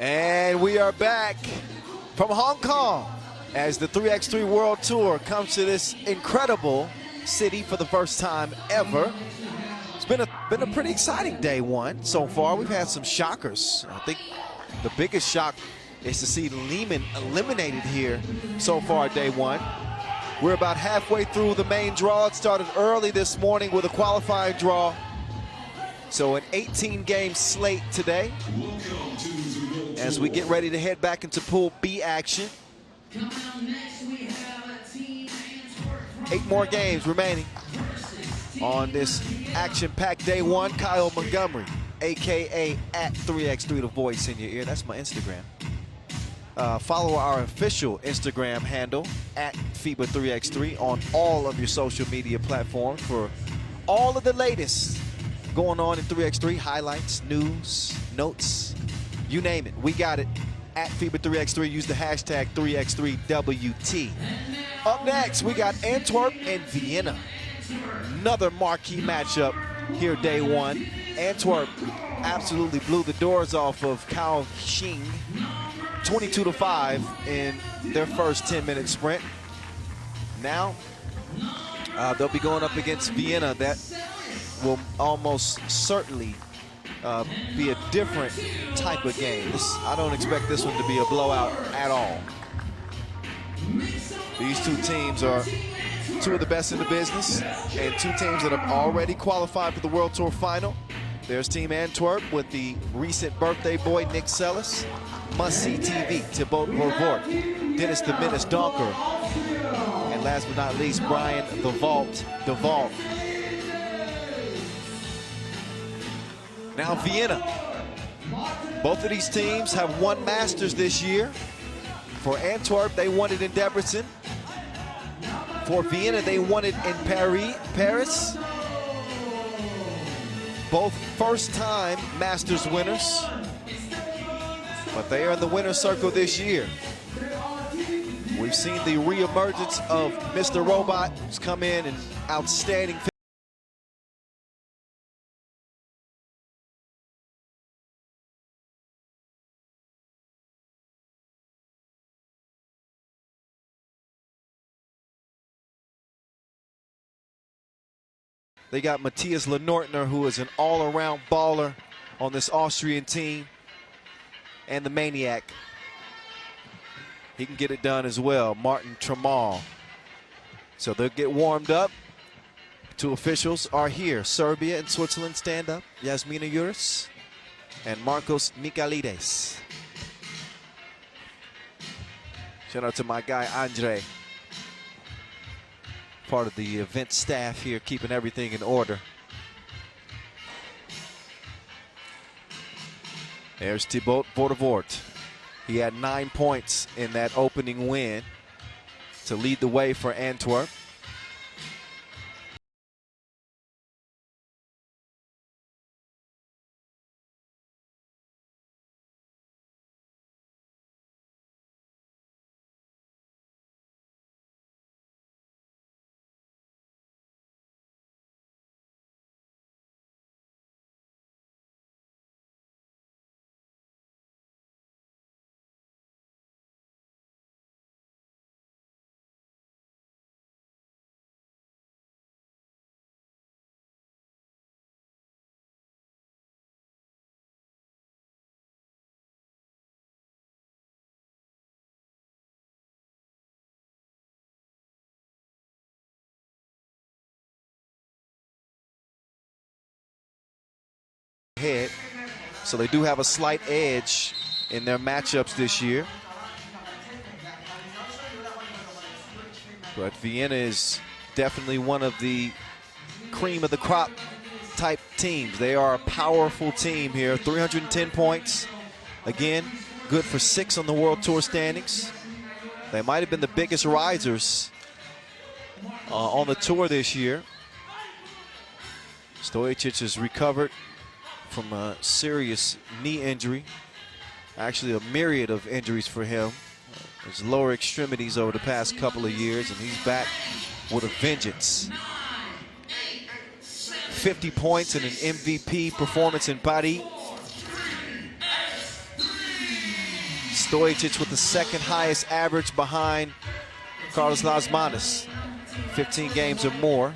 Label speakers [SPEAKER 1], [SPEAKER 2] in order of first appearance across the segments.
[SPEAKER 1] And we are back from Hong Kong as the 3x3 World Tour comes to this incredible city for the first time ever. It's been a pretty exciting day one so far. We've had some shockers. I think the biggest shock is to see Lehman eliminated here so far day one. We're about halfway through the main draw. It started early this morning with a qualifying draw. So an 18-game slate today as we get ready to head back into Pool B action. 8 more games remaining on this action-packed day one. Kyle Montgomery, AKA at 3x3, the voice in your ear. That's my Instagram. Follow our official Instagram handle at FIBA 3x3 on all of your social media platforms for all of the latest going on in 3x3, highlights, news, notes, you name it. We got it at FIBA 3x3. Use the hashtag 3x3WT. Up next, we got Antwerp and Vienna. Another marquee matchup here day one. Antwerp absolutely blew the doors off of Kaohsiung 22-5 in their first 10-minute sprint. Now they'll be going up against Vienna. That will almost certainly be a different type of game. I don't expect this one to be a blowout at all. These two teams are two of the best in the business and two teams that have already qualified for the World Tour final. There's Team Antwerp with the recent birthday boy Nick Sellis, must-see TV, Thibaut Vervoort, Dennis the Menace Donker, and last but not least, Brian the Vault DeVault. Now Vienna. Both of these teams have won Masters this year. For Antwerp, they won it in Debrecen. For Vienna, they won it in Paris. Both first-time Masters winners. But they are in the winner's circle this year. We've seen the reemergence of Mr. Robot, who's come in and outstanding. They got Matthias Lenortner, who is an all-around baller on this Austrian team, and the Maniac. He can get it done as well, Martin Tramal. So they'll get warmed up. Two officials are here. Serbia and Switzerland stand up. Yasmina Juris and Marcos Michalides. Shout out to my guy, Andre. Part of the event staff here, keeping everything in order. There's Thibaut Vervoort. He had 9 points in that opening win to lead the way for Antwerp. Head. So they do have a slight edge in their matchups this year. But Vienna is definitely one of the cream of the crop type teams. They are a powerful team here. 310 points. Again, good for 6 on the World Tour standings. They might have been the biggest risers on the tour this year. Stojicic has recovered from a serious knee injury. Actually, a myriad of injuries for him. His lower extremities over the past couple of years, and he's back with a vengeance. 50 points and an MVP performance in Paris. Stojičić with the second highest average behind Carlos Lasmanis. 15 games or more.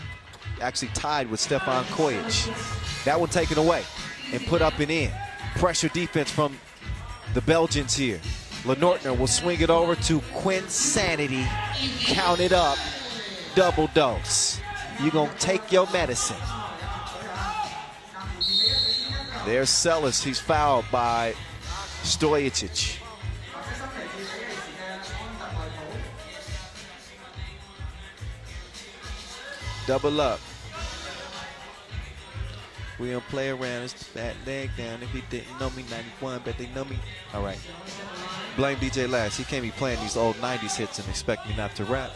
[SPEAKER 1] Actually tied with Stefan Kojic. That one taken away and put up and in. Pressure defense from the Belgians here. Lenortner will swing it over to Quinn Sanity. Count it up. Double dose. You're going to take your medicine. There's Sellis. He's fouled by Stojičić. Double up. We don't play around. It's that leg down. If he didn't know me, 91, bet they know me. All right. Blame DJ Lash. He can't be playing these old 90s hits and expect me not to rap.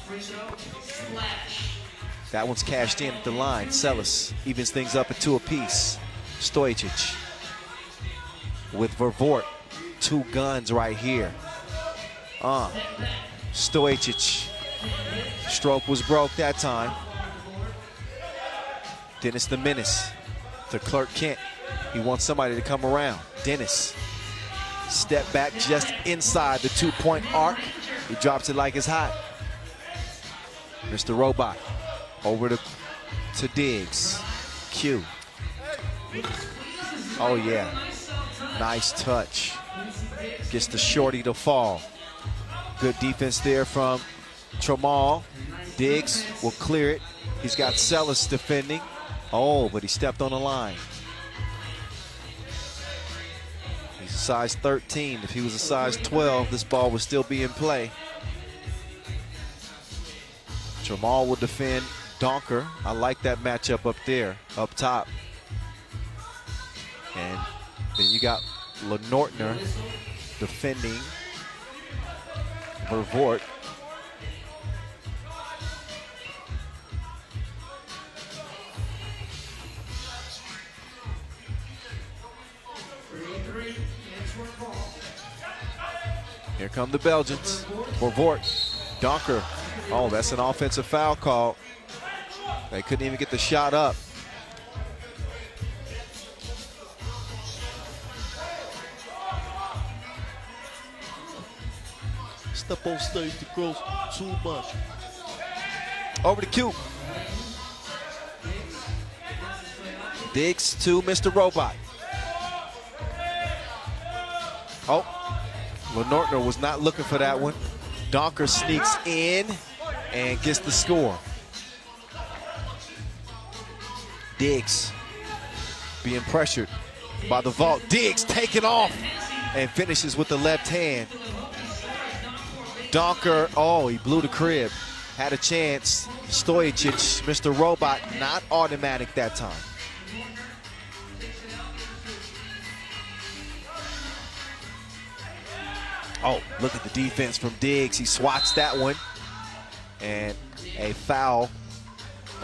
[SPEAKER 1] That one's cashed in at the line. Sellis evens things up at 2 apiece. Stojičić with Vervoort. 2 guns right here. Stojičić. Stroke was broke that time. Dennis the Menace to Clark Kent. He wants somebody to come around. Dennis. Step back just inside the 2-point arc. He drops it like it's hot. Mr. Robot over to Diggs. Q. Oh yeah. Nice touch. Gets the shorty to fall. Good defense there from Tramal. Diggs will clear it. He's got Sellis defending. Oh, but he stepped on the line. He's a size 13. If he was a size 12, this ball would still be in play. Tramal will defend Donker. I like that matchup up there, up top. And then you got Lenortner defending Vervoort. Here come the Belgians. Vervoort, Donker. Oh, that's an offensive foul call. They couldn't even get the shot up. Step on stage to gross too much. Over to Q. Diggs to Mr. Robot. Oh. Lenortner was not looking for that one. Donker sneaks in and gets the score. Diggs being pressured by the vault. Diggs taking off and finishes with the left hand. Donker, oh, he blew the crib. Had a chance. Stojičić, Mr. Robot, not automatic that time. Oh, look at the defense from Diggs. He swats that one. And a foul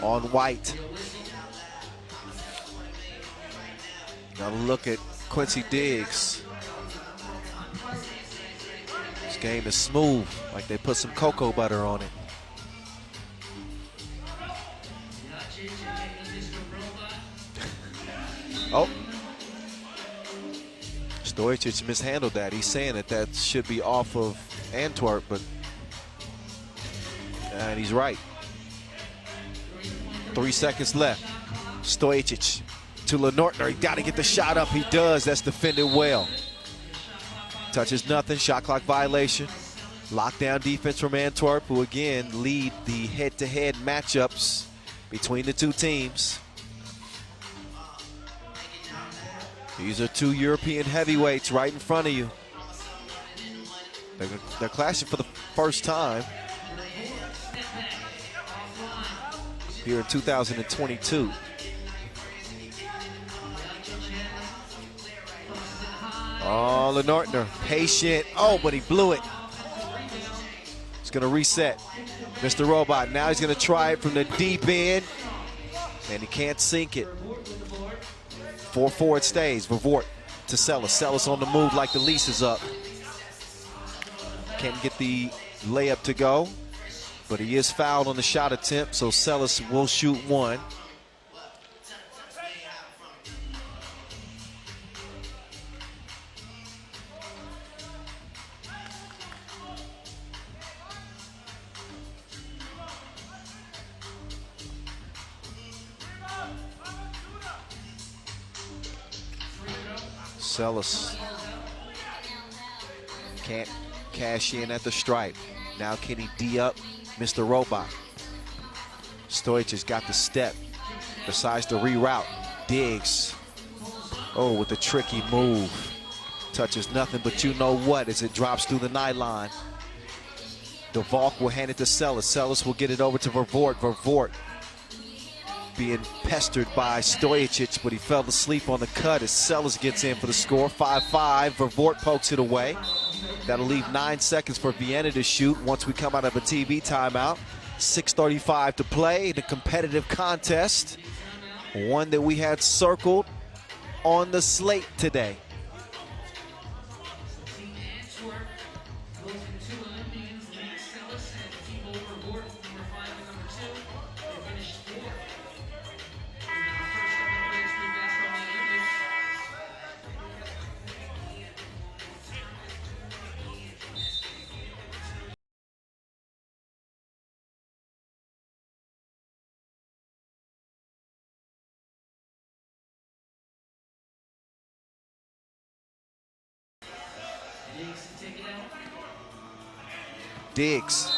[SPEAKER 1] on White. Now look at Quincy Diggs. This game is smooth, like they put some cocoa butter on it. Oh. Stojičić mishandled that. He's saying that that should be off of Antwerp, but and he's right. 3 seconds left. Stojičić to Lenortner. He got to get the shot up. He does. That's defended well. Touches nothing. Shot clock violation. Lockdown defense from Antwerp, who again lead the head-to-head matchups between the two teams. These are 2 European heavyweights right in front of you. They're clashing for the first time here in 2022. Oh, Lenortner, patient. Oh, but he blew it. He's going to reset. Mr. Robot, now he's going to try it from the deep end, and he can't sink it. 4-4 it stays. Vervoort to Sellis. Sellis on the move like the lease is up. Can't get the layup to go, but he is fouled on the shot attempt, so Sellis will shoot one. Sellis can't cash in at the stripe. Now can he D up Mr. Robot? Stojic has got the step, decides to reroute. Diggs, oh, with a tricky move. Touches nothing but you know what as it drops through the nylon. DeValk will hand it to Sellis. Sellis will get it over to Vervoort. Vervoort being pestered by Stojic, but he fell asleep on the cut as Sellis gets in for the score. 5-5. Vervoort pokes it away. That'll leave 9 seconds for Vienna to shoot once we come out of a TV timeout. 6:35 to play in a competitive contest. One that we had circled on the slate today. Diggs.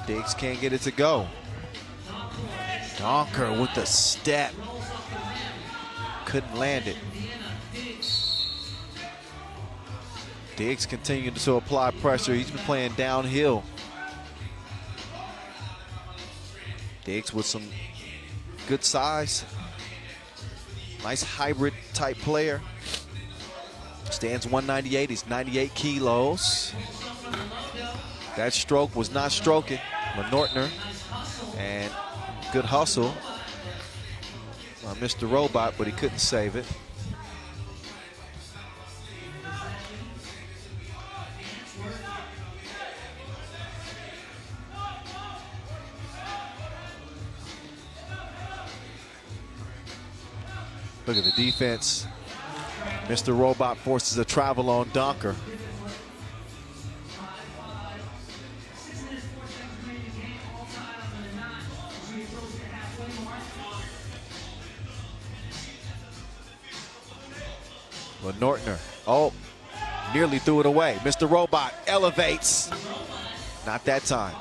[SPEAKER 1] Diggs can't get it to go. Donker with the step. Couldn't land it. Diggs continued to apply pressure. He's been playing downhill. Diggs with some good size. Nice hybrid type player. Stands 198, he's 98 kilos. That stroke was not stroking. Nortner, and good hustle on Mr. Robot, but he couldn't save it. Look at the defense. Mr. Robot forces a travel on Donker. Nortner, oh, nearly threw it away. Mr. Robot elevates. Not that time.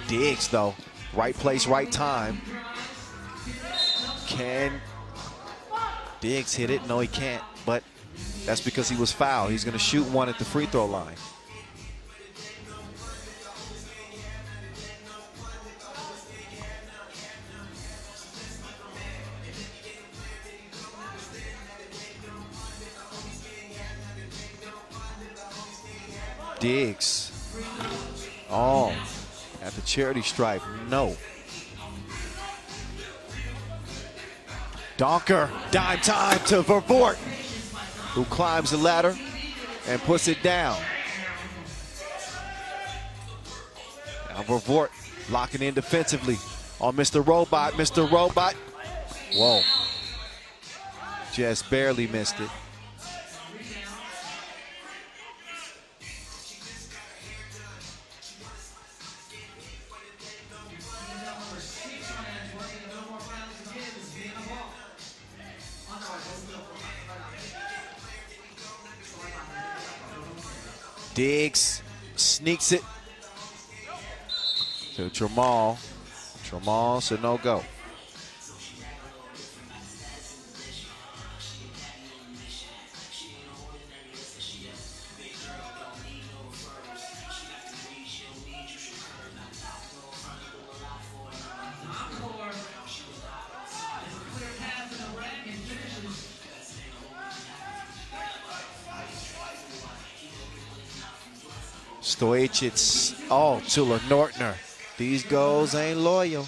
[SPEAKER 1] Diggs, though. Right place, right time. Can Diggs hit it? No, he can't, but that's because he was fouled. He's going to shoot one at the free throw line. Diggs, oh, at the charity stripe, no. Donker, dime time to Vervoort, who climbs the ladder and puts it down. Now Vervoort locking in defensively on Mr. Robot. Mr. Robot, whoa, just barely missed it. Diggs sneaks it to Tramal. Tramal said no go. Stojic, oh, to Nortner. These goals ain't loyal.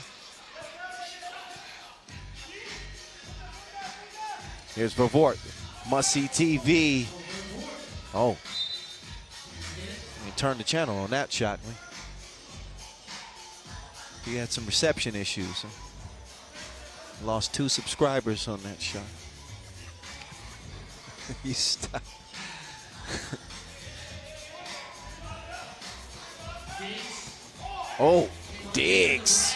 [SPEAKER 1] Here's Vervoort, must-see TV. Oh, let me turn the channel on that shot. He had some reception issues. Lost 2 subscribers on that shot. You stop. Oh, Diggs.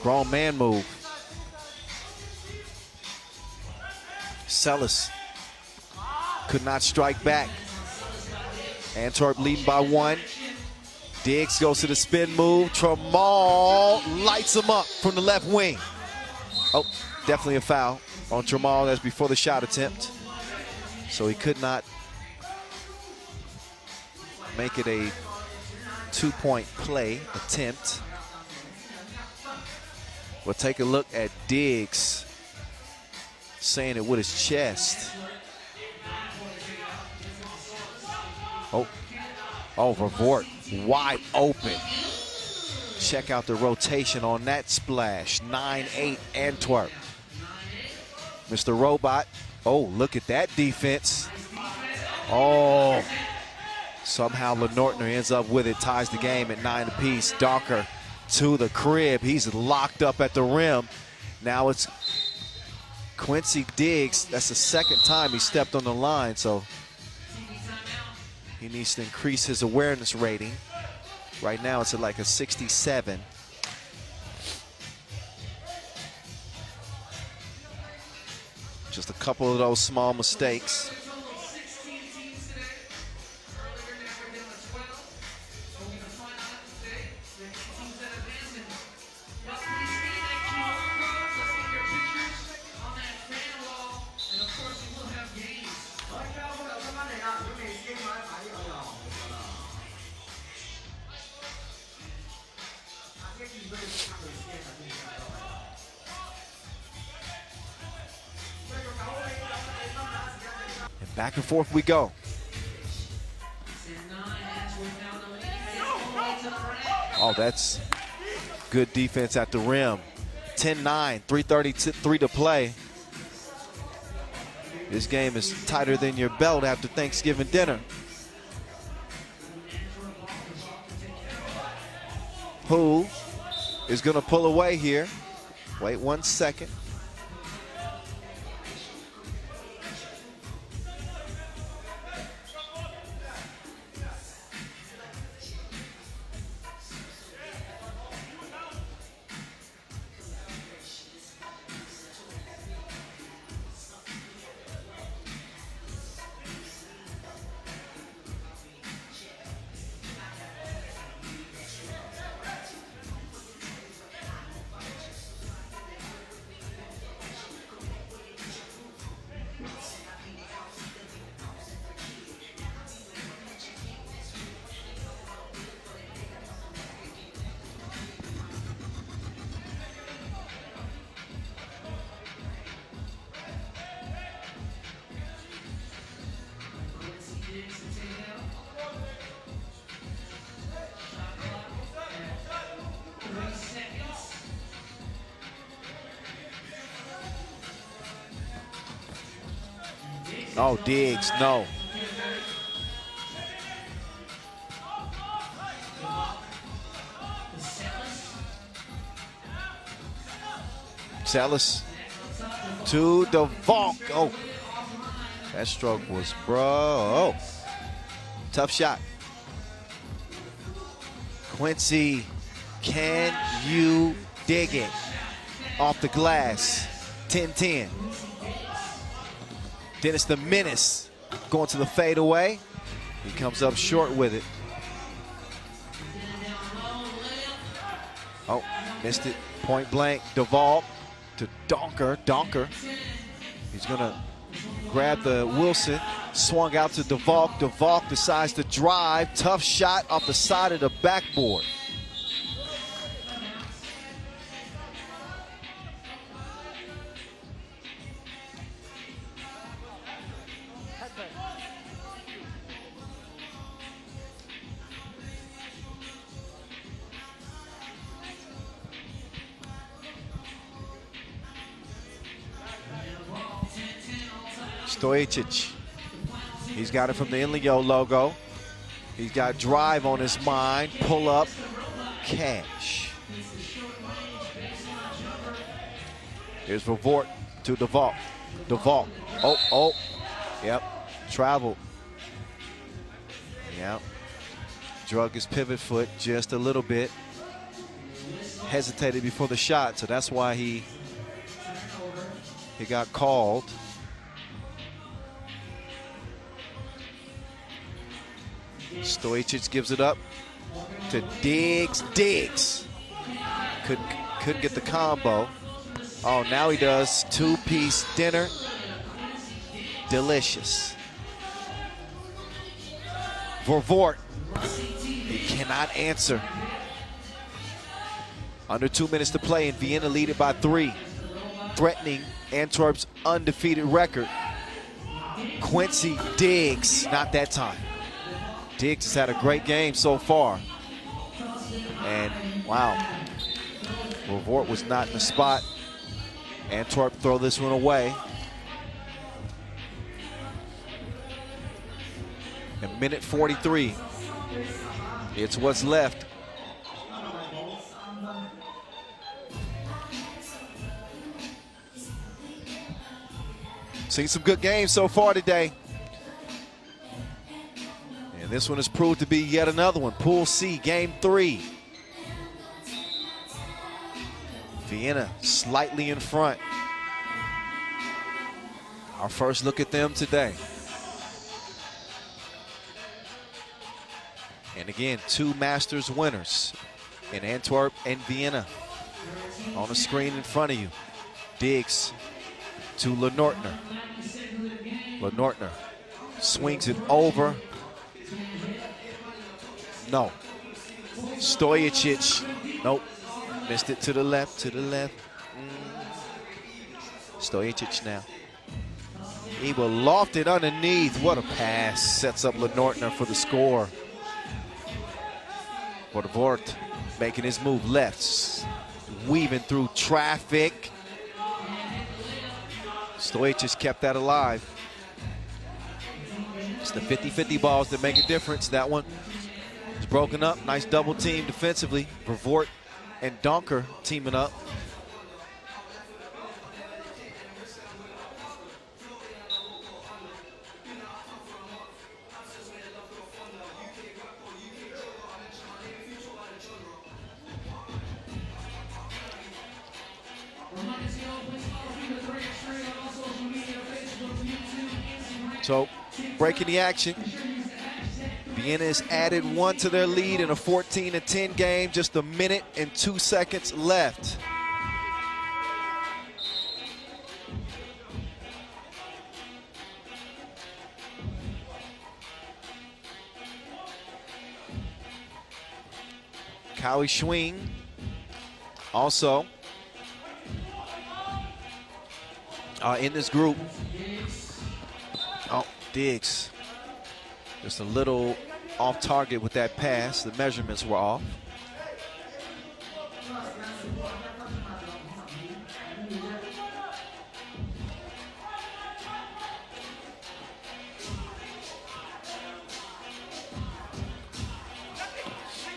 [SPEAKER 1] Grown man move. Sellis could not strike back. Antwerp leading by 1. Diggs goes to the spin move. Tramal lights him up from the left wing. Oh, definitely a foul on Tramal. That's before the shot attempt. So he could not make it a 2-point play attempt. We'll take a look at Diggs saying it with his chest. Oh, Vervoort wide open. Check out the rotation on that splash. 9-8 Antwerp. Mr. Robot. Oh, look at that defense. Oh, somehow Lenortner ends up with it, ties the game at 9 apiece. Donker to the crib. He's locked up at the rim. Now it's Quincy Diggs. That's the second time he stepped on the line, so he needs to increase his awareness rating. Right now it's at like a 67. Just a couple of those small mistakes. Back and forth we go. Oh, that's good defense at the rim. 10-9, 3:33 to play. This game is tighter than your belt after Thanksgiving dinner. Who is going to pull away here? Wait 1 second. Oh, Diggs, no. Sellis to DeValk. Oh, that stroke was, bro. Tough shot. Quincy, can you dig it? Off the glass, 10-10. Dennis the Menace going to the fadeaway. He comes up short with it. Oh, missed it. Point blank. DeValk to Donker. Donker. He's going to grab the Wilson. Swung out to DeValk. DeValk decides to drive. Tough shot off the side of the backboard. Stojic, he's got it from the Inleo logo. He's got drive on his mind, pull up, cash. Here's Vervoort to DeVault. DeVault. Oh. Yep. Traveled. Yep. Drug his pivot foot just a little bit. Hesitated before the shot, so that's why he got called. Stojic gives it up to Diggs. Diggs couldn't get the combo. Oh, now he does. Two-piece dinner. Delicious. Vervoort. He cannot answer. Under 2 minutes to play, and Vienna lead it by 3, threatening Antwerp's undefeated record. Quincy Diggs, not that time. Diggs has had a great game so far. And wow, Vervoort was not in the spot. Antwerp throw this one away. A minute 43. It's what's left. Seen some good games so far today. And this one has proved to be yet another one. Pool C, game 3. Vienna slightly in front. Our first look at them today. And again, 2 Masters winners in Antwerp and Vienna on the screen in front of you. Diggs to Lenortner. Lenortner swings it over. No. Stojic. Nope. Missed it to the left, Stojic now. He will loft it underneath. What a pass. Sets up Lenortner for the score. Vervoort making his move left. Weaving through traffic. Stojic kept that alive. It's the 50-50 balls that make a difference. That one is broken up. Nice double team defensively. Vervoort and Donker teaming up. So, breaking the action. Vienna has added 1 to their lead in a 14-10 game. Just a minute and 2 seconds left. Kaohsiung also in this group. Oh, Diggs. Just a little off target with that pass. The measurements were off.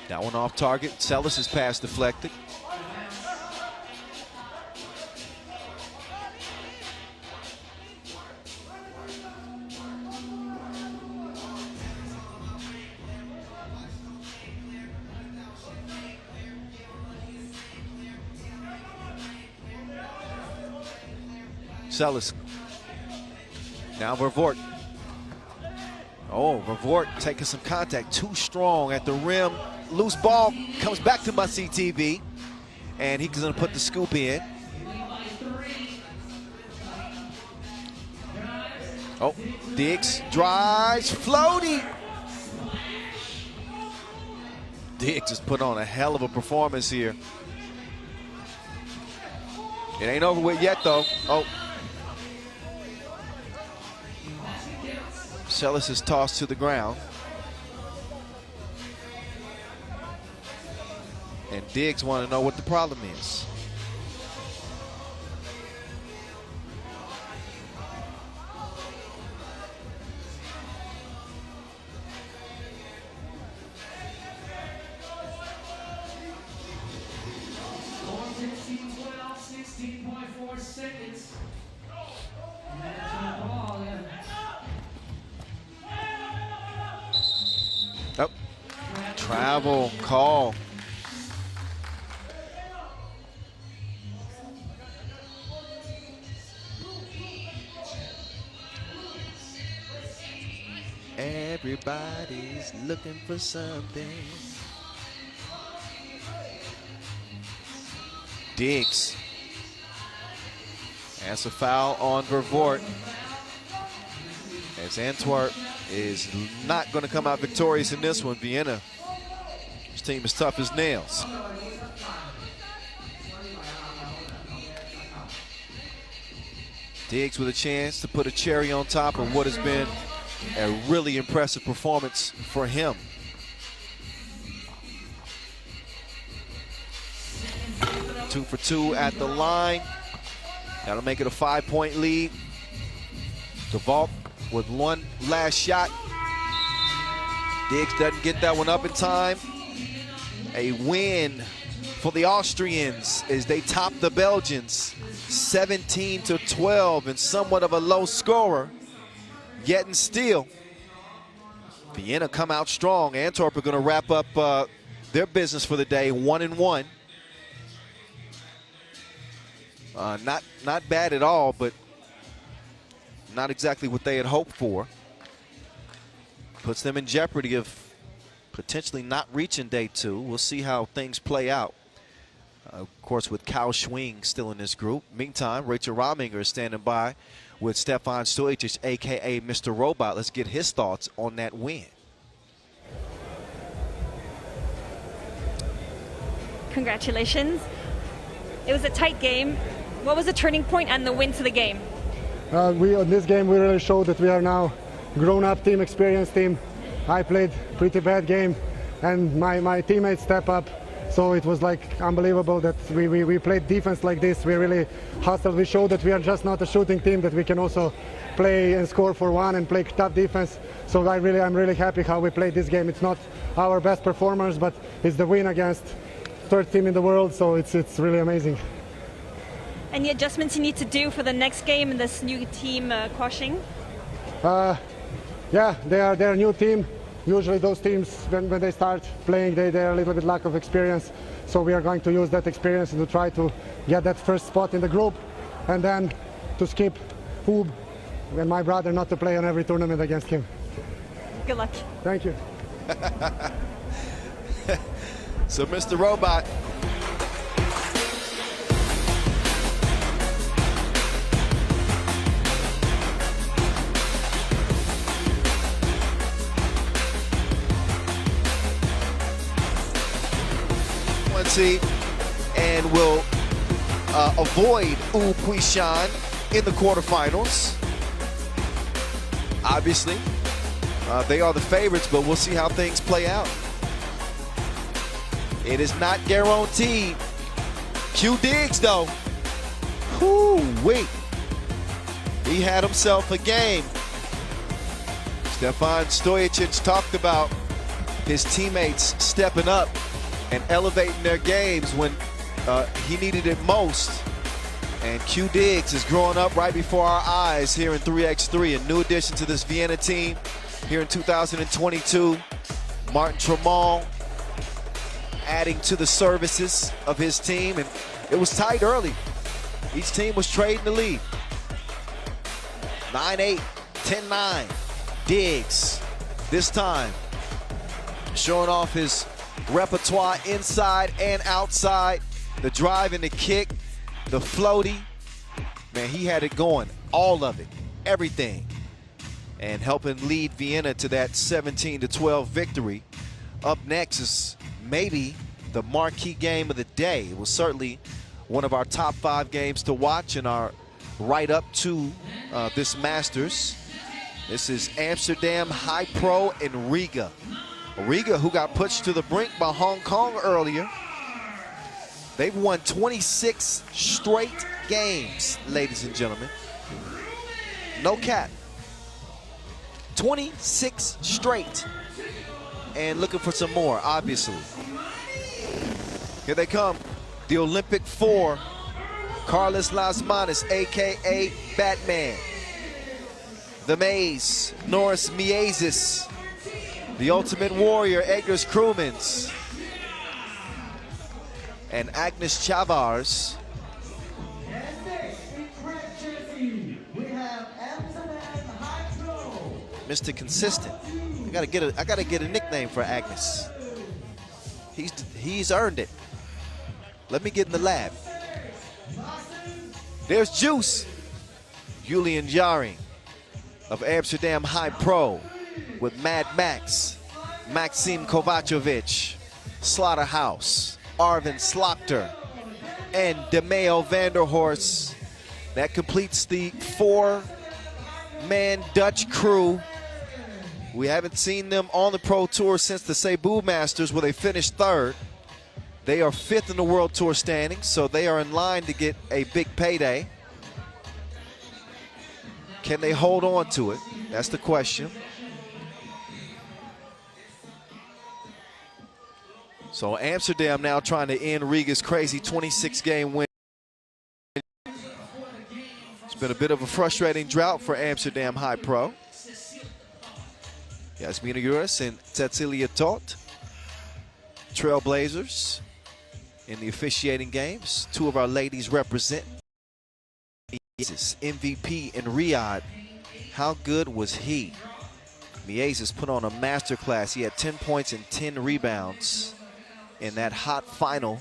[SPEAKER 1] That one off target. Celis's pass deflected. Celis. Now Vervoort. Oh, Vervoort taking some contact. Too strong at the rim. Loose ball comes back to my CTV. And he's going to put the scoop in. Oh, Diggs drives. Floaty. Diggs has put on a hell of a performance here. It ain't over with yet, though. Oh. Celis is tossed to the ground. And Diggs want to know what the problem is. Oh, travel call. Everybody's looking for something. Diggs. That's a foul on Vervoort. As Antwerp is not going to come out victorious in this one. Vienna, his team is tough as nails. Diggs with a chance to put a cherry on top of what has been a really impressive performance for him. Two for two at the line. That'll make it a 5-point lead. DeVault with one last shot. Diggs doesn't get that one up in time. A win for the Austrians as they top the Belgians 17-12 and somewhat of a low scorer. Yet and still, Vienna come out strong. Antwerp are going to wrap up their business for the day 1-1. Not bad at all, but not exactly what they had hoped for. Puts them in jeopardy of potentially not reaching day 2. We'll see how things play out. Of course, with Kaohsiung still in this group. Meantime, Rachel Rominger is standing by with Stefan Stojic, a.k.a. Mr. Robot. Let's get his thoughts on that win.
[SPEAKER 2] Congratulations. It was a tight game. What was the turning point and the win to the game?
[SPEAKER 3] In this game, we really showed that we are now grown-up team, experienced team. I played pretty bad game, and my teammates step up. So it was like unbelievable that we played defense like this. We really hustled. We showed that we are just not a shooting team, that we can also play and score for one and play tough defense. So I'm really happy how we played this game. It's not our best performance, but it's the win against third team in the world. So it's really amazing.
[SPEAKER 2] Any adjustments you need to do for the next game in this new team, Kaohsiung?
[SPEAKER 3] Yeah, they're a new team. Usually those teams, when they start playing, they're a little bit lack of experience. So we are going to use that experience to try to get that first spot in the group, and then to skip Hub and my brother not to play on every tournament against him.
[SPEAKER 2] Good luck.
[SPEAKER 3] Thank you.
[SPEAKER 1] So Mr. Robot. And will avoid Puishan in the quarterfinals. Obviously, they are the favorites, but we'll see how things play out. It is not guaranteed. Q Diggs, though. Wait. He had himself a game. Stefan Stojic talked about his teammates stepping up and elevating their games when he needed it most. And Q Diggs is growing up right before our eyes here in 3x3, a new addition to this Vienna team here in 2022. Martin Tremont adding to the services of his team, and it was tight early. Each team was trading the lead. 9-8, 10-9. Diggs this time showing off his repertoire inside and outside. The drive and the kick, the floaty. Man, he had it going, all of it, everything. And helping lead Vienna to that 17-12 victory. Up next is maybe the marquee game of the day. It was certainly one of our top 5 games to watch in our right up to this Masters. This is Amsterdam, HiPRO, and Riga. Riga, who got pushed to the brink by Hong Kong earlier. They've won 26 straight games, ladies and gentlemen. No cap. 26 straight. And looking for some more, obviously. Here they come. The Olympic Four. Carlos Lasmanis, a.k.a. Batman. The Maze, Norris Miezis. The Ultimate Warrior, Egers Krumens, and Agnes Chavars. Mr. Consistent. I gotta get a nickname for Agnes. He's earned it. Let me get in the lab. There's Juice. Julian Jaring of Amsterdam HiPRO with Mad Max, Maxim Kovacevic, Slaughterhouse, Arvin Slaughter, and DeMeo Vanderhorst. That completes the four-man Dutch crew. We haven't seen them on the Pro Tour since the Cebu Masters, where they finished third. They are fifth in the World Tour standings, so they are in line to get a big payday. Can they hold on to it? That's the question. So Amsterdam now trying to end Riga's crazy 26-game win. It's been a bit of a frustrating drought for Amsterdam HiPRO. Yasmina Uris and Cecilia Todt, trailblazers in the officiating games. Two of our ladies represent. MVP in Riyadh. How good was he? Miezes put on a masterclass. He had 10 points and 10 rebounds in that hot final,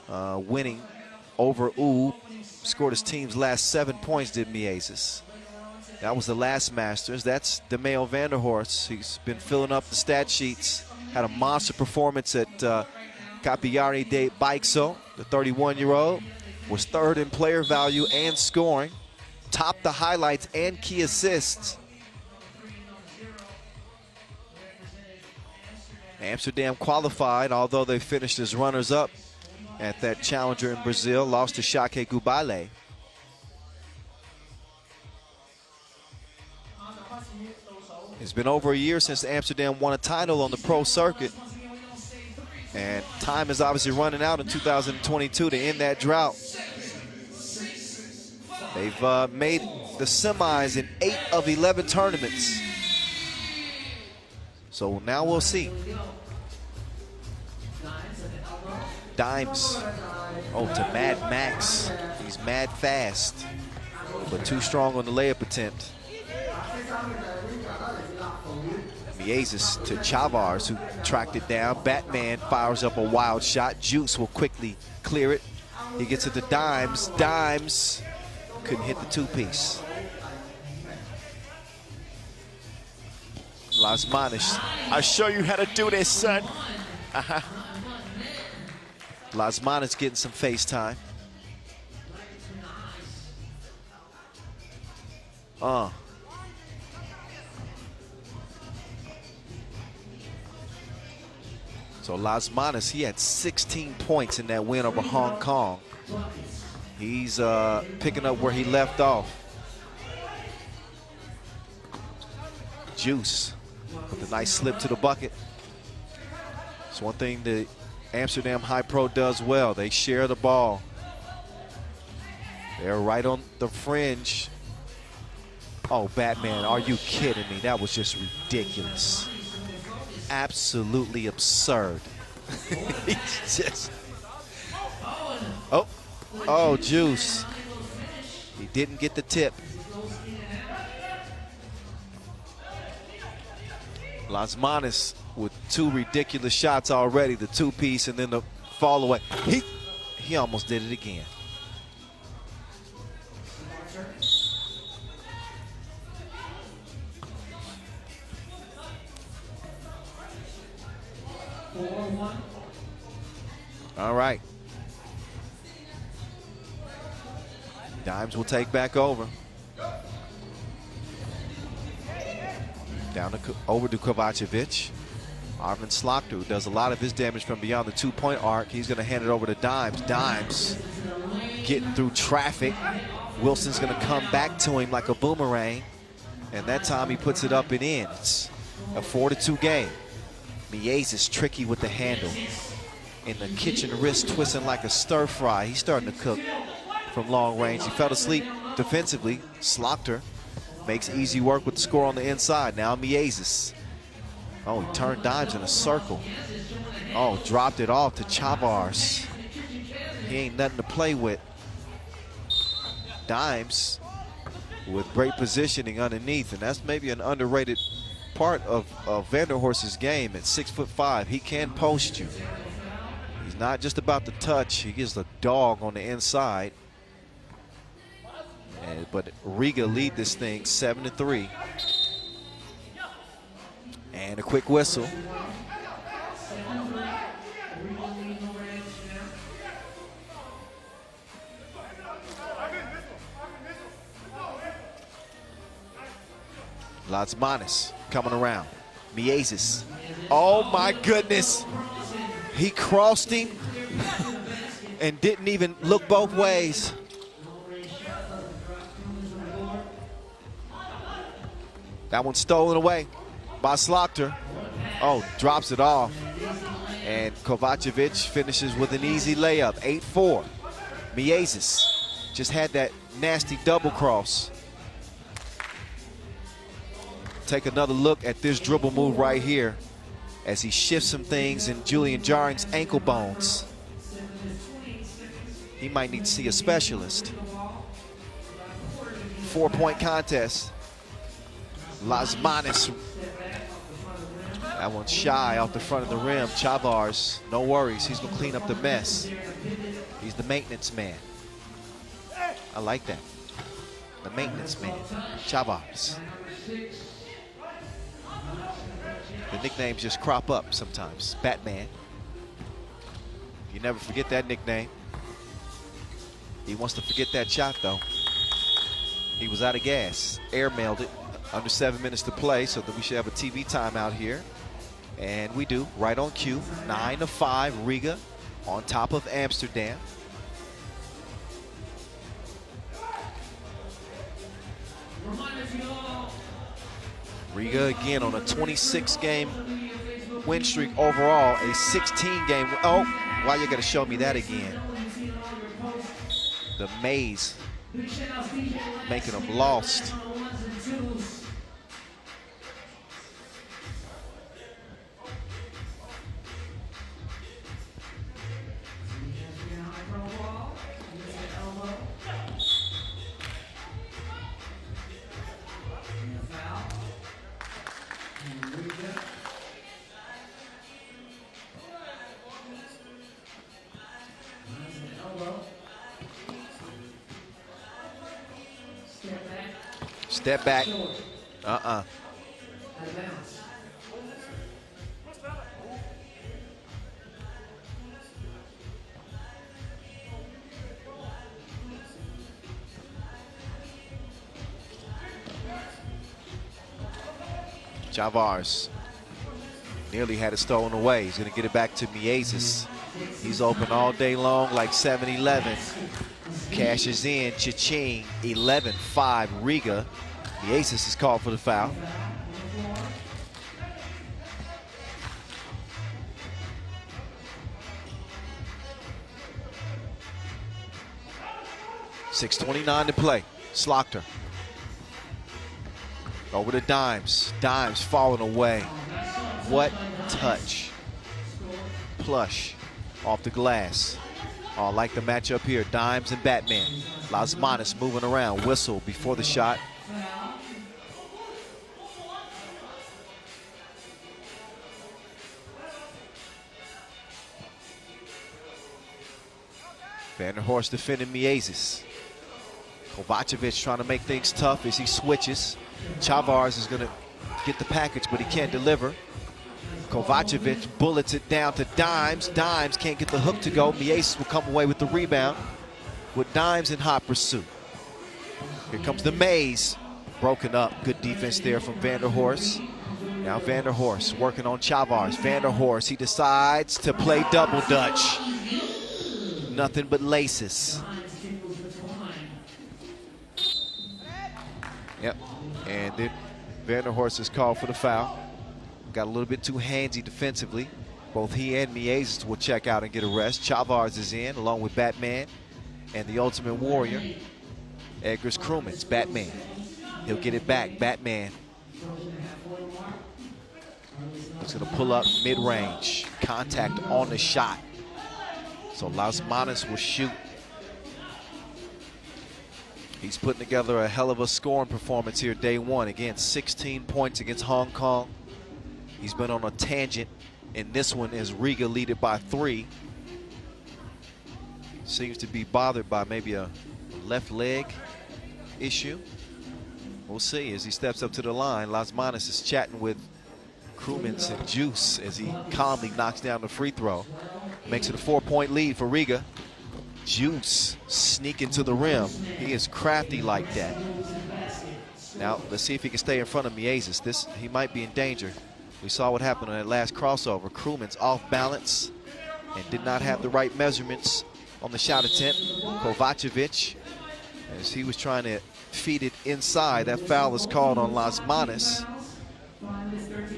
[SPEAKER 1] winning over U. Scored his team's last 7 points, did Miezes. That was the last Masters. That's DeMeo Vanderhorst. He's been filling up the stat sheets. Had a monster performance at Capiari de Baixo. The 31-year-old was third in player value and scoring. Topped the highlights and key assists. Amsterdam qualified, although they finished as runners-up at that challenger in Brazil. Lost to Šakiai Gulbelė. It's been over a year since Amsterdam won a title on the pro circuit. And time is obviously running out in 2022 to end that drought. They've made the semis in 8 of 11 tournaments. So now we'll see. Dimes. Oh, to Mad Max. He's mad fast, but too strong on the layup attempt. Miezes to Chavars, who tracked it down. Batman fires up a wild shot. Juice will quickly clear it. He gets it to Dimes. Dimes couldn't hit the two-piece. Lasmanis, I'll show you how to do this, son. Lasmanis getting some FaceTime. So Lasmanis, he had 16 points in that win over Hong Kong. He's picking up where he left off. Juice with a nice slip to the bucket. It's one thing the Amsterdam HiPRO does well. They share the ball. They're right on the fringe. Oh, Batman, are you kidding me? That was just ridiculous. Absolutely absurd. He's just... Oh, Juice. He didn't get the tip. Lasmanis with 2 ridiculous shots already, the two-piece and then the fall away. He almost did it again. All right. Dimes will take back over. Down to, over to Kovacevic. Arvin Slaughter, who does a lot of his damage from beyond the two-point arc. He's going to hand it over to Dimes. Dimes getting through traffic. Wilson's going to come back to him like a boomerang. And that time he puts it up and in. It's a 4-2 game. Miezes tricky with the handle. In the kitchen wrist twisting like a stir fry. He's starting to cook from long range. He fell asleep defensively. Slaughter makes easy work with the score on the inside. Now Miezes. Oh, he turned Dimes in a circle. Oh, dropped it off to Chavars. He ain't nothing to play with. Dimes with great positioning underneath, and that's maybe an underrated part of Vanderhorst's game. At 6'5", he can post you. He's not just about the touch. He is the dog on the inside. But Riga lead this thing 7-3. And a quick whistle. Lazmanis coming around. Miezis. Oh my goodness. He crossed him and didn't even look both ways. That one stolen away by Slaughter. Oh, drops it off. And Kovacevic finishes with an easy layup, 8-4. Miezis just had that nasty double cross. Take another look at this dribble move right here as he shifts some things in Julian Jaring's ankle bones. He might need to see a specialist. 4-point contest. Lazmanis. That one's shy off the front of the rim. Chavars, no worries. He's going to clean up the mess. He's the maintenance man. I like that. The maintenance man. Chavars. The nicknames just crop up sometimes. Batman. You never forget that nickname. He wants to forget that shot, though. He was out of gas. Airmailed it. Under 7 minutes to play, so that we should have a TV timeout here. And we do, right on cue. 9-5, Riga on top of Amsterdam. Riga again on a 26-game win streak overall, a 16-game. Oh, why you gotta show me that again? The maze making them lost. Step back. Chavars nearly had it stolen away. He's going to get it back to Miezis. He's open all day long like 7-11. Cashes in, cha-ching, 11-5 Riga. Miezis is called for the foul. .6:29 to play. Slaughter. Over to Dimes. Dimes falling away. What touch. Plush off the glass. Oh, I like the matchup here. Dimes and Batman. Lazmanis moving around. Whistle before the shot. Vanderhorst defending Miezis. Kovacevic trying to make things tough as he switches. Chavars is going to get the package, but he can't deliver. Kovacevic bullets it down to Dimes. Dimes can't get the hook to go. Miezis will come away with the rebound with Dimes in hot pursuit. Here comes the maze. Broken up. Good defense there from Vanderhorst. Now Vanderhorst working on Chavars. Vanderhorst, he decides to play double dutch. Nothing but laces. Yep, and then Vanderhorst is called for the foul. Got a little bit too handsy defensively. Both he and Miezis will check out and get a rest. Chavars is in along with Batman and the Ultimate Warrior. Edgar's Krumans, Batman. He'll get it back, Batman. He's going to pull up mid-range. Contact on the shot. So Lasmanis will shoot. He's putting together a hell of a scoring performance here day one. Again, 16 points against Hong Kong. He's been on a tangent in this one as Riga lead it by 3. Seems to be bothered by maybe a left leg issue. We'll see as he steps up to the line. Lasmanis is chatting with Krumins and Juice as he calmly knocks down the free throw. Makes it a 4-point lead for Riga. Juice sneaking to the rim. He is crafty like that. Now let's see if he can stay in front of Miezis. He might be in danger. We saw what happened on that last crossover. Krumins off balance and did not have the right measurements on the shot attempt. Kovacevic, as he was trying to feed it inside. That foul is called on Lasmanis.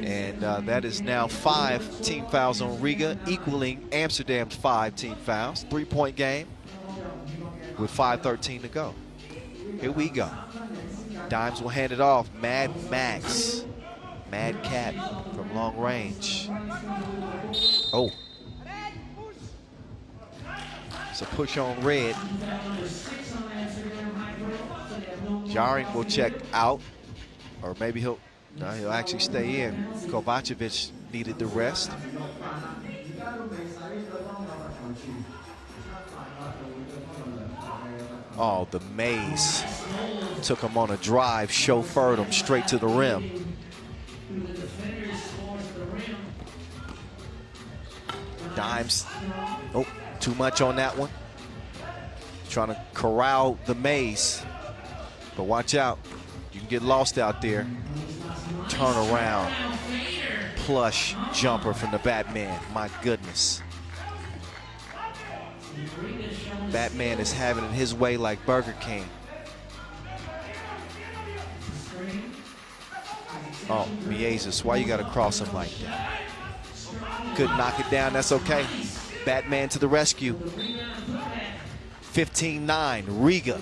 [SPEAKER 1] And that is now 5 team fouls on Riga, equaling Amsterdam's 5 team fouls. 3-point game with 5:13 to go. Here we go. Dimes will hand it off. Mad Max. Mad Cat from long range. Oh. It's a push on Red. Jaring will check out, or maybe he'll actually stay in. Kovacevic needed the rest. Oh, the maze took him on a drive, chauffeured him straight to the rim. Dimes, oh, too much on that one. Trying to corral the maze, but watch out. You can get lost out there. Turn around, plush jumper from the Batman. My goodness. Batman is having it his way like Burger King. Oh, Miezis, why you gotta cross him like that? Could knock it down, that's okay. Batman to the rescue. 15-9, Riga.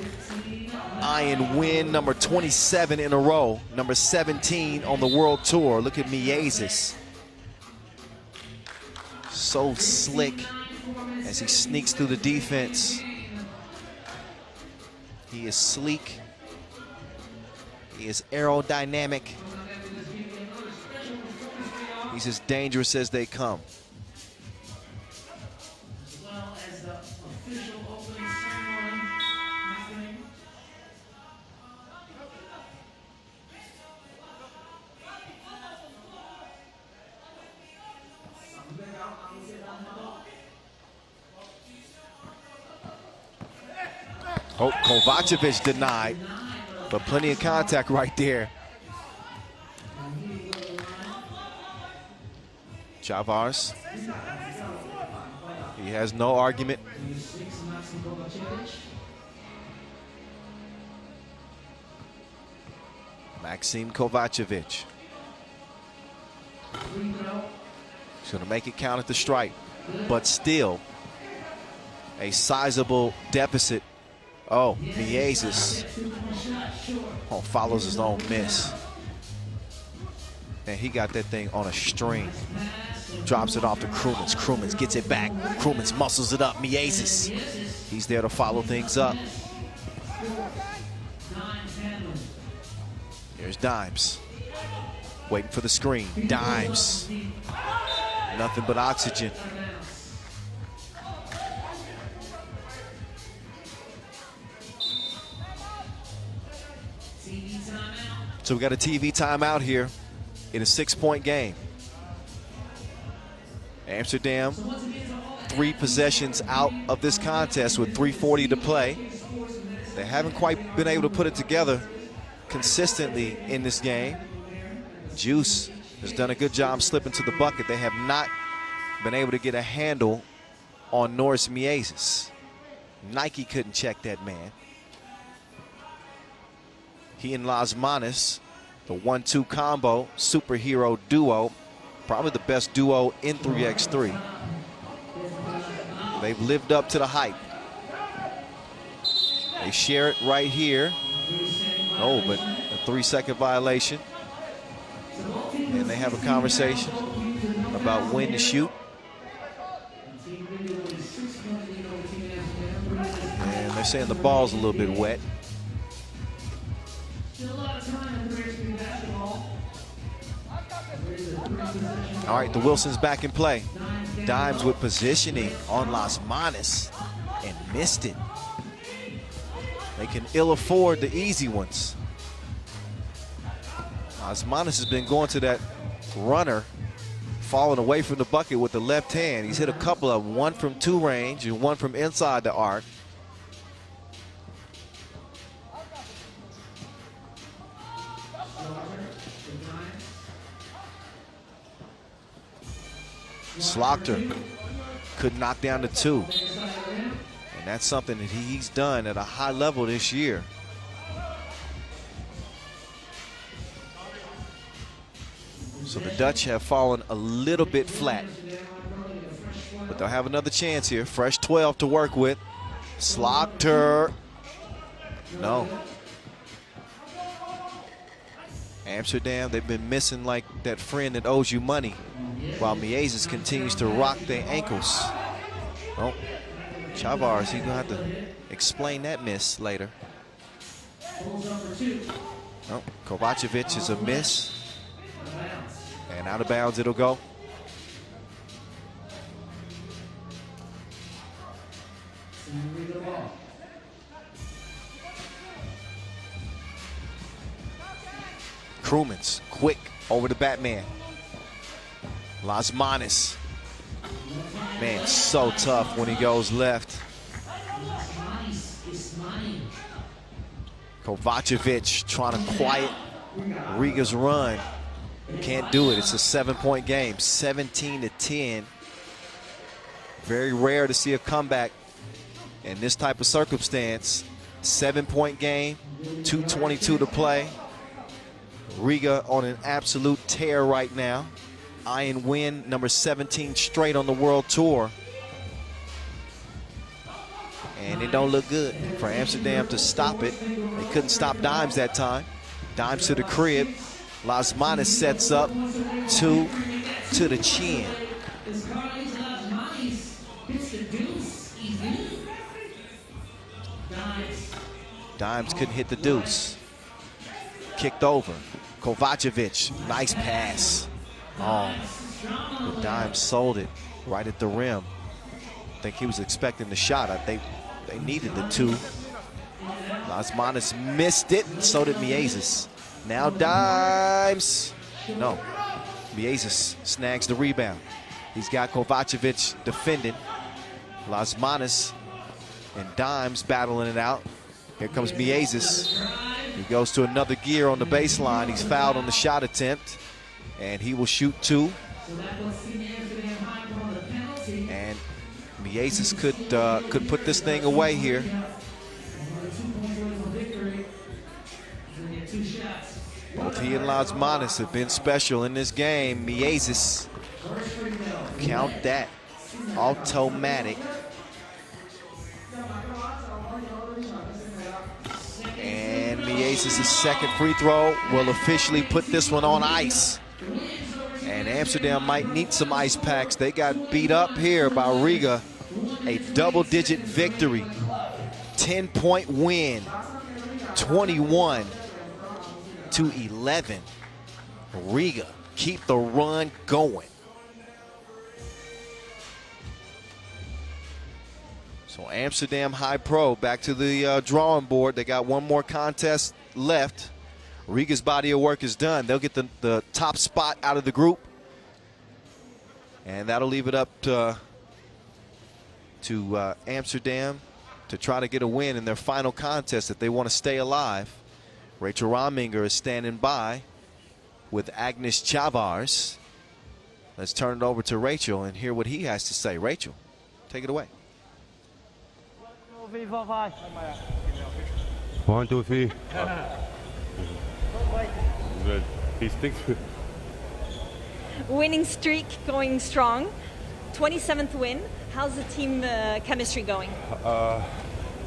[SPEAKER 1] Iron win number 27 in a row, number 17 on the world tour. Look at Miezis. So slick as he sneaks through the defense. He is sleek. He is aerodynamic. He's as dangerous as they come. Oh, Kovacevic denied, but plenty of contact right there. Chavars, he has no argument. Maxim Kovacevic. He's gonna make it count at the strike, but still a sizable deficit. Oh, Miezis. Oh, follows his own miss. And he got that thing on a string. Drops it off to Krumins. Krumins gets it back. Krumins muscles it up. Miezis. He's there to follow things up. Here's Dimes. Waiting for the screen. Dimes. Nothing but oxygen. So we got a TV timeout here in a 6-point game. Amsterdam, 3 possessions out of this contest with 3:40 to play. They haven't quite been able to put it together consistently in this game. Juice has done a good job slipping to the bucket. They have not been able to get a handle on Norris Miezis. Nike couldn't check that man. He and Lasmanis, the 1-2 combo, superhero duo, probably the best duo in 3x3. They've lived up to the hype. They share it right here. Oh, but a 3-second violation. And they have a conversation. about when to shoot. And they're saying the ball's a little bit wet. All right, the Wilson's back in play. Dimes with positioning on Las Manos and missed it. They can ill afford the easy ones. Las Manos has been going to that runner, falling away from the bucket with the left hand. He's hit a couple of them, one from 2 range and one from inside the arc. Slaughter could knock down the 2. And that's something that he's done at a high level this year. So the Dutch have fallen a little bit flat. But they'll have another chance here. Fresh 12 to work with. Slaughter. No. Amsterdam, they've been missing like that friend that owes you money, while Miezes continues to rock their ankles. Oh, Chavars, he's gonna have to explain that miss later. Oh, Kovacevic is a miss. And out of bounds it'll go. Krumans, quick over the Batman. Las Manos. Man, so tough when he goes left. Kovacevic trying to quiet Riga's run. Can't do it. It's a 7-point game, 17-10. Very rare to see a comeback in this type of circumstance. 7-point game, 2:22 to play. Riga on an absolute tear right now. Iron win, number 17 straight on the World Tour. And it don't look good for Amsterdam to stop it. They couldn't stop Dimes that time. Dimes to the crib. Las Manos sets up 2 to the chin. Dimes couldn't hit the deuce. Kicked over. Kovacevic, nice pass. Oh, the Dimes sold it right at the rim. I think he was expecting the shot. I think they needed the 2. Las Manos missed it, and so did Miezes. Now Dimes. No, Miezes snags the rebound. He's got Kovacevic defending. Las Manos and Dimes battling it out. Here comes Miezes. He goes to another gear on the baseline. He's fouled on the shot attempt, and he will shoot 2. And Miezes could put this thing away here. Both he and Las Manos have been special in this game. Miezes, count that, automatic. And Miezes' second free throw will officially put this one on ice. And Amsterdam might need some ice packs. They got beat up here by Riga. A double-digit victory. 10-point win. 21-11. Riga keep the run going. So Amsterdam HiPRO back to the drawing board. They got one more contest left. Riga's body of work is done. They'll get the top spot out of the group. And that'll leave it up to Amsterdam to try to get a win in their final contest if they want to stay alive. Rachel Rominger is standing by with Agnes Chavars. Let's turn it over to Rachel and hear what he has to say. Rachel, take it away.
[SPEAKER 4] 1, 2, 3. Good. He sticks.
[SPEAKER 2] Winning streak going strong. 27th win. How's the team chemistry going?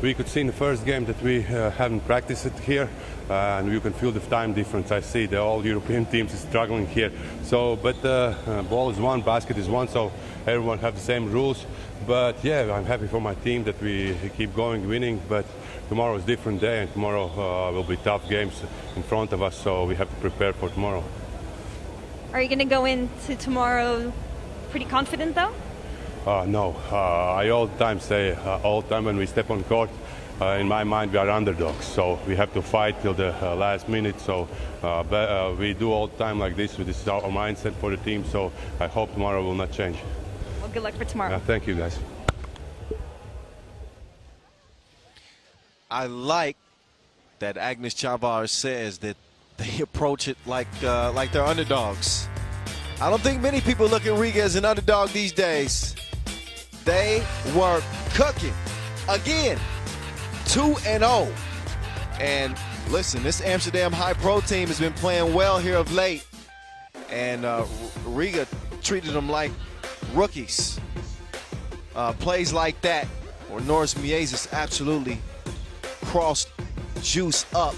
[SPEAKER 4] we could see in the first game that we haven't practiced it here, and you can feel the time difference. I see the all European teams is struggling here. So, but ball is one, basket is one, so everyone have the same rules. But yeah, I'm happy for my team that we keep going, winning. But tomorrow is a different day, and tomorrow will be tough games in front of us. So we have to prepare for tomorrow.
[SPEAKER 2] Are you going to go into tomorrow pretty confident, though?
[SPEAKER 4] No, I all the time say, all the time when we step on court, in my mind we are underdogs, so we have to fight till the last minute. So we do all the time like this. This is our mindset for the team, so I hope tomorrow will not change.
[SPEAKER 2] Well, good luck for tomorrow.
[SPEAKER 4] Thank you, guys.
[SPEAKER 1] I like that Agnes Chavar says that they approach it like they're underdogs. I don't think many people look at Riga as an underdog these days. They were cooking again, 2-0. And listen, this Amsterdam HiPRO team has been playing well here of late, and Riga treated them like rookies. Plays like that, where Norris Miezis absolutely crossed Juice up.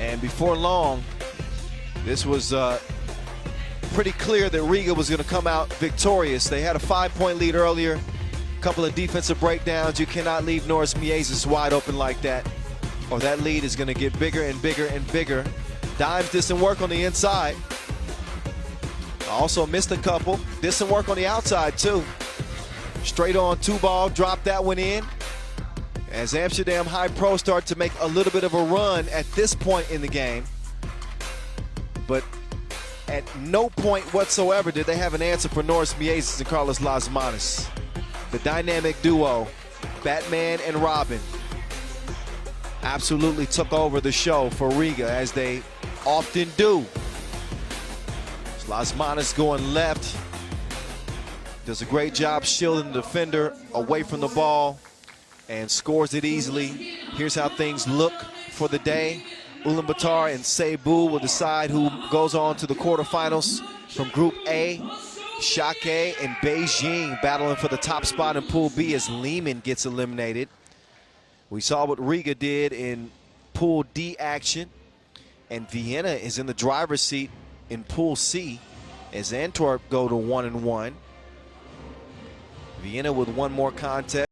[SPEAKER 1] And before long, this was pretty clear that Riga was going to come out victorious. They had a 5-point lead earlier, a couple of defensive breakdowns. You cannot leave Norris Miezis wide open like that, or that lead is going to get bigger and bigger and bigger. Dimes did some work on the inside. Also missed a couple. Did some work on the outside too. Straight on 2-ball, dropped that one in. As Amsterdam HiPRO start to make a little bit of a run at this point in the game. But at no point whatsoever did they have an answer for Norris Miezis and Carlos Lasmanis. The dynamic duo, Batman and Robin, absolutely took over the show for Riga, as they often do. Lasmanis going left, does a great job shielding the defender away from the ball and scores it easily. Here's how things look for the day. Ulaanbaatar and Cebu will decide who goes on to the quarterfinals from Group A. Šakiai and Beijing battling for the top spot in Pool B as Lehman gets eliminated. We saw what Riga did in Pool D action, and Vienna is in the driver's seat in Pool C as Antwerp go to 1-1. Vienna with one more contest.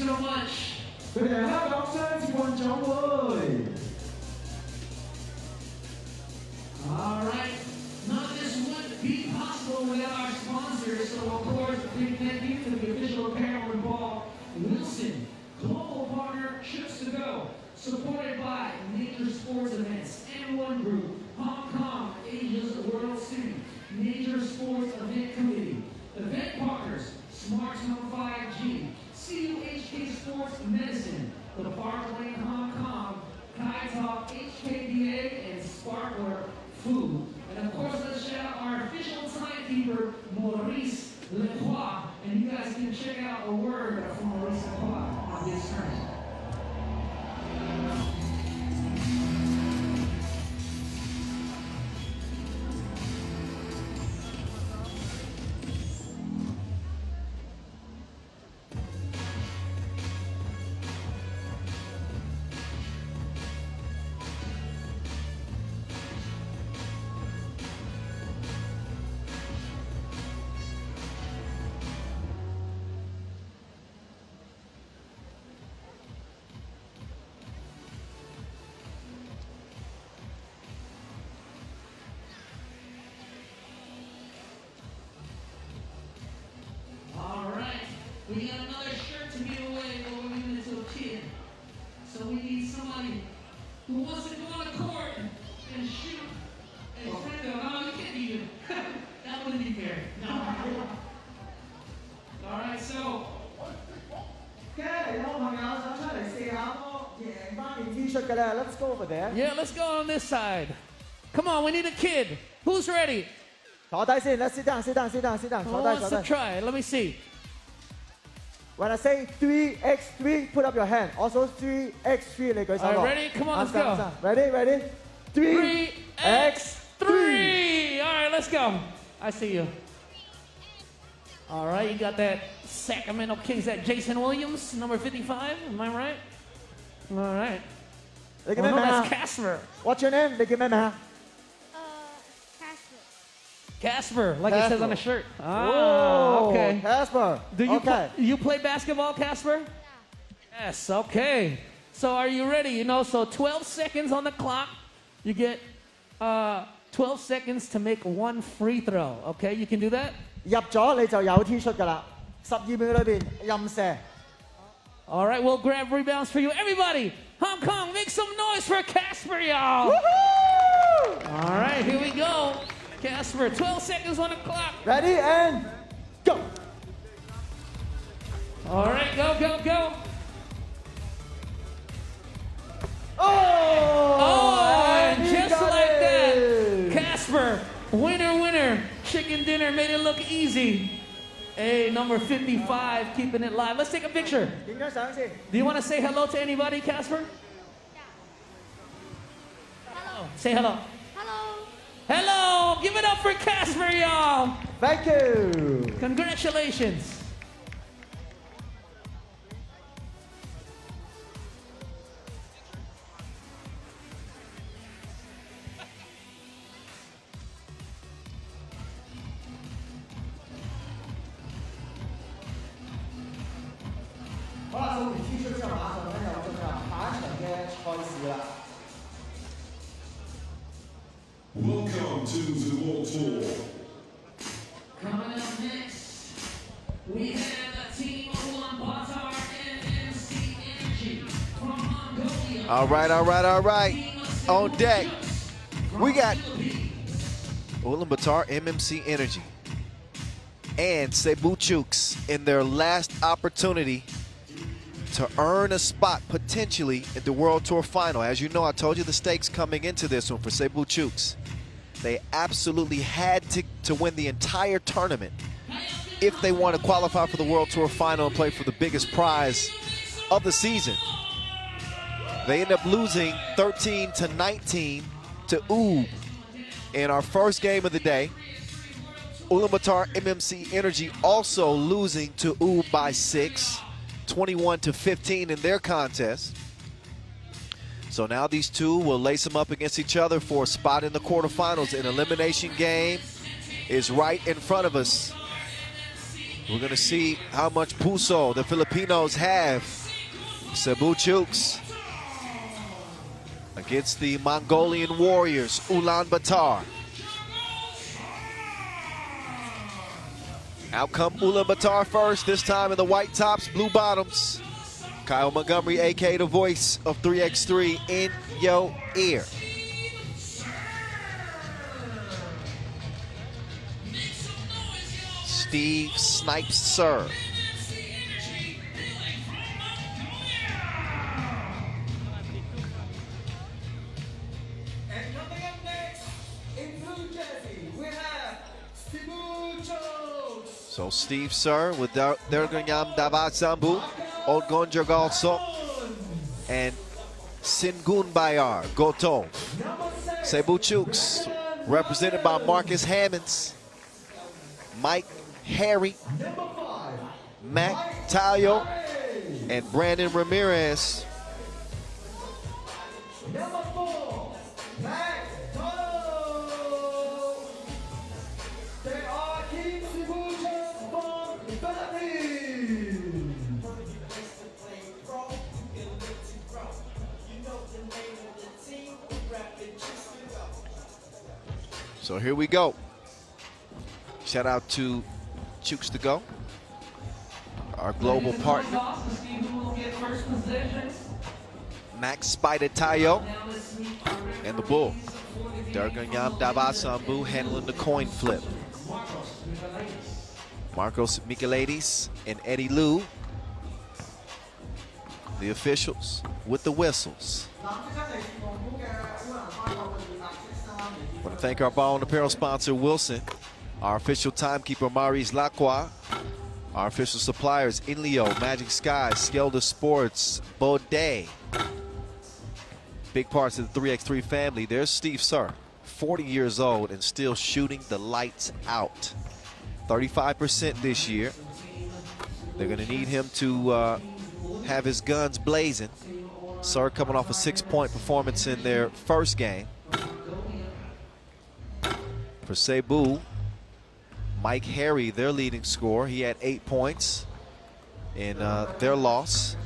[SPEAKER 5] so much.
[SPEAKER 6] 佢哋係香港雙子運總會。
[SPEAKER 5] All right. None of this would be possible without our sponsors. So, of course, a big thank you to the official apparel and ball, Wilson, global partner, Chooks to Go, supported by Major Sports Events, N1 Group, Hong Kong, Asia's World City, Major Sports Event Committee, event partners, Smartphone 5G, CUHK Sports Medicine, the Parkland Hong Kong, Kai Talk, HKDA, and Sparkler Food. And of course, let's shout out our official timekeeper, Maurice Lacroix. And you guys can check out a word from Maurice Lacroix on his turn. We got another shirt to give away, but we're giving it to a kid. So we need somebody who wants to go on the court and shoot and friend them. Oh, you can't beat him. That wouldn't be fair. No. All right, so.
[SPEAKER 6] 嘅有冇朋友想出嚟試下波贏翻件 T-shirt 嘅咧 ？Let's go over there.
[SPEAKER 5] Yeah, let's go on this side. Come on, we need a kid. Who's ready?
[SPEAKER 6] 坐低先 ，Let's sit down, sit down, sit down, sit down.
[SPEAKER 5] Who
[SPEAKER 6] 坐低
[SPEAKER 5] wants
[SPEAKER 6] 坐
[SPEAKER 5] to
[SPEAKER 6] 低。
[SPEAKER 5] try? Let me see.
[SPEAKER 6] When I say 3x3, put up your hand. Also 3x3 你舉手
[SPEAKER 5] All
[SPEAKER 6] 喎。
[SPEAKER 5] right, ready? Come on, let's go.
[SPEAKER 6] Ready, ready.
[SPEAKER 5] 3x3. All right, let's go. I see you. All right, you got that Sacramento Kings, that Jason Williams, number 55. Am I right? All right.
[SPEAKER 6] 你叫
[SPEAKER 5] Oh,
[SPEAKER 6] 咩
[SPEAKER 5] no,
[SPEAKER 6] 名啊
[SPEAKER 5] that's Casper.？What's
[SPEAKER 6] your name？你叫咩名啊？
[SPEAKER 5] Casper, like it says on the shirt. Ah,
[SPEAKER 6] Oh,
[SPEAKER 5] okay.
[SPEAKER 6] Casper.
[SPEAKER 5] Do you
[SPEAKER 6] Okay.
[SPEAKER 5] you play basketball, Casper? Yes. Okay. So are you ready? You know, so 12 seconds on the clock. You get 12 seconds to make one free throw. Okay, you can do that.
[SPEAKER 6] 入咗你就有 T-shirt 㗎啦，12秒裏邊任射。
[SPEAKER 5] All right, we'll grab rebounds for you. Everybody, Hong Kong, make some noise for Casper, y'all. All right, here we go. Casper, 12 seconds on the clock.
[SPEAKER 6] Ready and go.
[SPEAKER 5] All right, go, go, go.
[SPEAKER 6] Oh,
[SPEAKER 5] and
[SPEAKER 6] he
[SPEAKER 5] just
[SPEAKER 6] got
[SPEAKER 5] like that,
[SPEAKER 6] it.
[SPEAKER 5] Casper, winner, winner. Chicken dinner made it look easy. Hey, number 55, keeping it live. Let's take a picture.
[SPEAKER 6] 影張相先。
[SPEAKER 5] Do you want to say hello to anybody, Casper?
[SPEAKER 7] Hello.
[SPEAKER 5] Say hello.
[SPEAKER 7] Hello.
[SPEAKER 5] Hello! Give it up for Casper, y'all!
[SPEAKER 6] Thank you.
[SPEAKER 5] Congratulations!
[SPEAKER 6] T-shirt 之後，馬上咧又進入下一場嘅賽事啦。
[SPEAKER 8] Welcome to the World Tour.
[SPEAKER 5] Coming up next, we have the team Ulaanbaatar MC Energy from Mongolia.
[SPEAKER 1] All right, all right, all right. On deck, we got Ulaanbaatar MMC Energy and Cebu Chooks in their last opportunity to earn a spot potentially at the World Tour Final. As you know, I told you the stakes coming into this one for Cebu Chooks. They absolutely had to win the entire tournament if they want to qualify for the World Tour Final and play for the biggest prize of the season. They end up losing 13-19 to Ub in our first game of the day. Ulaanbaatar MMC Energy also losing to Ub by 6, 21-15 in their contest. So now these two will lace them up against each other for a spot in the quarterfinals. An elimination game is right in front of us. We're going to see how much puso the Filipinos have Cebu Chooks against the Mongolian Warriors, Ulaanbaatar. Out come Ulaanbaatar first, this time in the white tops, blue bottoms. Kyle Montgomery, aka the voice of 3x3, in your ear. Steve Snipes serve.
[SPEAKER 6] And coming up next, in blue jersey, we have Cebu Chooks.
[SPEAKER 1] So Steve Sir with Derganyam Davasambu, Odgon Jagalso, and Singun Bayar Goto. Cebu Chooks, represented by Marcus Hammonds, Mike Harry, Mac Tayo, and Brandon Ramirez.
[SPEAKER 6] Number 4, Mac Tayo. They are King Cebu Chooks from Philippines.
[SPEAKER 1] So here we go. Shout out to Chooks to go, our global partner. Max Spider Tayo and the Bull. Derganyam Davasambu handling the coin flip. Marcos Michaelides and Eddie Liu, the officials with the whistles. I want to thank our ball and apparel sponsor, Wilson. Our official timekeeper, Maurice Lacroix. Our official suppliers, Inleo, Magic Sky, Skelder Sports, Baudet. Big parts of the 3x3 family. There's Steve Sir, 40 years old and still shooting the lights out. 35% this year. They're going to need him to have his guns blazing. Sir coming off a 6-point performance in their first game. For Cebu, Mike Harry, their leading scorer, he had 8 points in their loss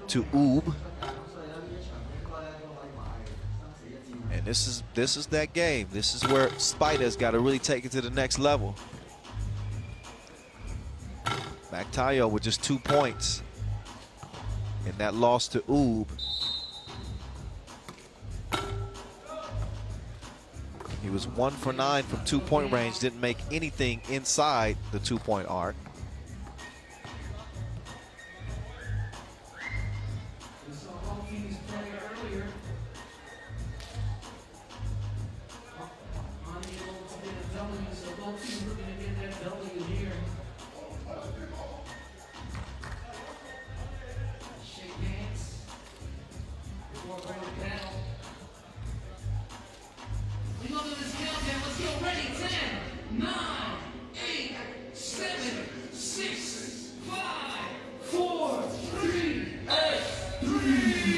[SPEAKER 1] to Oob. And this is that game. This is where Spider's got to really take it to the next level. Mac Tayo with just 2 points in that loss to Oob. He was 1 for 9 from 2-point range, didn't make anything inside the 2-point arc.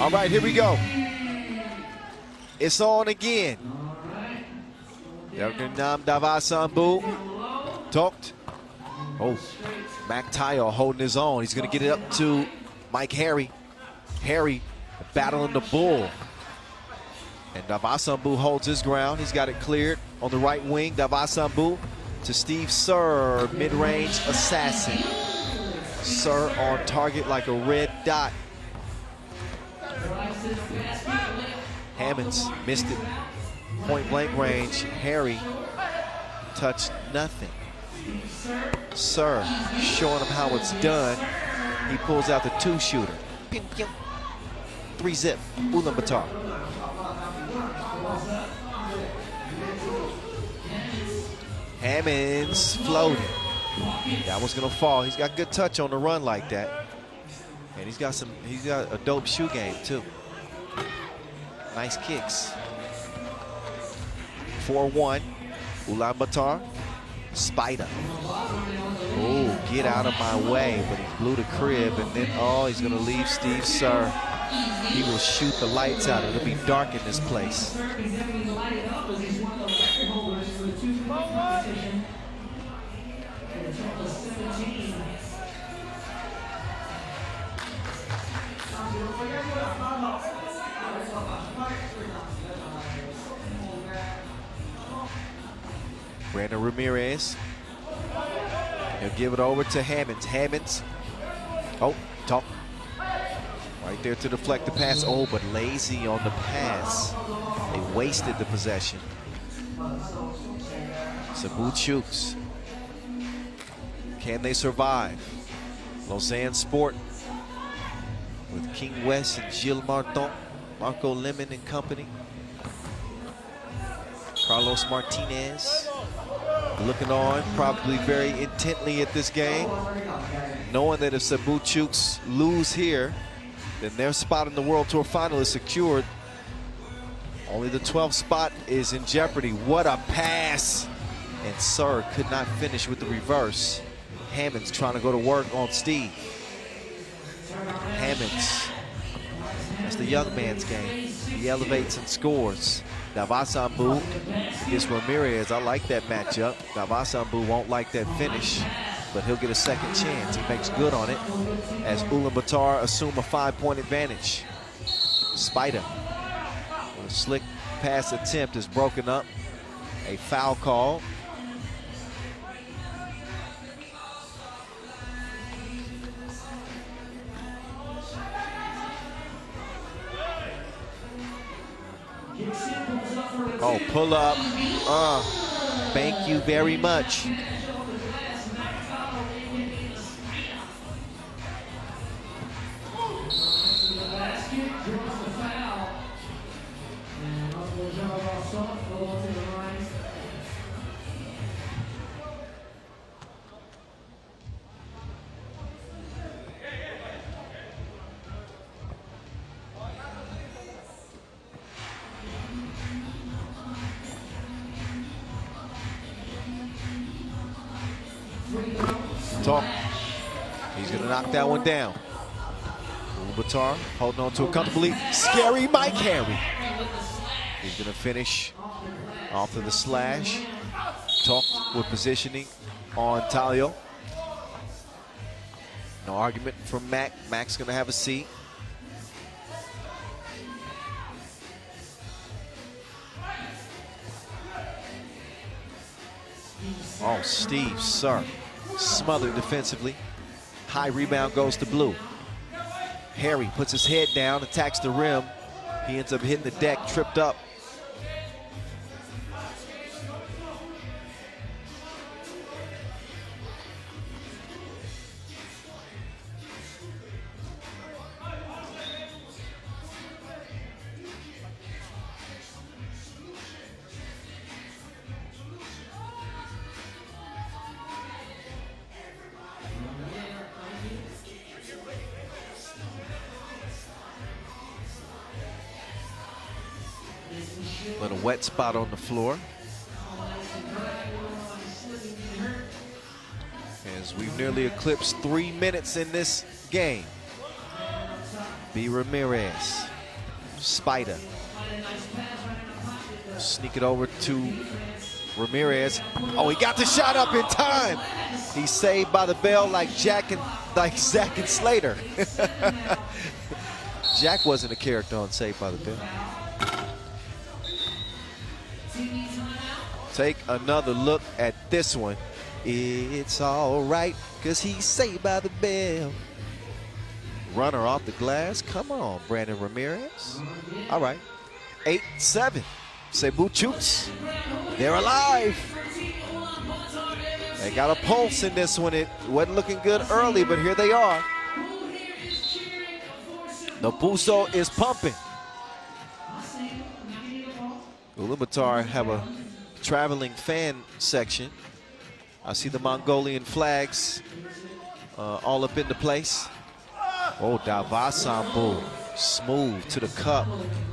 [SPEAKER 1] All right, here we go. It's on again. Derganyam Davasambu talked. Oh, Mac Tayo holding his own. He's going to get it up to Mike Harry. Harry battling the Bull. And Davasambu holds his ground. He's got it cleared on the right wing. Davasambu to Steve Sir, mid-range assassin. Sir on target like a red dot. Hammonds missed it. Point blank range. Harry touched nothing. Sir showing him how it's done. He pulls out the 2-shooter. 3-zip. Ulaanbaatar. Hammonds floating. That was gonna fall. He's got good touch on the run like that. And he's got a dope shoe game too. Nice kicks. 4-1. Ulaanbaatar. Spider. Oh, get out of my way. But he blew the crib and then, oh, he's gonna leave Steve Sir. He will shoot the lights out. It'll be dark in this place. Brandon Ramirez. He'll give it over to Hammonds. Hammonds. Oh, talk. Right there to deflect the pass. Oh, but lazy on the pass. They wasted the possession. Cebu Chooks. Can they survive? Lausanne Sport with King West and Gilles Martin, Marco Lemon and company. Carlos Martinez looking on probably very intently at this game, knowing that if Cebu Chooks lose here, then their spot in the World Tour final is secured. Only the 12th spot is in jeopardy. What a pass! And Sir could not finish with the reverse. Hammonds trying to go to work on Steve. Hammonds, that's the young man's game. He elevates and scores. Davasambu against Ramirez. I like that matchup. Davasambu won't like that finish, but he'll get a second chance. He makes good on it as Ulaanbaatar assume a 5-point advantage. Spider, a slick pass attempt is broken up. A foul call. Oh, pull up. Thank you very much. Talk. He's gonna knock that one down. Ulaanbaatar holding on to it comfortably. Scary Mike Harry. He's gonna finish off of the slash. Talk with positioning on Talio. No argument from Mac. Mac's gonna have a seat. Oh, Steve, sir. Smothered defensively. High rebound goes to Blue. Harry puts his head down, attacks the rim. He ends up hitting the deck, tripped up. Little wet spot on the floor. As we've nearly eclipsed 3 minutes in this game. B. Ramirez, Spider. Sneak it over to Ramirez. Oh, he got the shot up in time. He's saved by the bell like Zach and Slater. Jack wasn't a character on Saved by the Bell. Take another look at this one. It's all right, because he's saved by the bell. Runner off the glass. Come on, Brandon Ramirez. All right. 8-7. Cebu Chooks. They're alive. They got a pulse in this one. It wasn't looking good early, but here they are. The Buso is pumping. Ulaanbaatar have a traveling fan section. I see the Mongolian flags all up into place. Oh, Davasambu, smooth to the cup.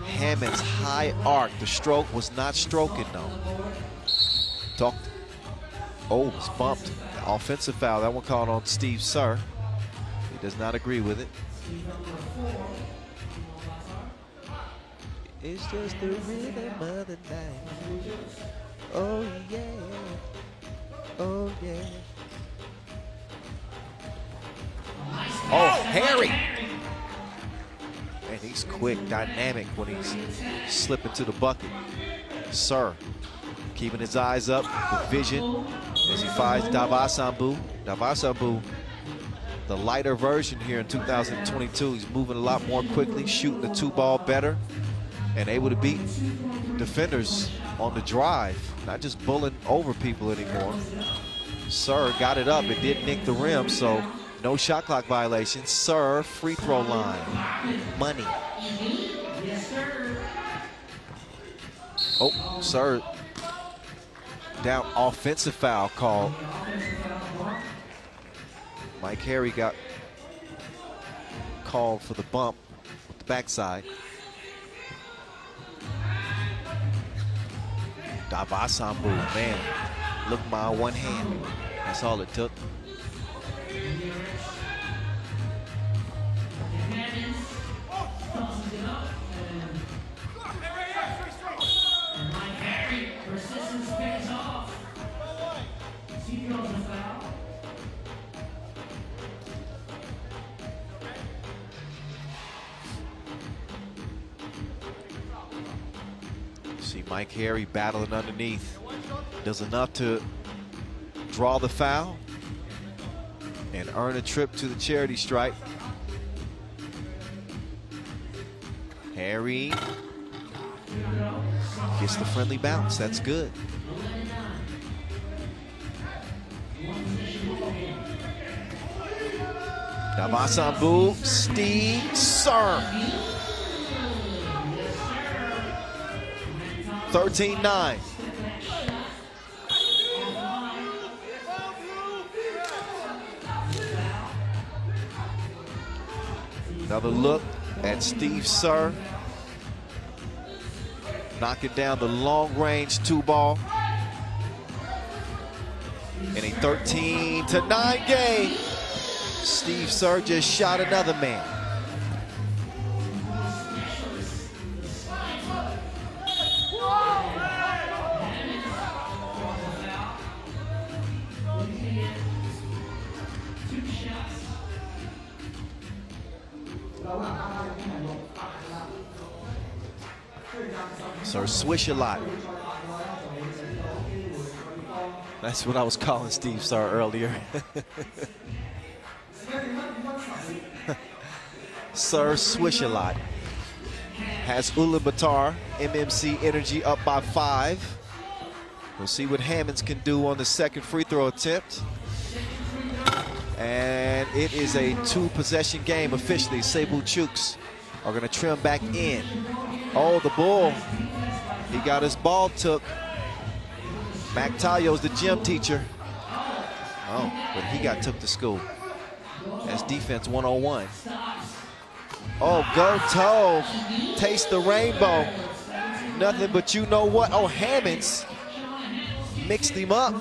[SPEAKER 1] Hammonds high arc. The stroke was not stroking though. Talked. Oh, it's bumped. Offensive foul. That one called on Steve Sir. He does not agree with it. It's just the rhythm of the night. Oh yeah, oh yeah. Oh, Harry! And he's quick, dynamic when he's slipping to the bucket. Sir keeping his eyes up with vision as he finds Davasambu. Davasambu, the lighter version here in 2022. He's moving a lot more quickly, shooting the 2-ball better, and able to beat defenders on the drive, not just bullying over people anymore. Sir got it up. It did nick the rim, so no shot clock violation. Sir, free throw line. Money. Oh, Sir down, offensive foul called. Mike Harry got called for the bump with the backside. Davasambu, man, look my one hand. That's all it took. See Mike Harry battling underneath. Does enough to draw the foul and earn a trip to the charity stripe. Harry gets the friendly bounce. That's good. Davasambu, Steve Sir. 13-9. Another look at Steve Sir. Knocking down the long-range 2-ball. In a 13-9 game, Steve Sir just shot another man. Sir swish a lot. That's what I was calling Steve Sir earlier. Sir swish a lot. Has Ulaanbaatar, MMC Energy up by 5. We'll see what Hammonds can do on the second free throw attempt. And it is a 2-possession game officially. Cebu Chooks are going to trim back in. Oh, the Bull. He got his ball took. Mac Talio's the gym teacher. Oh, but he got took to school. That's defense 101. Oh, go toe. Taste the rainbow. Nothing but you know what. Oh, Hammonds mixed him up.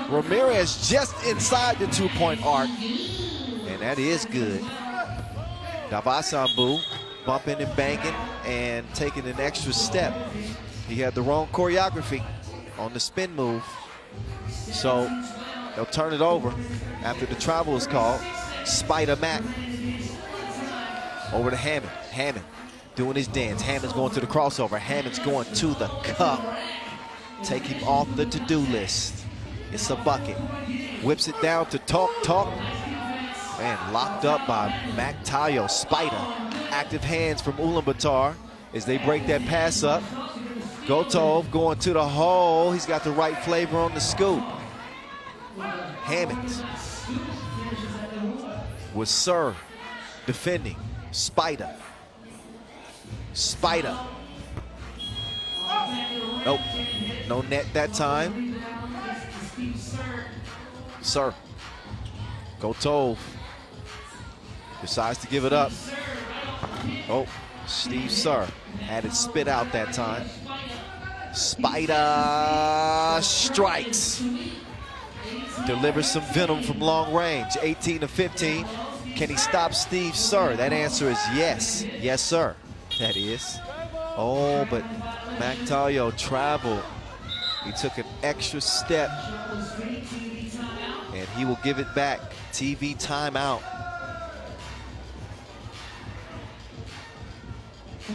[SPEAKER 1] Ramirez just inside the 2-point arc. And that is good. Davasambu bumping and banging and taking an extra step. He had the wrong choreography on the spin move. So they'll turn it over after the travel is called. Spider Mac over to Hammond. Hammond doing his dance. Hammond's going to the crossover. Hammond's going to the cup. Take him off the to-do list. It's a bucket. Whips it down to Talk. Man, locked up by Mac Talio. Spider. Active hands from Ulaanbaatar as they break that pass up. Gotov going to the hole. He's got the right flavor on the scoop. Hammond with Sir defending. Spider. Nope, no net that time. Sir. Gotov decides to give it up. Oh, Steve Sir had it spit out that time. Spider strikes. Delivers some venom from long range. 18-15. Can he stop Steve Sir? That answer is yes. Yes, sir. That is. Oh, but Mac Talio traveled. He took an extra step. And he will give it back. TV timeout.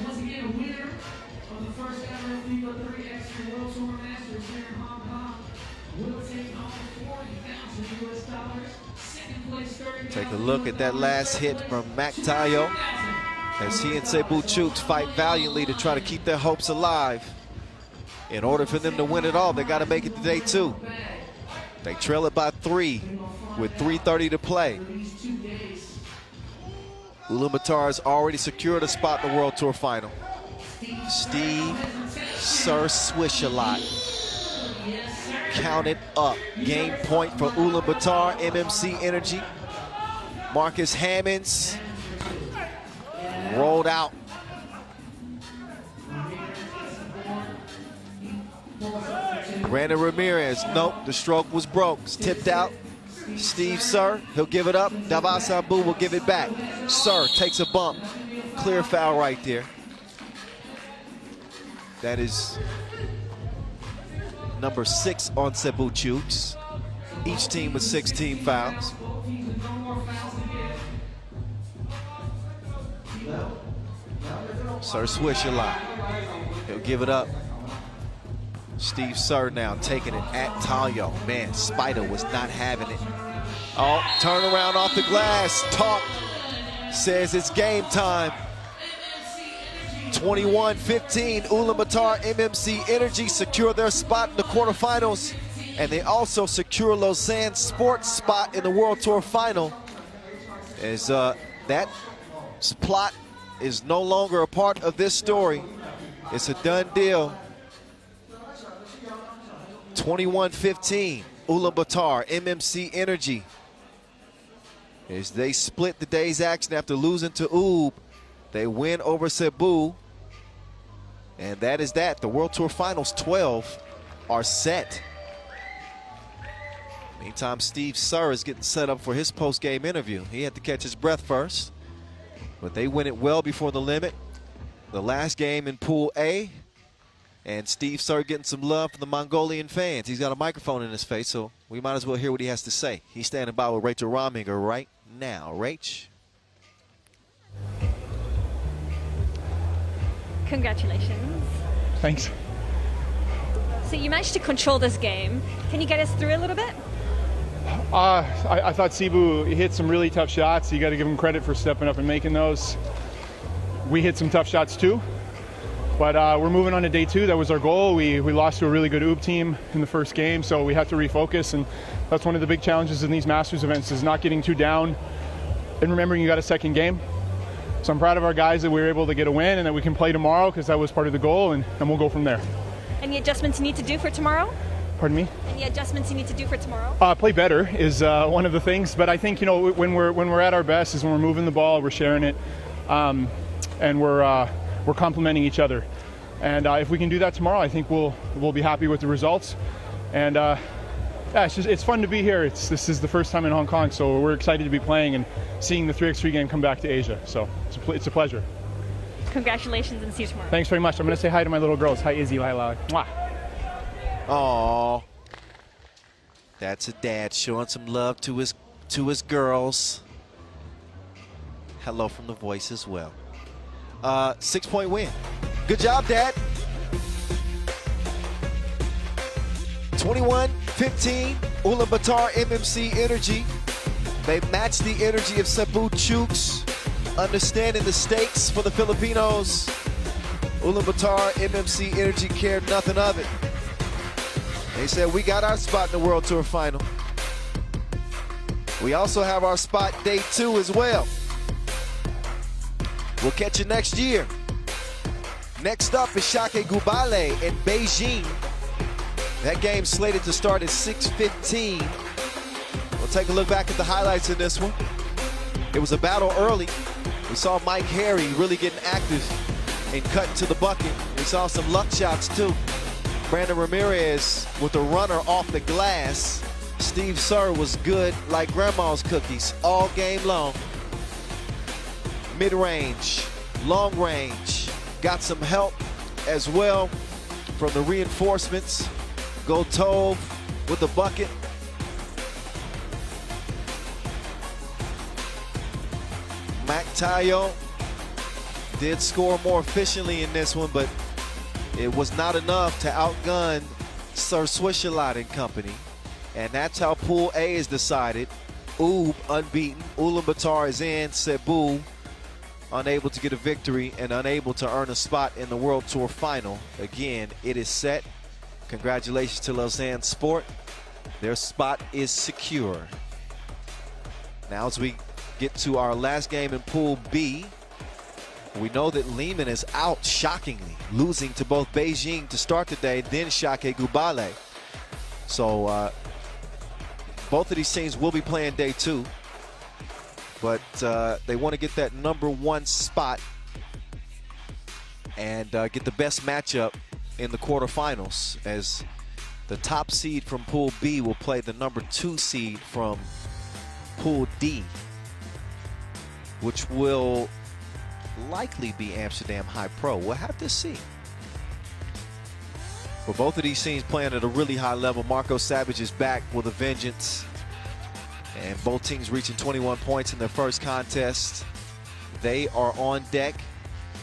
[SPEAKER 5] Once again, a winner of the first ever FIBA 3x3 World Tour Masters here in
[SPEAKER 1] Take a look at that last hit from Tayo as he and Cebu Chooks fight valiantly to try to keep their hopes alive. In order for them to win it all, they got to make it to day 2. They trail it by 3 with 3:30 to play. Ulaanbaatar has already secured a spot in the World Tour final. Steve Sir Swish-a-lot. Counted up. Game point for Ulaanbaatar, MMC Energy. Marcus Hammonds rolled out. Brandon Ramirez, nope, the stroke was broke. It's tipped out. Steve Sir, he'll give it up. Davas Abu will give it back. Sir takes a bump. Clear foul right there. That is number 6 on Cebu Chooks. Each team with 16 fouls. Sir Swish-a-lot. He'll give it up. Steve Sir now taking it at Tayo. Man, Spider was not having it. Oh, turn around off the glass. Talk says it's game time. 21-15, Ulaanbaatar MMC Energy secure their spot in the quarterfinals, and they also secure Lausanne Sports' spot in the World Tour final. As that plot is no longer a part of this story. It's a done deal. 21-15, Ulaanbaatar MMC Energy. As they split the day's action after losing to Ub, they win over Cebu. And that is that. The World Tour Finals 12 are set. Meantime, Steve Sir is getting set up for his post-game interview. He had to catch his breath first, but they win it well before the limit. The last game in Pool A, and Steve Sir getting some love from the Mongolian fans. He's got a microphone in his face, so we might as well hear what he has to say. He's standing by with Rachel Rominger right now. Rach.
[SPEAKER 2] Congratulations.
[SPEAKER 7] Thanks.
[SPEAKER 2] So you managed to control this game. Can you get us through a little bit?
[SPEAKER 7] I thought Cebu hit some really tough shots. You got to give them credit for stepping up and making those. We hit some tough shots too, but we're moving on to day 2. That was our goal. We lost to a really good UB team in the first game, so we had to refocus, and that's one of the big challenges in these Masters events is not getting too down and remembering you got a second game. So I'm proud of our guys that we were able to get a win and that we can play tomorrow because that was part of the goal, and we'll go from there.
[SPEAKER 2] Any adjustments you need to do for tomorrow?
[SPEAKER 7] Pardon me?
[SPEAKER 2] Any adjustments you need to do for tomorrow?
[SPEAKER 7] Play better is one of the things, but I think, you know, when we're at our best is when we're moving the ball, we're sharing it, and we're complementing each other. And if we can do that tomorrow, I think we'll be happy with the results. And yeah, it's fun to be here. This is the first time in Hong Kong, so we're excited to be playing and seeing the 3x3 game come back to Asia. So it's a pleasure.
[SPEAKER 2] Congratulations, and see you tomorrow.
[SPEAKER 7] Thanks very much. I'm going to say hi to my little girls. Hi, Izzy. Hi, Lally. Mwah.
[SPEAKER 1] Aww. That's a dad showing some love to his girls. Hello from the voice as well. 6-point win. Good job, Dad. 21-15, Ulaanbaatar MMC Energy. They matched the energy of Cebu Chooks, understanding the stakes for the Filipinos. Ulaanbaatar MMC Energy cared nothing of it. They said, we got our spot in the World Tour final. We also have our spot day 2 as well. We'll catch you next year. Next up is Šakiai Gulbelė in Beijing. That game slated to start at 6:15. We'll take a look back at the highlights in this one. It was a battle early. We saw Mike Harry really getting active and cutting to the bucket. We saw some luck shots too. Brandon Ramirez with a runner off the glass. Steve Sir was good like grandma's cookies all game long. Mid-range, long range, got some help as well from the reinforcements. Gotov with the bucket. Tayo did score more efficiently in this one, but it was not enough to outgun Sir Swish-a-lot and company. And that's how Pool A is decided. unbeaten. Ulaanbaatar is in. Cebu unable to get a victory and unable to earn a spot in the World Tour final. Again, it is set. Congratulations to Lausanne Sport. Their spot is secure. Now as we get to our last game in Pool B, we know that Lehman is out shockingly, losing to both Beijing to start the day, then Šakiai Gulbelė. So both of these teams will be playing day 2, but they want to get that #1 spot and get the best matchup in the quarterfinals, as the top seed from Pool B will play the #2 seed from Pool D, which will likely be Amsterdam HiPRO. We'll have to see. For both of these teams playing at a really high level. Marco Savage is back with a vengeance, and both teams reaching 21 points in their first contest. They are on deck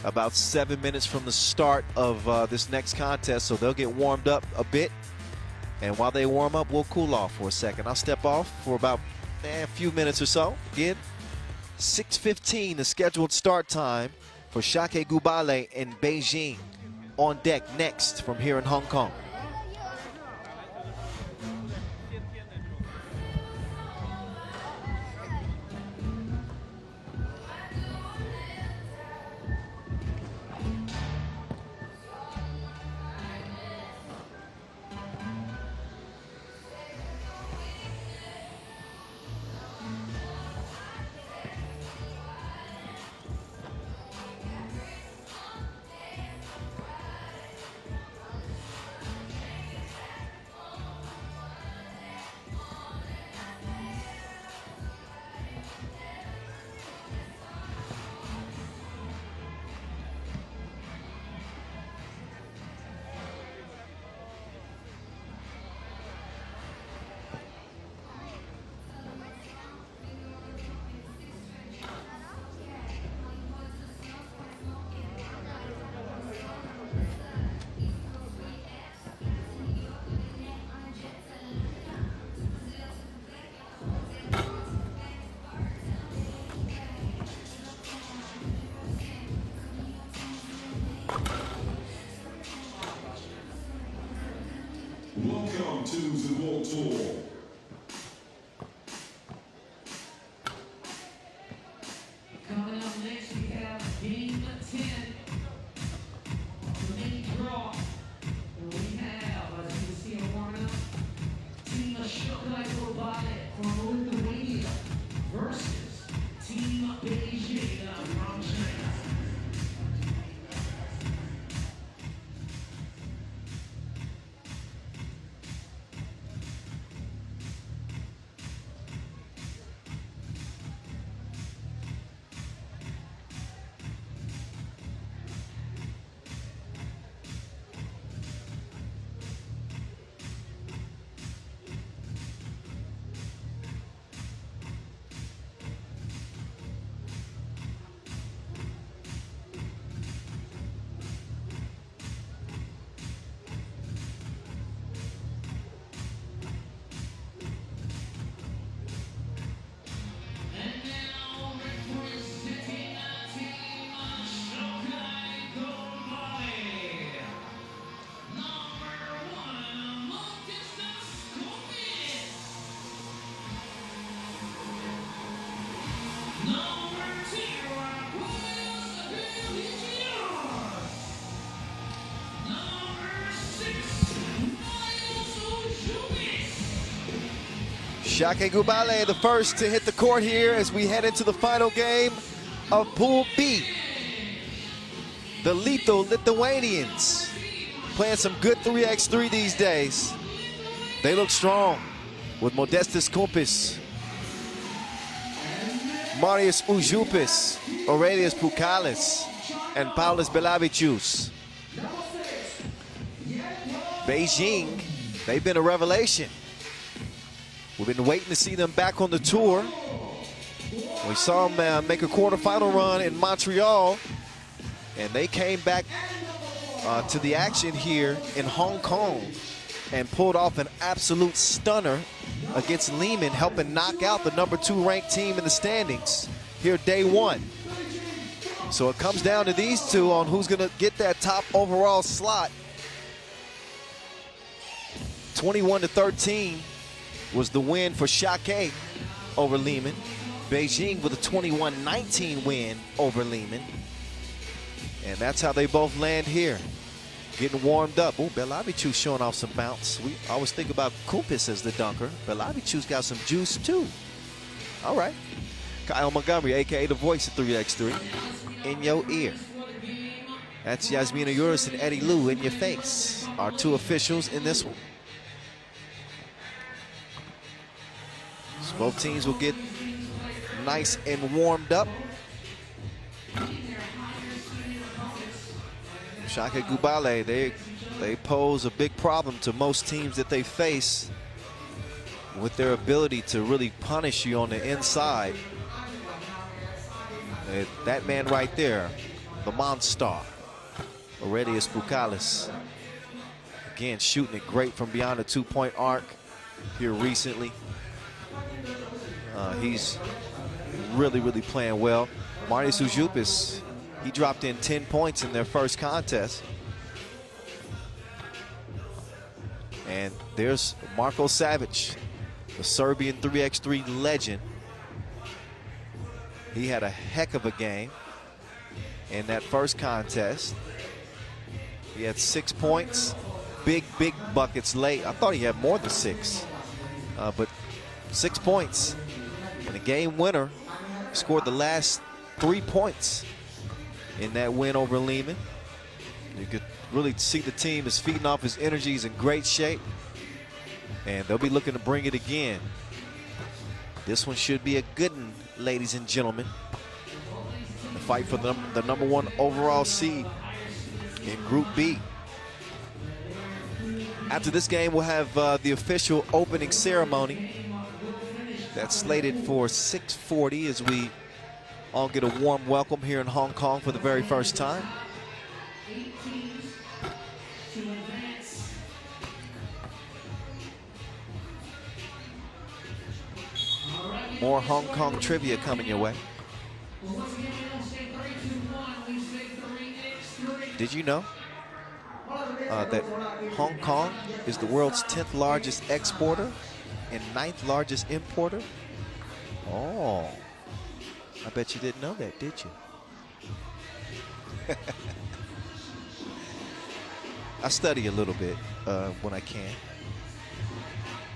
[SPEAKER 1] about 7 minutes from the start of this next contest, so they'll get warmed up a bit. And while they warm up, we'll cool off for a second. I'll step off for about a few minutes or so. Again, 6:15, the scheduled start time for Šakiai Gulbelė in Beijing. On deck next from here in Hong Kong.
[SPEAKER 8] Welcome to the World Tour.
[SPEAKER 5] Coming up next, we have Game 10, the main draw. And we have, as you can see, a warming up, Team Šakiai from Lithuania versus Team Beijing from China.
[SPEAKER 1] Šakiai Gulbelė, the first to hit the court here as we head into the final game of Pool B. The lethal Lithuanians playing some good 3x3 these days. They look strong with Modestas Kumpis, Marius Užupis, Aurelius Pukalis, and Paulius Belavicius. Beijing, they've been a revelation. We've been waiting to see them back on the tour. We saw them make a quarterfinal run in Montreal, and they came back to the action here in Hong Kong and pulled off an absolute stunner against Lehman, helping knock out the #2 ranked team in the standings here day one. So it comes down to these two on who's going to get that top overall slot. 21-13 was the win for Šakiai over Lehman. Beijing with a 21-19 win over Lehman. And that's how they both land here. Getting warmed up. Oh, Belavichus showing off some bounce. We always think about Kumpis as the dunker. Belavichus got some juice too. All right. Kyle Montgomery, a.k.a. the voice of 3x3. In your ear. That's Yasmina Uris and Eddie Lou in your face. Our two officials in this one. So both teams will get nice and warmed up. Šakiai Gulbelė, they pose a big problem to most teams that they face with their ability to really punish you on the inside. That man right there, the monster, Aurelius Pukalis. Again, shooting it great from beyond the two-point arc here recently. He's really playing well. Marius Ujupis, he dropped in 10 points in their first contest. And there's Marko Savic, the Serbian 3x3 legend. He had a heck of a game in that first contest. He had 6 points, big buckets late. I thought he had more than 6, but 6 points. And a game winner, scored the last 3 points in that win over Lehman. You could really see the team is feeding off his energy. He's in great shape, and they'll be looking to bring it again. This one should be a good one, ladies and gentlemen. The fight for the #1 overall seed in Group B. After this game, we'll have the official opening ceremony. That's slated for 6:40 as we all get a warm welcome here in Hong Kong for the very first time. More Hong Kong trivia coming your way. Did you know that Hong Kong is the world's 10th largest exporter and 9th largest importer? Oh, I bet you didn't know that, did you? I study a little bit when I can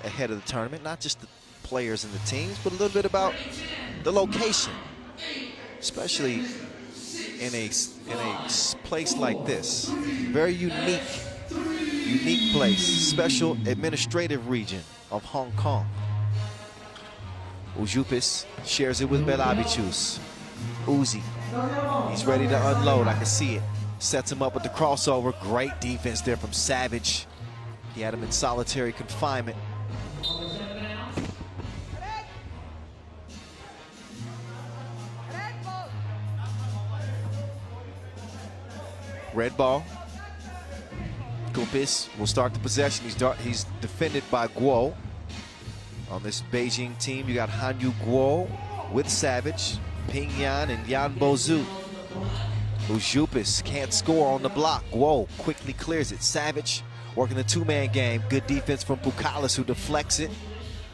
[SPEAKER 1] ahead of the tournament, not just the players and the teams, but a little bit about the location, especially in a place like this. Very unique place, special administrative region of Hong Kong. Ujupis shares it with Belavichus. Uzi, he's ready to unload, I can see it. Sets him up with the crossover. Great defense there from Savage. He had him in solitary confinement. Red ball. Kumpis will start the possession. He's defended by Guo. On this Beijing team, you got Hanyu Guo with Savage, Ping Yan, and Yan Bozu. Ujupis can't score on the block. Guo quickly clears it. Savage working the two-man game. Good defense from Pukalis, who deflects it.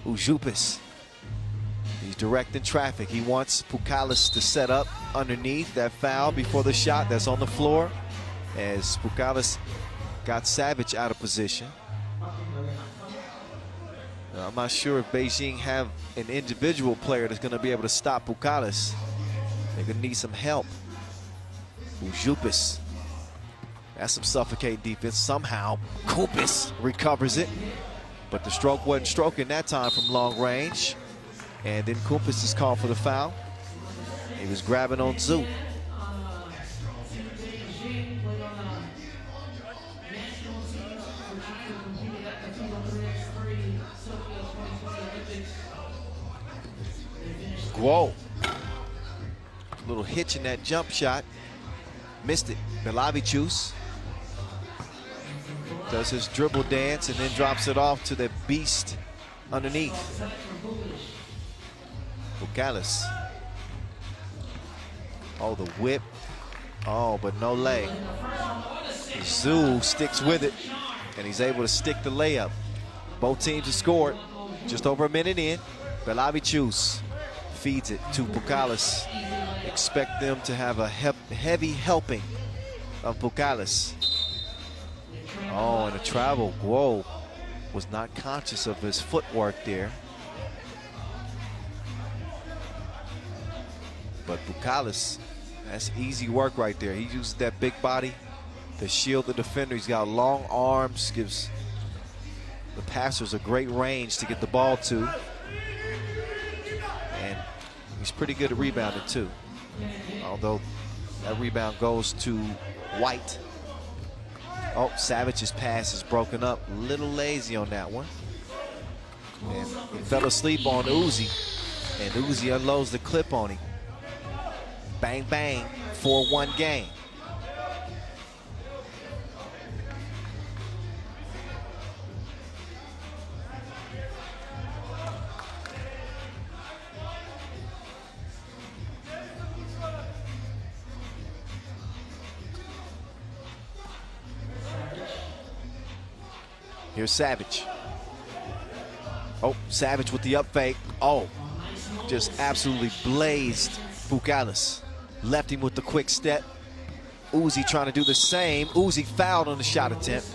[SPEAKER 1] Ujupis, he's directing traffic. He wants Pukalis to set up underneath that foul before the shot that's on the floor, as Pukalis got Savage out of position. I'm not sure if Beijing have an individual player that's going to be able to stop Pukalis. They're going to need some help. Ujupis, that's some suffocating defense. Somehow Kumpis recovers it, but the stroke wasn't stroking that time from long range. And then Kumpis is called for the foul. He was grabbing on Zhu. Whoa. Little hitch in that jump shot. Missed it. Belavichus does his dribble dance and then drops it off to the beast underneath. Bukalis. Oh, the whip. Oh, but no lay. Zoo sticks with it, and he's able to stick the layup. Both teams have scored. Just over a minute in. Chooks feeds it to Bukalis. Expect them to have a heavy helping of Bukalis. Oh, and a travel. Whoa. Was not conscious of his footwork there. But Bukalis, that's easy work right there. He uses that big body to shield the defender. He's got long arms, gives the passers a great range to get the ball to. And he's pretty good at rebounding too. Although that rebound goes to White. Oh, Savage's pass is broken up. A little lazy on that one. And he fell asleep on Uzi. And Uzi unloads the clip on him. Bang, bang, 4-1 game. Here's Savage. Oh, Savage with the up fake. Oh, just absolutely blazed Bukalis. Left him with the quick step. Uzi trying to do the same. Uzi fouled on the shot attempt.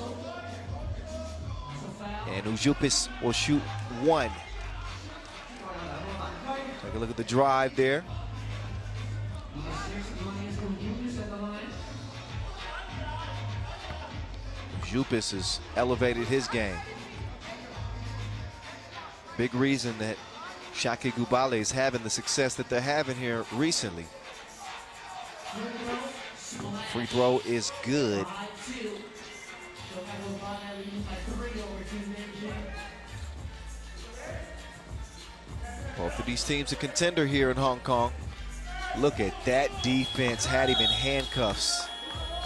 [SPEAKER 1] And Ujupis will shoot one. Take a look at the drive there. Ujupis has elevated his game. Big reason that Šakiai Gulbelė is having the success that they're having here recently. Free throw is good. Both of these teams a contender here in Hong Kong. Look at that defense, had him in handcuffs.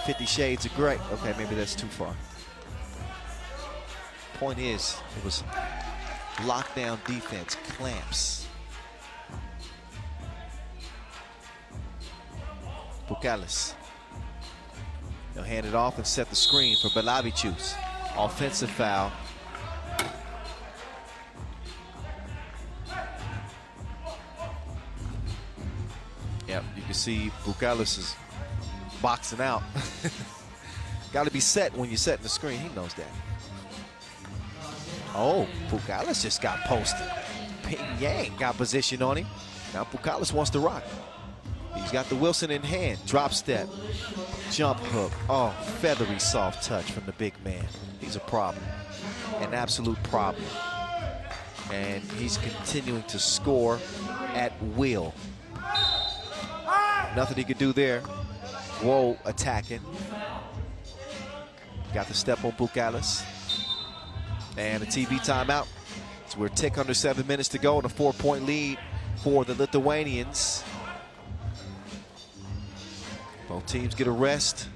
[SPEAKER 1] 50 Shades of Gray. Okay, maybe that's too far. Point is, it was lockdown defense, clamps. Bukalis. He'll hand it off and set the screen for Chooks. Offensive foul. Yep, you can see Bukalis is boxing out. Got to be set when you're setting the screen. He knows that. Oh, Bukalis just got posted. Ping Yang got position on him. Now Bukalis wants to rock. He's got the Wilson in hand. Drop step. Jump hook. Oh, feathery soft touch from the big man. He's a problem. An absolute problem. And he's continuing to score at will. Nothing he could do there. Whoa, attacking. Got the step on Bukalis. And a TV timeout. So we're a tick under 7 minutes to go and a 4-point lead for the Lithuanians. Both teams get a rest.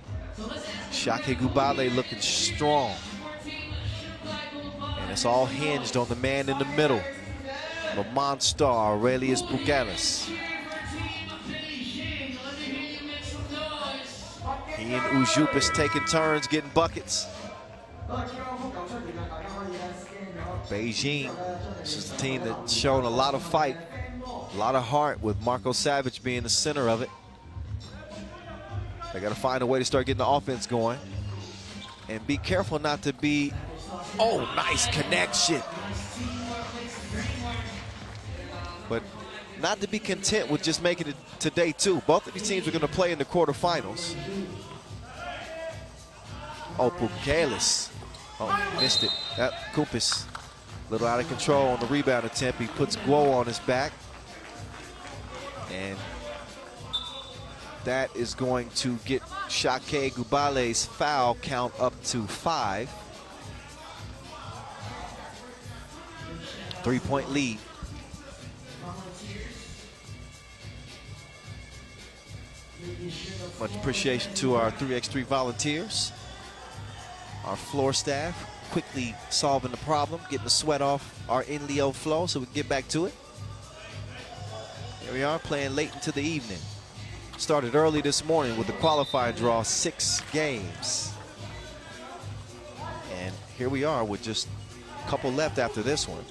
[SPEAKER 1] Šakiai Gulbelė looking strong. And it's all hinged on the man in the middle. The monster, Aurelius Bukalis. He and Ujupis taking turns getting buckets. Beijing, this is the team that's shown a lot of fight, a lot of heart, with Marco Savage being the center of it. They got to find a way to start getting the offense going. And be careful not to be, oh, nice connection. But not to be content with just making it to day two. Both of these teams are going to play in the quarterfinals. Oh, Bukalis. Oh, missed it. Kupis, a little out of control on the rebound attempt. He puts Guo on his back. And that is going to get Šakiai Gulbelė's foul count up to 5. 3-point lead. Much appreciation to our 3x3 volunteers, our floor staff, quickly solving the problem, getting the sweat off our in-Leo flow so we can get back to it. Here we are playing late into the evening. Started early this morning with the qualifying draw, 6 games. And here we are with just a couple left after this one.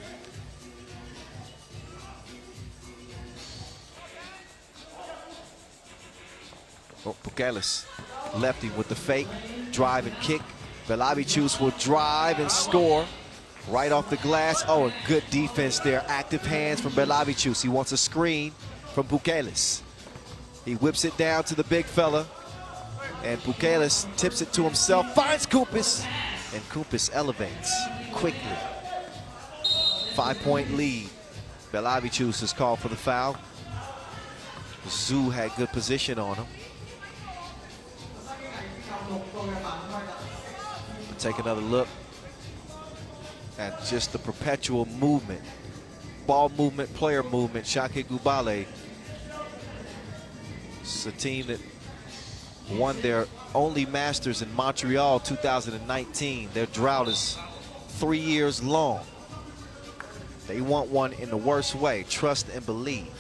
[SPEAKER 1] Oh, Pukelis, lefty with the fake, drive and kick. Chooks will drive and score right off the glass. Oh, and good defense there. Active hands from Chooks. He wants a screen from Pukelis. He whips it down to the big fella, and Pukelis tips it to himself, finds Koopis, and Koopis elevates quickly. 5-point lead. Chooks is called for the foul. Zoo had good position on him. Take another look at just the perpetual movement. Ball movement, player movement. Šakiai Gulbelė. It's a team that won their only Masters in Montreal 2019. Their drought is 3 years long. They want one in the worst way. Trust and believe.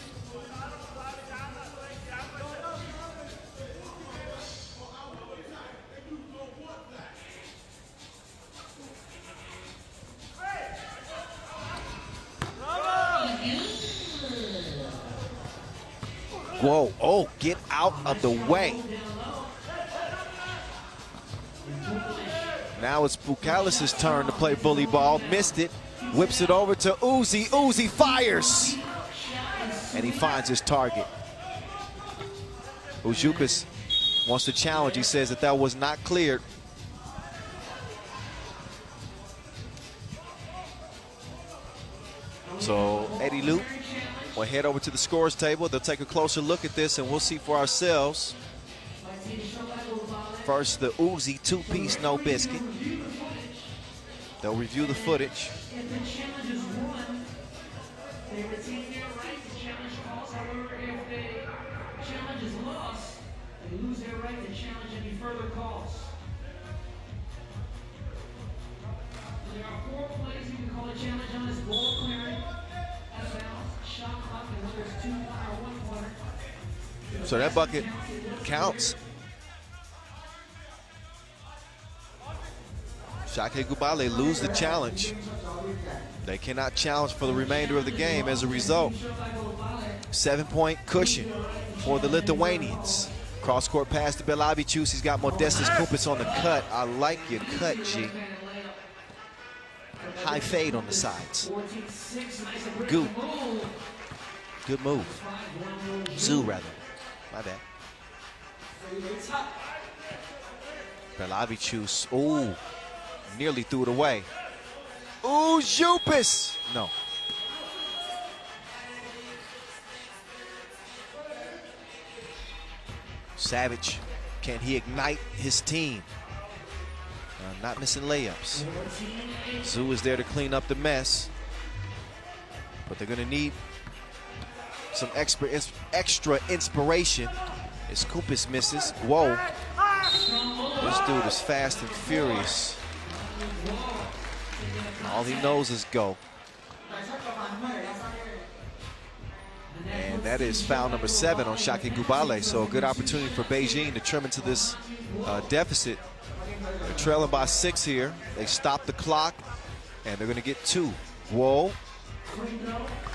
[SPEAKER 1] Whoa, oh, get out of the way. Now it's Pukelis' turn to play bully ball. Missed it, whips it over to Uzi. Uzi fires, and he finds his target. Ujukas wants to challenge. He says that was not cleared. So Eddie Luke will head over to the scores table. They'll take a closer look at this, and we'll see for ourselves. First, the Uzi 2-piece no biscuit. They'll review the footage.
[SPEAKER 5] If the challenge is won, they retain their right to challenge calls. However, if the challenge is lost, they lose their right to challenge any further calls. There are 4 plays you can call a challenge on: this ball clearing, out of bounds, shot clock, and whether it's 2 or 1 pointer.
[SPEAKER 1] So that bucket counts. Šakiai Gulbelė lose the challenge. They cannot challenge for the remainder of the game as a result. 7-point cushion for the Lithuanians. Cross-court pass to Chooks. He's got Modestas Koopis on the cut. I like your cut, G. High fade on the sides. Good. Good move. Zoo, rather. My bad. Chooks. Ooh. Nearly threw it away. Ooh, Jupis! No. Savage, can he ignite his team? Not missing layups. Zoo is there to clean up the mess, but they're gonna need some extra inspiration as Koopis misses. Whoa. This dude is fast and furious. All he knows is go. And that is foul number 7 on Šakiai Gulbelė. So a good opportunity for Beijing to trim into this deficit. They're trailing by 6 here. They stop the clock, and they're going to get 2. Whoa.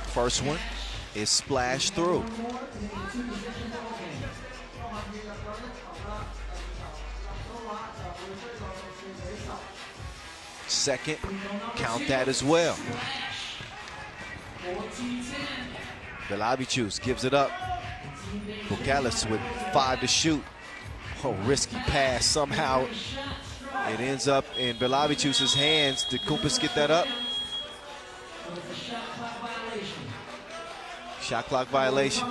[SPEAKER 1] First one is splashed through. Second, count that as well. Chooks gives it up. Pukelis with 5 to shoot. Oh, risky pass. Somehow it ends up in Chooks' hands. Did Koopis get that up? Shot clock violation.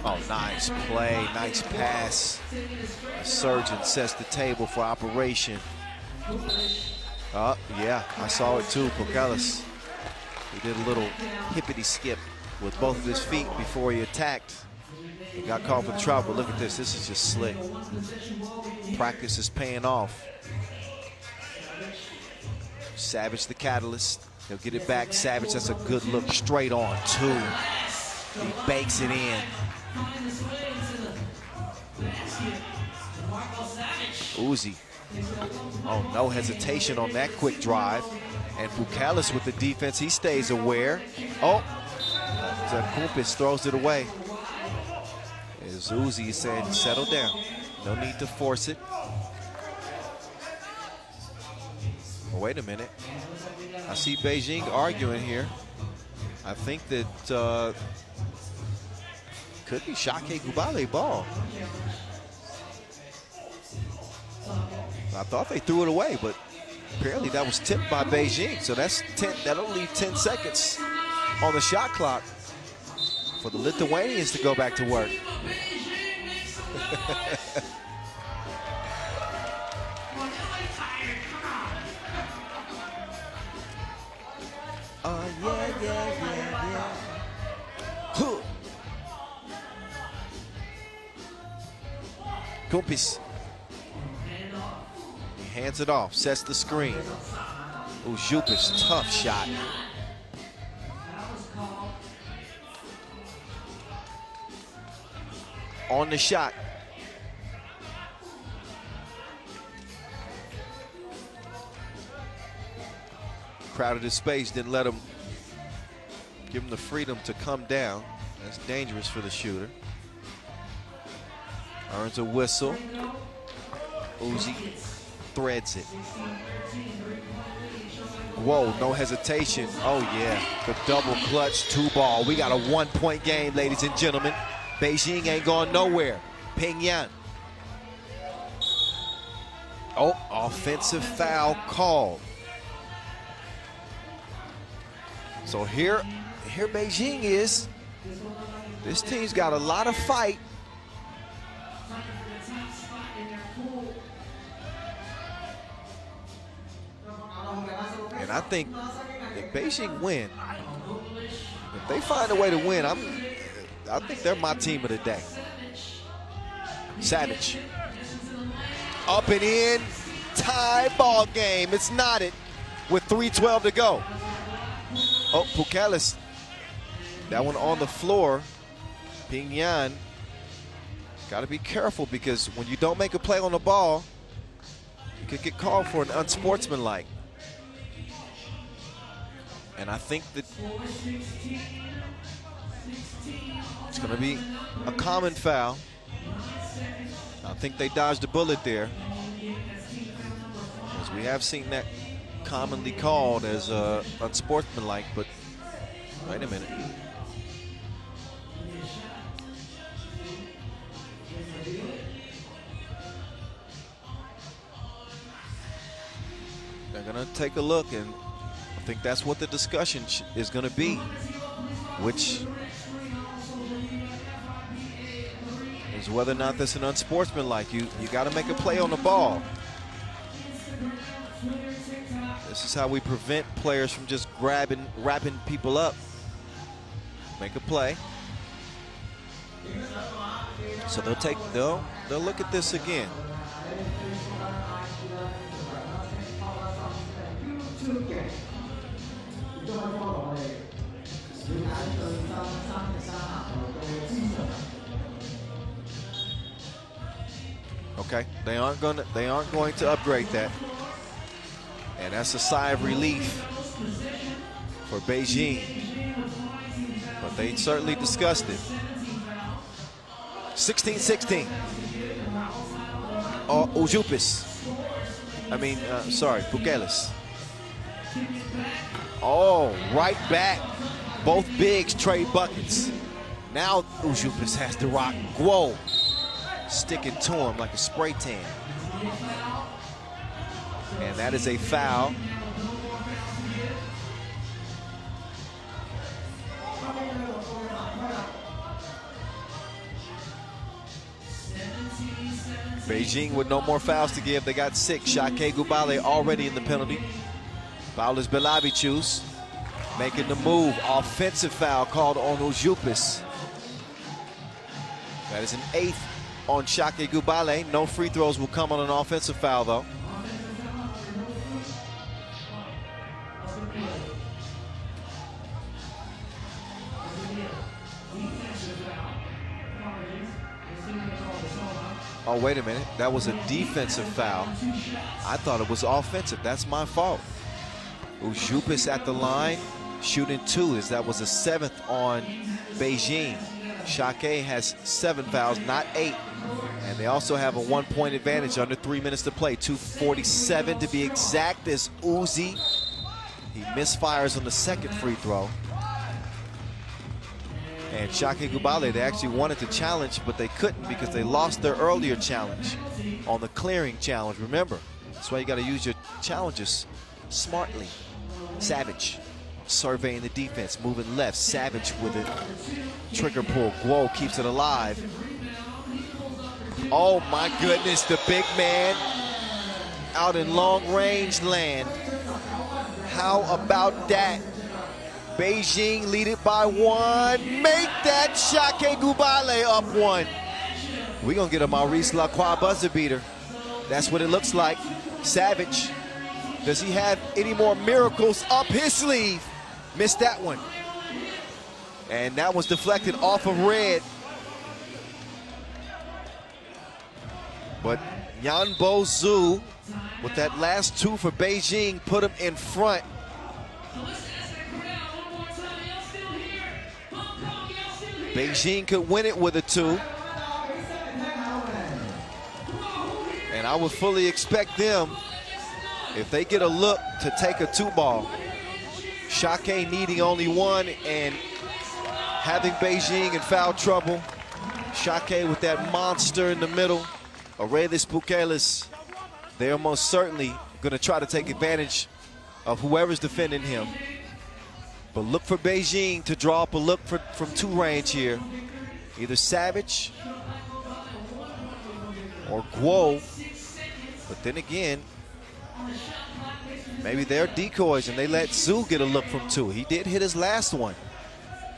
[SPEAKER 1] Oh, nice play, nice pass. A surgeon sets the table for operation. Yeah, I saw it too, Pukelis. He did a little hippity skip with both of his feet before he attacked. He got called for the travel, but look at this. This is just slick. Practice is paying off. Savage the catalyst. He'll get it back. Savage, that's a good look. Straight on, two. He bakes it in. Uzi. Oh, no hesitation on that quick drive. And Bukalis with the defense, he stays aware. Oh, Chooks throws it away. As Uzi said, settle down. No need to force it. Oh, wait a minute. I see Beijing arguing here. I think that could be Šakiai Gulbelė ball. I thought they threw it away, but apparently that was tipped by Beijing. So that's 10. That'll leave 10 seconds on the shot clock for the Lithuanians to go back to work. Yeah. Chooks. He hands it off, sets the screen. Chooks, tough shot. On the shot. Crowded his space, didn't let him give him the freedom to come down. That's dangerous for the shooter. Earns a whistle. Uzi threads it. Whoa, no hesitation. Oh yeah, the double clutch 2-ball. We got a 1-point game, ladies and gentlemen. Beijing ain't going nowhere. Pyongyang. Oh, offensive foul called. So here Beijing is. This team's got a lot of fight. And I think if Beijing win, if they find a way to win, I think they're my team of the day. Savage. Up and in, tie ball game. It's knotted with 3:12 to go. Oh, Bukalis. That one on the floor. Pyongyang. Got to be careful because when you don't make a play on the ball, you could get called for an unsportsmanlike. And I think that it's going to be a common foul. I think they dodged a bullet there, as we have seen that commonly called as unsportsmanlike, but wait a minute. They're going to take a look, and I think that's what the discussion is going to be, which is whether or not that's an unsportsmanlike. You got to make a play on the ball. This is how we prevent players from just wrapping people up. Make a play. So they'll look at this again. Okay, they aren't going to upgrade that. And that's a sigh of relief for Beijing. But they certainly discussed it. 16-16. Oh, Bukalis. Oh, right back. Both bigs trade buckets. Now Chooks has to rock. Whoa. Sticking to him like a spray tan. And that is a foul. Beijing with no more fouls to give. They got 6. Šakiai Gulbelė already in the penalty. Foul is Belavichus. making the move. Offensive foul called on Ujupis. That is an 8th on Šakiai Gulbelė. No free throws will come on an offensive foul, though. Oh, wait a minute. That was a defensive foul. I thought it was offensive. That's my fault. Ujupis at the line, shooting 2, as that was a 7th on Beijing. Šakiai has 7 fouls, not 8. And they also have a 1-point advantage under 3 minutes to play. 2:47 to be exact, as Uzi. He misfires on the second free throw. And Šakiai Gulbelė, they actually wanted to challenge, but they couldn't because they lost their earlier challenge on the clearing challenge. Remember, that's why you got to use your challenges smartly. Savage surveying the defense, moving left. Savage with it. Trigger pull. Guo keeps it alive. Oh my goodness, the big man out in long range land. How about that? Beijing lead it by 1. Make that Šakiai Gulbelė up 1. We're gonna get a Maurice Lacroix buzzer beater. That's what it looks like. Savage. Does he have any more miracles up his sleeve? Missed that one. And that was deflected off of red. But Yanbo Zhu, with that last 2 for Beijing, put him in front. Beijing could win it with a 2. And I would fully expect them, if they get a look, to take a 2-ball. Šakiai needing only 1 and having Beijing in foul trouble. Šakiai with that monster in the middle. Aurelius Pukelis, they're most certainly going to try to take advantage of whoever's defending him. But look for Beijing to draw up a look from 2 range here. Either Savage or Guo. But then again, maybe they're decoys and they let Zhu get a look from 2. He did hit his last one.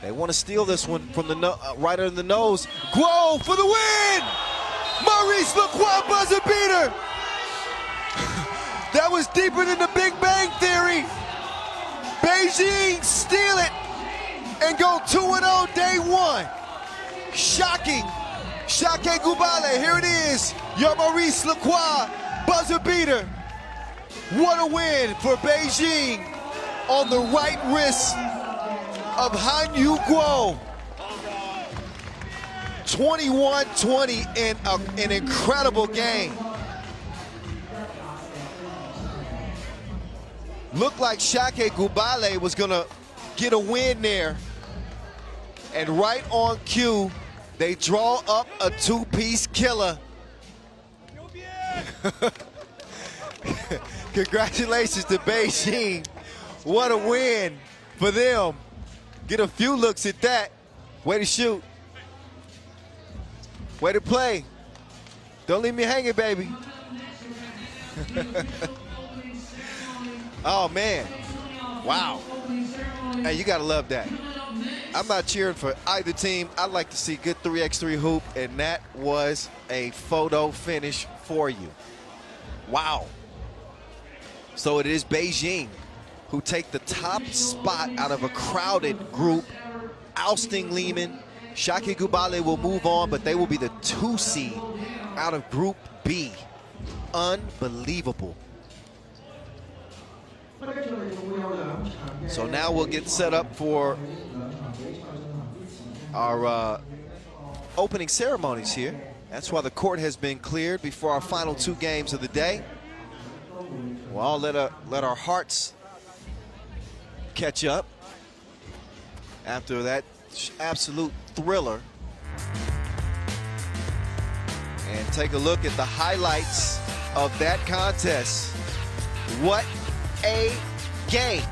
[SPEAKER 1] They want to steal this one from the right under the nose. Guo for the win! Maurice Lacroix buzzer beater! That was deeper than the Big Bang Theory. Beijing steal it and go 2-0 day 1. Shocking. Šakiai Gulbelė, here it is. Your Maurice Lacroix buzzer beater. What a win for Beijing on the right wrist of Hanyu Guo. 21-20 in an incredible game. Looked like Šakiai Gulbelė was gonna get a win there. And right on cue, they draw up a 2-piece killer. Congratulations to Beijing. What a win for them. Get a few looks at that. Way to shoot. Way to play. Don't leave me hanging, baby. Oh, man. Wow. Hey, you got to love that. I'm not cheering for either team. I like to see good 3x3 hoop, and that was a photo finish for you. Wow. So it is Beijing who take the top spot out of a crowded group, ousting Lehman. Šakiai Gulbelė will move on, but they will be the 2 seed out of Group B. Unbelievable. So now we'll get set up for our opening ceremonies here. That's why the court has been cleared before our final 2 games of the day. We'll all let our hearts catch up after that absolute thriller. And take a look at the highlights of that contest. What a game.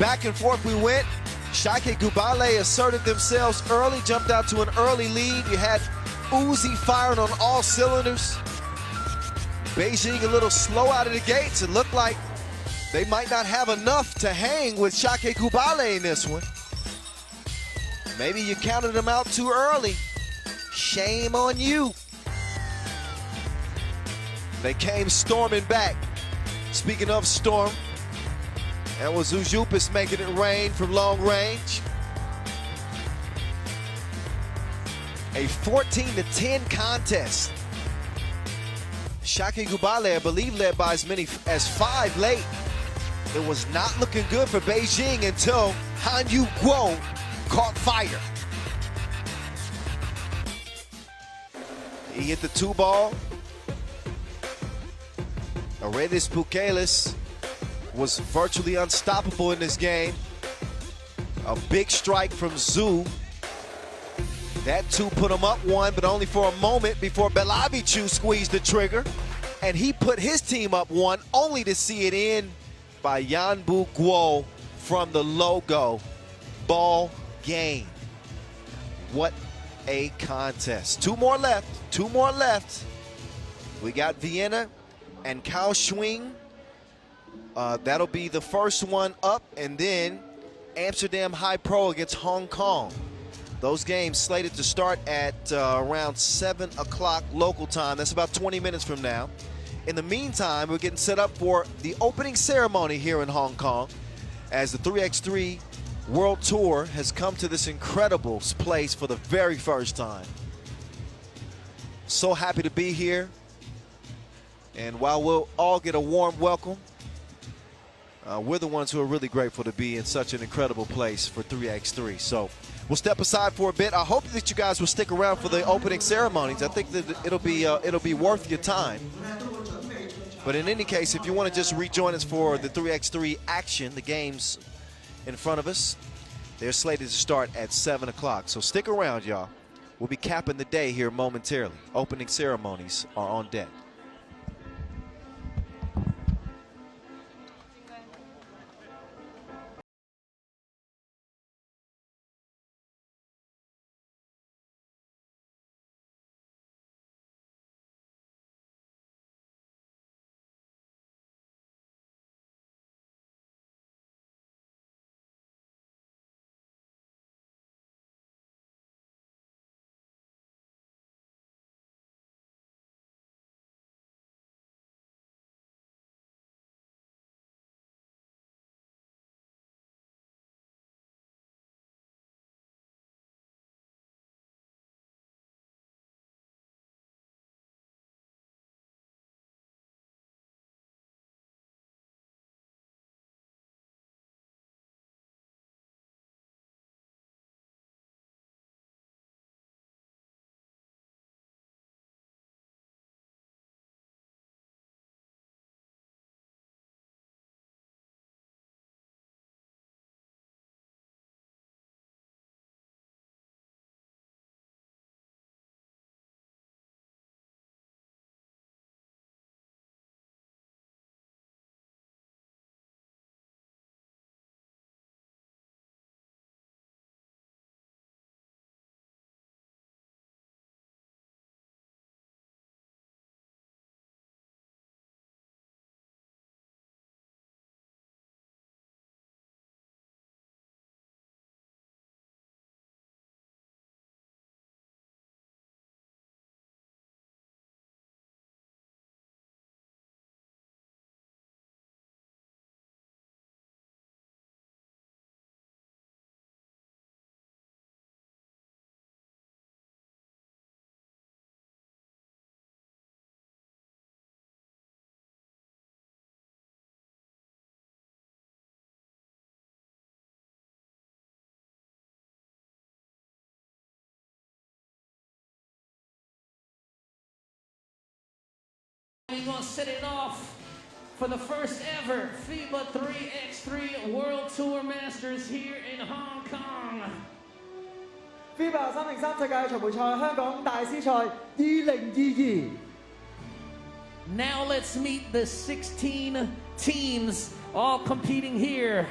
[SPEAKER 1] Back and forth we went. Šakiai Gulbelė asserted themselves early, jumped out to an early lead. You had Uzi firing on all cylinders. Beijing a little slow out of the gates. It looked like They might not have enough to hang with Šakiai Gulbelė in this one. Maybe you counted them out too early. Shame on you. They came storming back. Speaking of storm, that was Ujupis making it rain from long range. A 14-10 contest. Šakiai Gulbelė, I believe, led by as many as 5 late. It was not looking good for Beijing until Hanyu Guo caught fire. He hit the 2-ball. Aredis Pukelis was virtually unstoppable in this game. A big strike from Zhu. That 2 put him up 1, but only for a moment before Belavichu squeezed the trigger. And he put his team up 1, only to see it end by Yanbu Guo from the logo. Ball game. What a contest. 2 more left. 2 more left. We got Vienna and Kaohsiung. That'll be the first one up, and then Amsterdam HiPRO against Hong Kong. Those games slated to start at around 7 o'clock local time. That's about 20 minutes from now. In the meantime, we're getting set up for the opening ceremony here in Hong Kong as the 3x3 World Tour has come to this incredible place for the very first time. So happy to be here. And while we'll all get a warm welcome, we're the ones who are really grateful to be in such an incredible place for 3x3. So we'll step aside for a bit. I hope that you guys will stick around for the opening ceremonies. I think that it'll be worth your time. But in any case, if you want to just rejoin us for the 3x3 action, the games in front of us, they're slated to start at 7 o'clock. So stick around, y'all. We'll be capping the day here momentarily. Opening ceremonies are on deck.
[SPEAKER 5] We're going to set it off for the first ever FIBA 3x3 World Tour Masters here in Hong Kong.
[SPEAKER 6] FIBA 3x3世界巡迴賽香港大師賽2022。
[SPEAKER 5] Now let's meet the 16 teams all competing here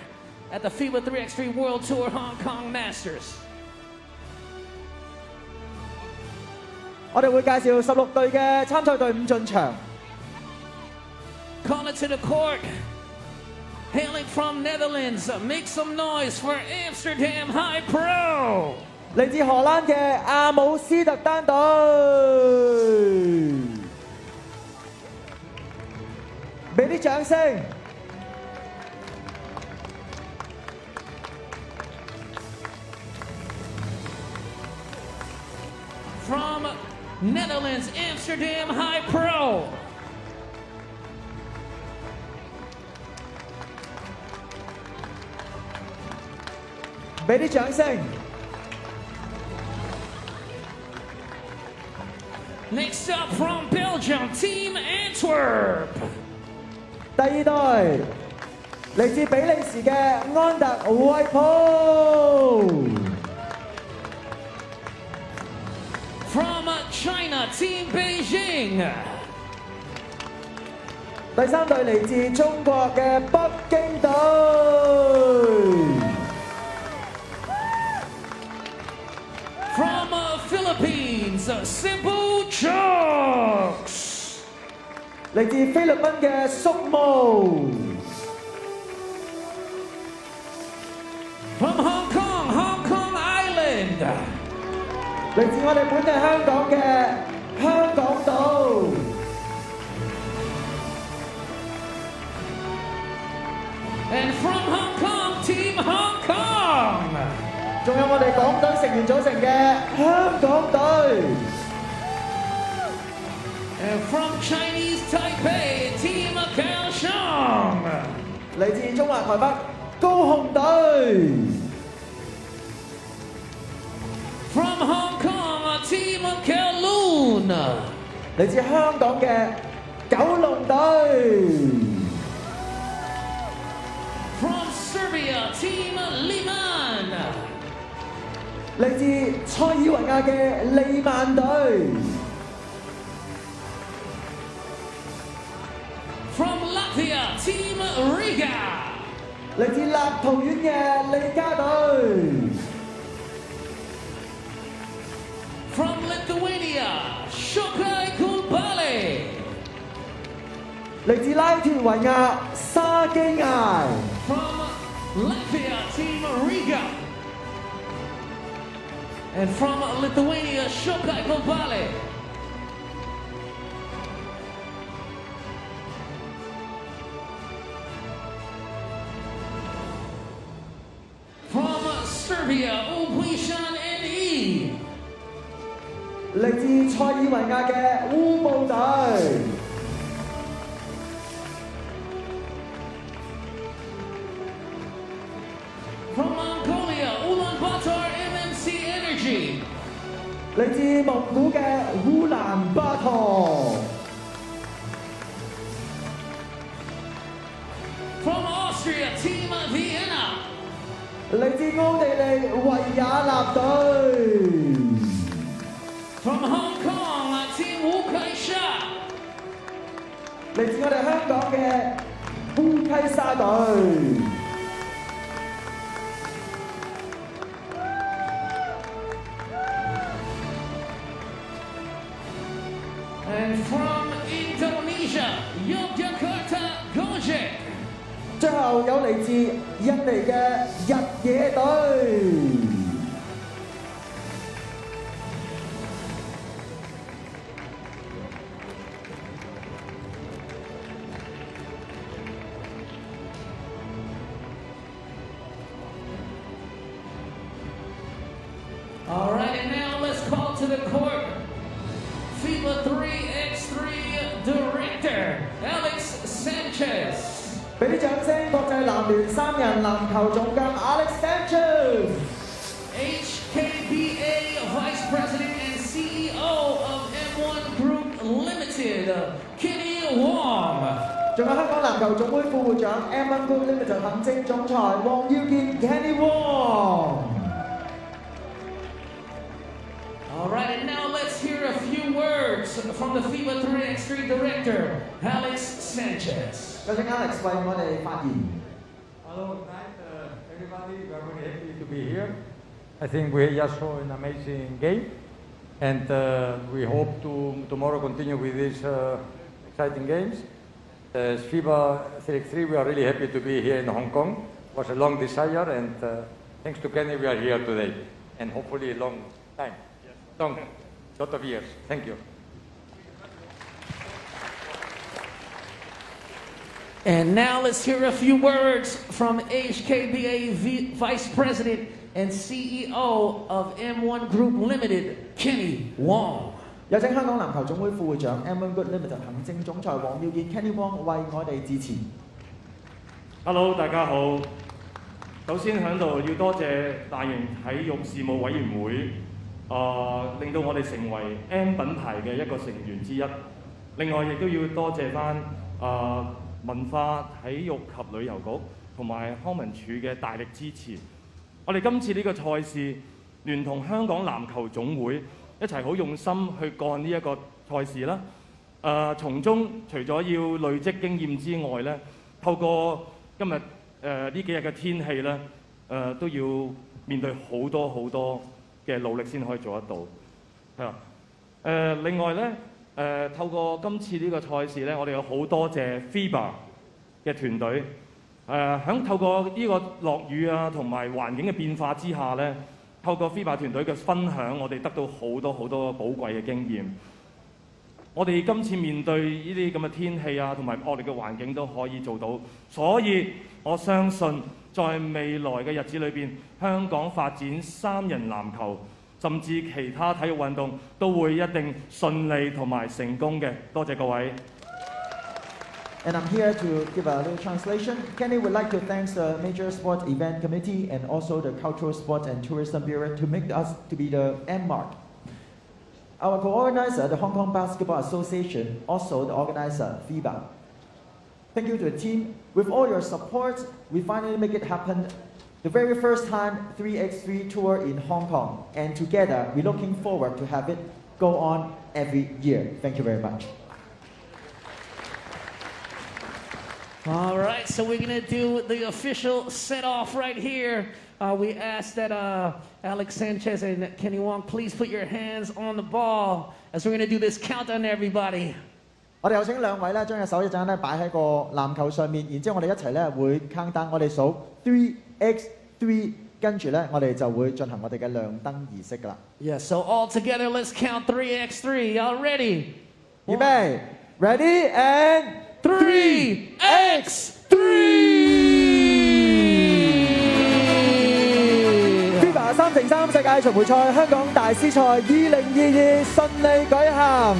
[SPEAKER 5] at the FIBA 3x3 World Tour Hong Kong Masters.
[SPEAKER 6] 我哋會介紹16隊嘅參賽隊伍進場。
[SPEAKER 5] Call it to the court. hailing from Netherlands, make some noise for Amsterdam HiPRO.
[SPEAKER 6] 嚟自荷蘭嘅阿姆斯特丹隊，俾啲掌聲。
[SPEAKER 5] From Netherlands, Amsterdam HiPRO.
[SPEAKER 6] 俾啲掌聲。
[SPEAKER 5] Next up from Belgium, Team Antwerp.
[SPEAKER 6] 第二隊嚟自比利時嘅安特衛普。
[SPEAKER 5] From China, Team Beijing.
[SPEAKER 6] 第三隊嚟自中國嘅北京隊。
[SPEAKER 5] From Philippines, Cebu Chooks.
[SPEAKER 6] 嚟自菲律賓嘅宿務。
[SPEAKER 5] From Hong Kong Island.
[SPEAKER 6] 嚟自我哋本地香港嘅香港島。
[SPEAKER 5] And from Hong Kong, Team Hong Kong.
[SPEAKER 6] 仲有我哋港隊成員組成嘅香港隊。
[SPEAKER 5] And from Chinese Taipei, Team Kaohsiung.
[SPEAKER 6] 嚟自中華台北高雄隊。
[SPEAKER 5] From Hong Kong, Team Kowloon.
[SPEAKER 6] 嚟自香港嘅九龍隊。
[SPEAKER 5] From Serbia, Team Liman.
[SPEAKER 6] 嚟自塞爾維亞嘅利曼隊。
[SPEAKER 5] From Latvia, Team Riga.
[SPEAKER 6] 嚟自立陶宛嘅利加隊。
[SPEAKER 5] From Lithuania, Šakiai Gulbelė.
[SPEAKER 6] 嚟自拉脱維亞沙基艾。
[SPEAKER 5] From Latvia, Team Riga. And from Lithuania, Šakiai Gulbelė. From Serbia, Ulaanbaatar NE.
[SPEAKER 6] 嚟自塞爾維亞嘅烏布隊。
[SPEAKER 5] From Mongolia, Ulaanbaatar MMC Energy.
[SPEAKER 6] 嚟自蒙古嘅烏蘭巴托。
[SPEAKER 5] From Austria, Team Vienna.
[SPEAKER 6] 嚟自奧地利維也納隊。
[SPEAKER 5] From Hong Kong, Team Chooks.
[SPEAKER 6] 嚟自我哋香港嘅烏溪沙隊。
[SPEAKER 5] And from Indonesia, Yogyakarta Gojek.
[SPEAKER 6] 最後有嚟自印尼嘅日野隊。
[SPEAKER 5] All right, and now let's call to the court FIBA 3x3 Director Alex Sanchez.
[SPEAKER 6] 俾啲掌聲，國際男聯三人籃球總監 Alex Sanchez。HKBA
[SPEAKER 5] Vice President and CEO of M1 Group Limited, Kenny Wong.
[SPEAKER 6] 仲有香港籃球總會副會長 M1 Group Limited 行政總裁黃耀健 Kenny Wong。All
[SPEAKER 5] right, and now let's hear a few words from the FIBA 3x3 Director, Alex Sanchez.
[SPEAKER 6] 有請 Alex 為我哋發言。
[SPEAKER 9] Hello, tonight, everybody. We are very happy to be here. I think we just saw an amazing game, and we hope to tomorrow continue with these exciting games. As FIBA 3x3, we are really happy to be here in Hong Kong. It was a long desire, and thanks to Kenny, we are here today. And hopefully a long time. Long, lot of years. Thank you.
[SPEAKER 5] And now let's hear a few words from HKBA Vice President and CEO of M1 Group Limited, Kenny Wong.
[SPEAKER 6] 有請香港籃球總會副會長 M1 Group Limited 行政總裁黃耀健 Kenny Wong 為我哋致辭。
[SPEAKER 10] Hello， 大家好。首先喺度要多謝大型體育事務委員會，令到我哋成為 M 品牌嘅一個成員之一。另外亦都要多謝翻文化、體育及旅遊局同埋康文署嘅大力支持。我哋今次呢個賽事，聯同香港籃球總會一齊好用心去幹呢一個賽事啦。從中除咗要累積經驗之外咧，透過今日呢幾日嘅天氣咧，都要面對好多嘅努力先可以做得到。係啊，另外咧，透過今次呢個賽事咧，我哋有好多謝 FIBA 嘅團隊。喺透過呢個落雨啊同埋環境嘅變化之下咧，透過 FIBA 團隊嘅分享，我哋得到好多寶貴嘅經驗。我哋今次面對呢啲咁嘅天氣啊同埋惡劣嘅環境都可以做到，所以我相信在未來嘅日子裏邊，香港發展三人籃球，甚至其他體育運動都會一定順利同埋成功嘅。多謝各位。
[SPEAKER 6] And I'm here to give a little translation. Kenny would like to thank the Major Sport Event Committee and also the Cultural Sport and Tourism Bureau to make us to be the M mark. Our co-organizer, the Hong Kong Basketball Association, also the organizer, FIBA. Thank you to the team. With all your support, we finally make it happen. The very first time 3x3 tour in Hong Kong. And together, we're looking forward to have it go on every year. Thank you very much.
[SPEAKER 5] All right, so we're going to do the official set-off right here. We ask that Alex Sanchez and Kenny Wong please put your hands on the ball as we're going to do this countdown, everybody.
[SPEAKER 6] 我哋有請兩位咧，將隻手一陣咧擺喺個籃球上面，然之後我哋一齊咧會 countdown， 我哋數 3x3， 跟住咧我哋就會進行我哋嘅亮燈儀式㗎啦。
[SPEAKER 5] Yeah, so all together, let's count 3x3. Y'all ready?
[SPEAKER 6] 預備 ，ready and
[SPEAKER 5] 3x3.
[SPEAKER 6] FIBA 3x3世界巡迴賽香港大師賽2022順利舉行。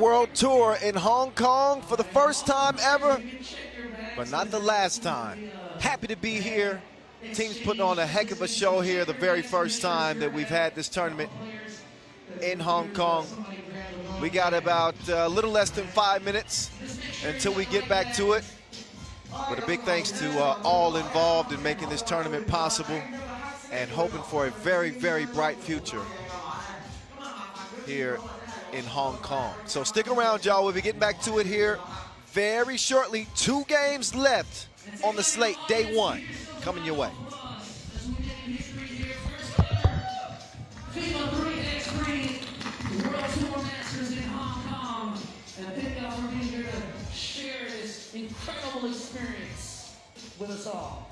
[SPEAKER 1] World Tour in Hong Kong for the first time ever, but not the last time. Happy to be here. Team's putting on a heck of a show here the very first time that we've had this tournament in Hong Kong. We got about a little less than 5 minutes until we get back to it. But a big thanks to all involved in making this tournament possible and hoping for a very, very bright future here in Hong Kong. So stick around, y'all. We'll be getting back to it here very shortly. 2 games left on the slate, day 1, coming your way.
[SPEAKER 5] FIBA 3x3 World Tour Masters in Hong Kong. And thank y'all for being here to share this incredible experience with us all.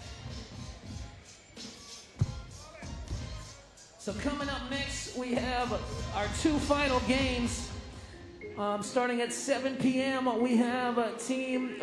[SPEAKER 5] So coming up next, we have our 2 final games. Starting at 7 p.m., we have a team.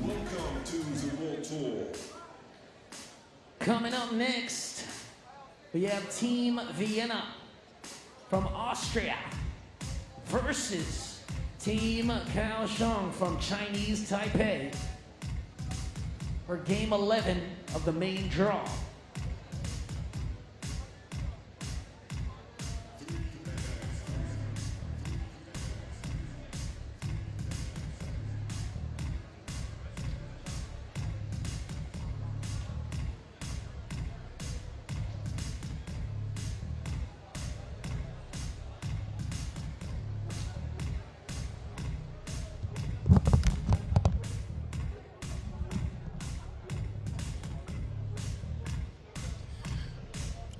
[SPEAKER 8] Welcome to the World Tour.
[SPEAKER 5] Coming up next, we have Team Vienna from Austria versus Team Kaohsiung from Chinese Taipei for Game 11 of the main draw.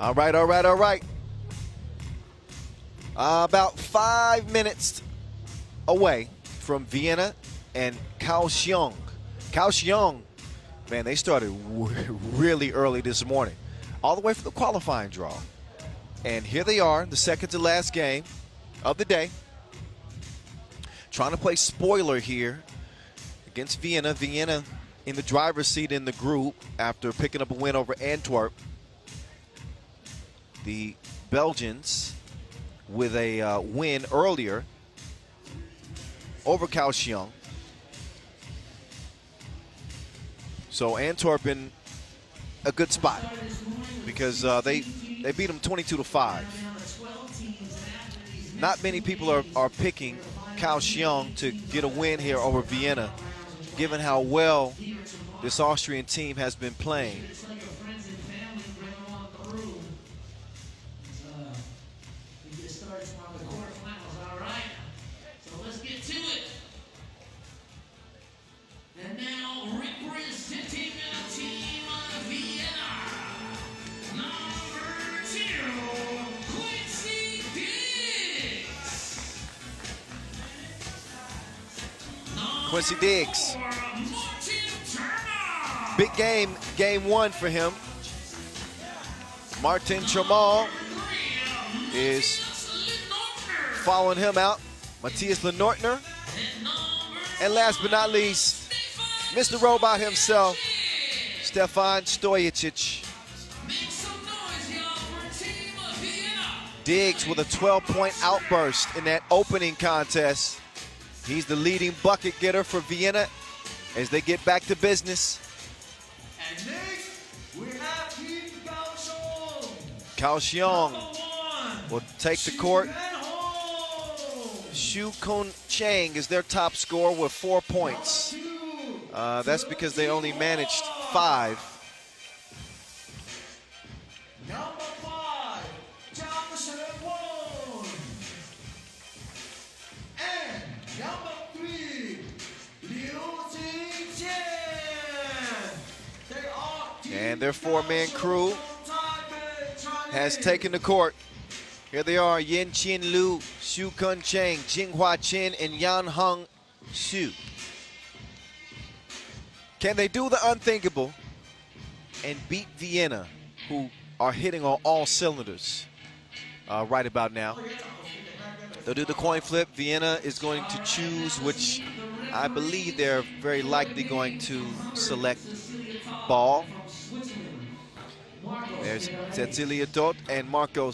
[SPEAKER 1] All right. About 5 minutes away from Vienna and Kaohsiung. Kaohsiung, man, they started really early this morning, all the way from the qualifying draw. And here they are, the second to last game of the day, trying to play spoiler here against Vienna. Vienna in the driver's seat in the group after picking up a win over Antwerp. The Belgians with a win earlier over Kaohsiung. So Antwerp in a good spot because they beat them 22-5. Not many people are picking Kaohsiung to get a win here over Vienna, given how well this Austrian team has been playing.
[SPEAKER 5] It's like a friends and family, bring them on through. We get started on the quarterfinals, all right? So let's get to it. And now representing the team of Vienna, number 2, Quincy Diggs.
[SPEAKER 1] Quincy Diggs. Big game, game 1 for him. Martin Tramal is following him out. Matthias Lenortner. And last but not least, Mr. Robot himself, Stefan Stojicic. Diggs with a 12-point outburst in that opening contest. He's the leading bucket getter for Vienna as they get back to business.
[SPEAKER 5] And next, we have Team Kaohsiung.
[SPEAKER 1] Kaohsiung will take the court. Shu Kun Chang is their top scorer with 4 points. That's because they only managed 5.
[SPEAKER 5] Number 5, Zhang Shenwon. And number 3, Liu Jingqian. They are
[SPEAKER 1] And their 4-man crew has taken the court. Here they are, Yin Chin Liu, Shu Kun Chang, Jinghua Chen, and Yan Hong Xu. Can they do the unthinkable and beat Vienna, who are hitting on all cylinders right about now? They'll do the coin flip. Vienna is going to choose, which I believe they're very likely going to select ball. There's Cecilia Tot and Marcos.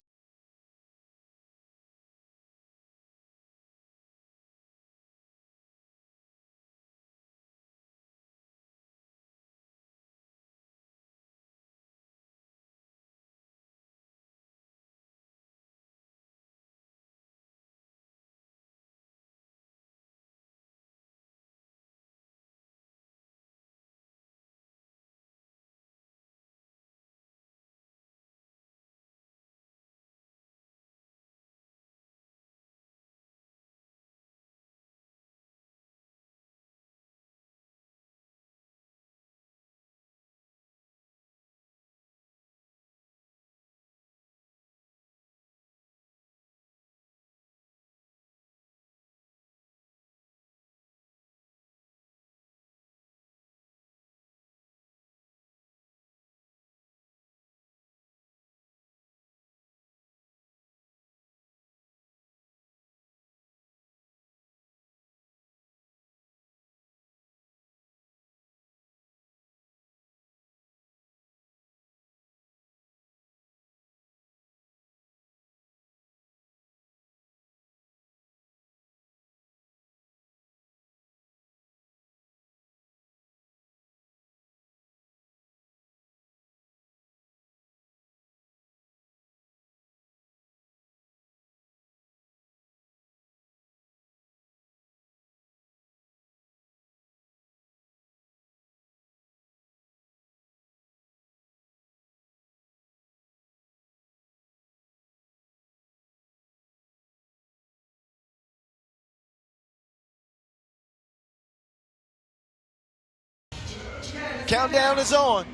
[SPEAKER 1] Countdown is on.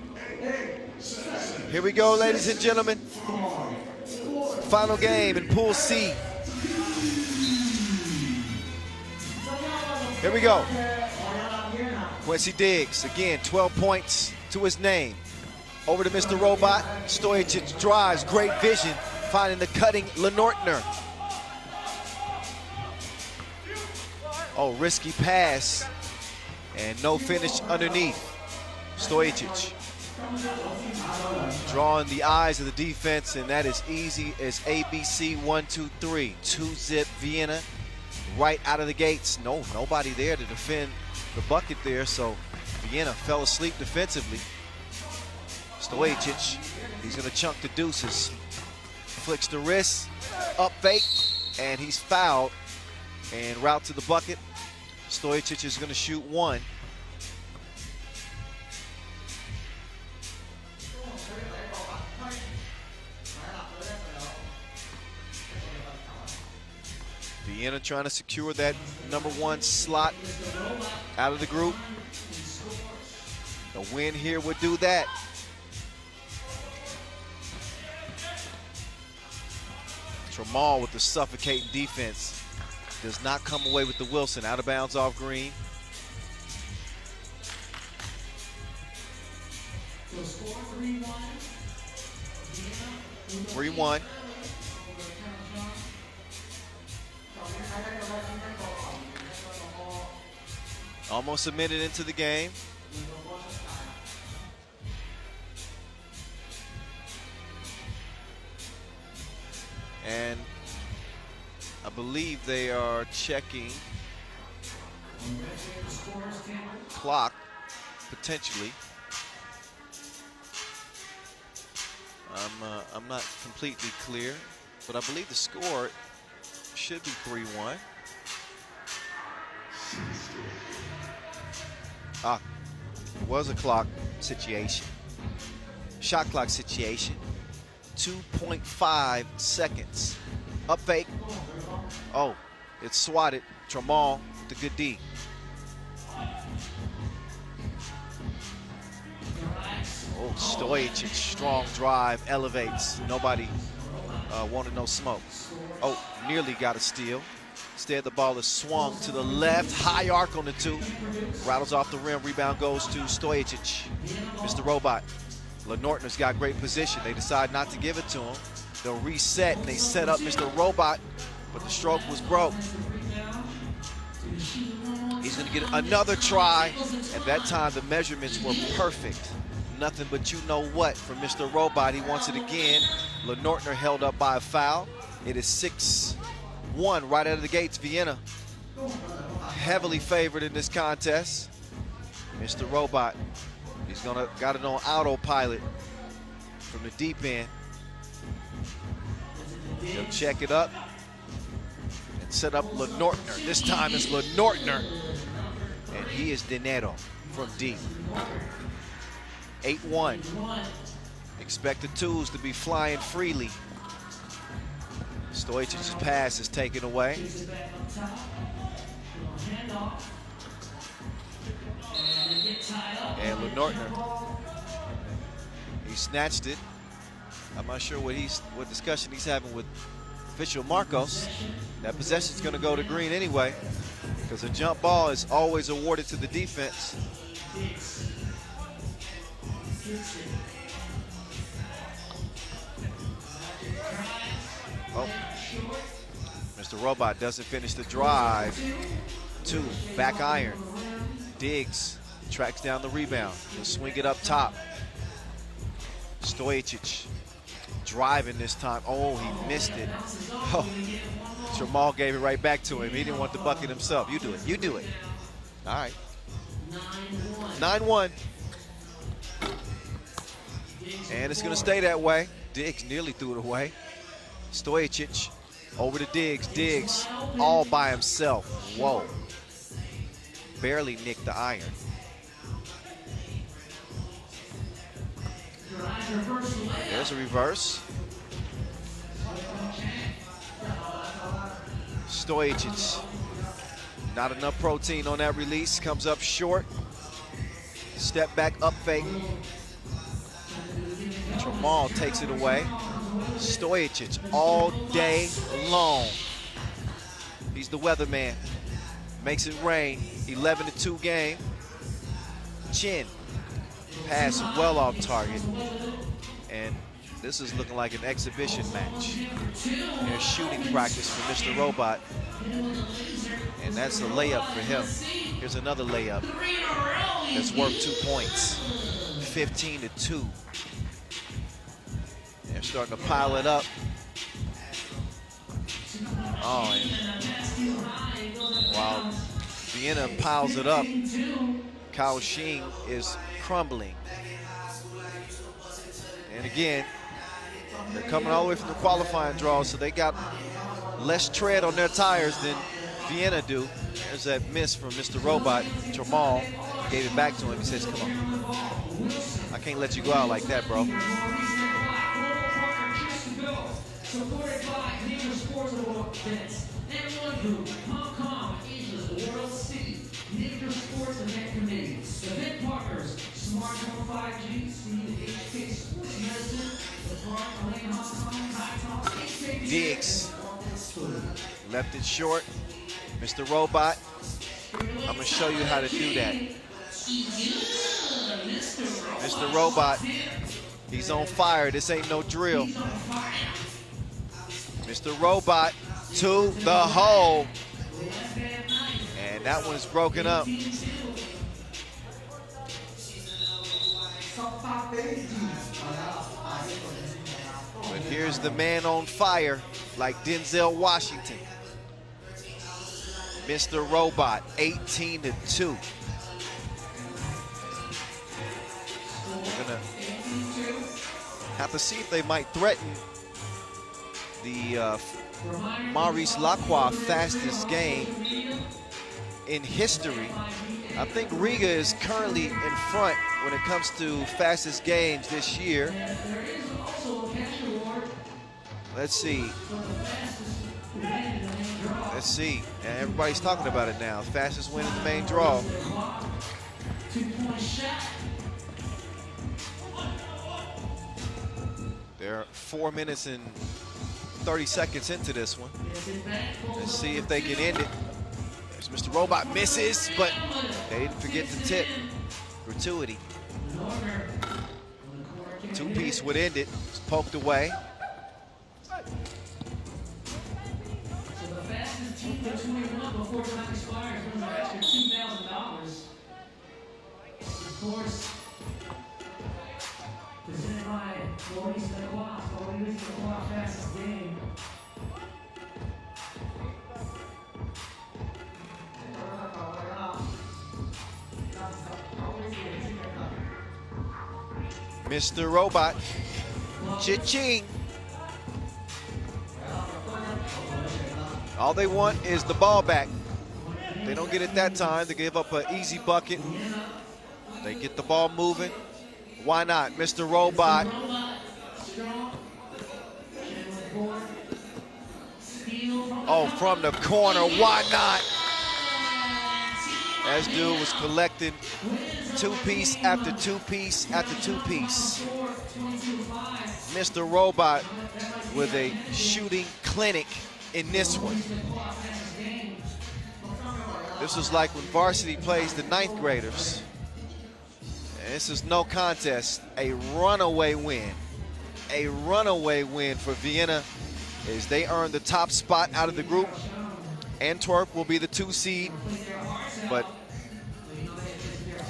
[SPEAKER 1] Here we go, ladies and gentlemen. Final game in Pool C. Here we go. Quincy Diggs, again, 12 points to his name. Over to Mr. Robot. Stojicic drives, great vision, finding the cutting Lenortner. Oh, risky pass, and no finish underneath. Stojicic drawing the eyes of the defense, and that is easy as ABC 1, 2, 3. 2-zip Vienna right out of the gates. Nobody there to defend the bucket there, so Vienna fell asleep defensively. Stojicic, he's gonna chunk the deuces. Flicks the wrist, up fake, and he's fouled. And route to the bucket. Stojicic is gonna shoot one. Vienna trying to secure that #1 slot out of the group. A win here would do that. Tramal with the suffocating defense. Does not come away with the Wilson. Out of bounds off green.
[SPEAKER 5] So score 3-1.
[SPEAKER 1] 3-1. Almost a minute into the game. And I believe they are checking clock, potentially. I'm not completely clear, but I believe the score should be 3-1. It was a clock situation. Shot clock situation. 2.5 seconds. Up fake. Oh, it's swatted. Tramal, the good D. Oh, Stojic, strong drive, elevates. Nobody wanted no smoke. Oh, nearly got a steal. Instead, the ball is swung to the left. High arc on the 2. Rattles off the rim. Rebound goes to Stojic. Mr. Robot. Lenortner's got great position. They decide not to give it to him. They'll reset, and they set up Mr. Robot, but the stroke was broke. He's going to get another try. At that time, the measurements were perfect. Nothing but you know what from Mr. Robot. He wants it again. Lenortner held up by a foul. It is 6-1 right out of the gates. Vienna heavily favored in this contest. Mr. Robot, he's got it on autopilot from the deep end. He'll check it up and set up Lenortner. This time it's Lenortner, and he is Dinero from deep. 8-1. Expect the twos to be flying freely. Stojic's pass is taken away. And Lenortner, he snatched it. I'm not sure what discussion he's having with official Marcos. That possession's going to go to green anyway, because a jump ball is always awarded to the defense. Oh, Mr. Robot doesn't finish the drive. 2, back iron. Diggs tracks down the rebound. He'll swing it up top. Stojic driving this time. Oh, he missed it. Oh, Tramal gave it right back to him. He didn't want the bucket himself. You do it. You do it. All right. 9-1. And it's going to stay that way. Diggs nearly threw it away. Stojic over to Diggs. Diggs all by himself. Whoa. Barely nicked the iron. There's a reverse. Stojic, not enough protein on that release. Comes up short. Step back, up fake. Tramal takes it away. Stojic all day long. He's the weatherman. Makes it rain. 11-2 game. Chin. Pass well off target. And this is looking like an exhibition match. There's shooting practice for Mr. Robot. And that's a layup for him. Here's another layup that's worth 2 points. 15-2. They're starting to pile it up. Oh, and while Vienna piles it up, Kaohsiung is crumbling. And again, they're coming all the way from the qualifying draw, so they got less tread on their tires than Vienna do. There's that miss from Mr. Robot. Tramal gave it back to him. He says, come on. I can't let you go out like that, bro.
[SPEAKER 5] Supported by Sports Everyone Group, Hong Kong, Asia's World City, Major Sports Event Committee, event partners, Smartphone 5G, Steve HK Sports Medicine, the Park, Elaine Hong Kong, High Talk,
[SPEAKER 1] Diggs left it short. Mr. Robot, I'm gonna show you how to do that. Mr. Robot, he's on fire. This ain't no drill. Mr. Robot to the hole. And that one's broken up. But here's the man on fire, like Denzel Washington. Mr. Robot, 18-2. We're gonna have to see if they might threaten the Maurice Lacroix fastest game in history. I think Riga is currently in front when it comes to fastest games this year. Let's see. Let's see. And everybody's talking about it now. Fastest win in the main draw. They're 4 minutes and 30 seconds into this one. Let's see if they can end it. There's Mr. Robot, misses, but they didn't forget to tip. Gratuity. Two-piece would end it. It's poked away.
[SPEAKER 5] So the fastest team to 21 before time expires wins an extra $2,000. Of course, presented by Maurice Lacroix, Maurice Lacroix fastest game.
[SPEAKER 1] Mr. Robot, cha-ching. All they want is the ball back. They don't get it that time. They give up an easy bucket. They get the ball moving. Why not? Mr. Robot. Oh, from the corner, why not? As dude was collecting two-piece after two-piece after two-piece. Mr. Robot with a shooting clinic in this one. This was like when varsity plays the 9th graders. And this is no contest, a runaway win. A runaway win for Vienna as they earn the top spot out of the group. Antwerp will be the 2 seed, but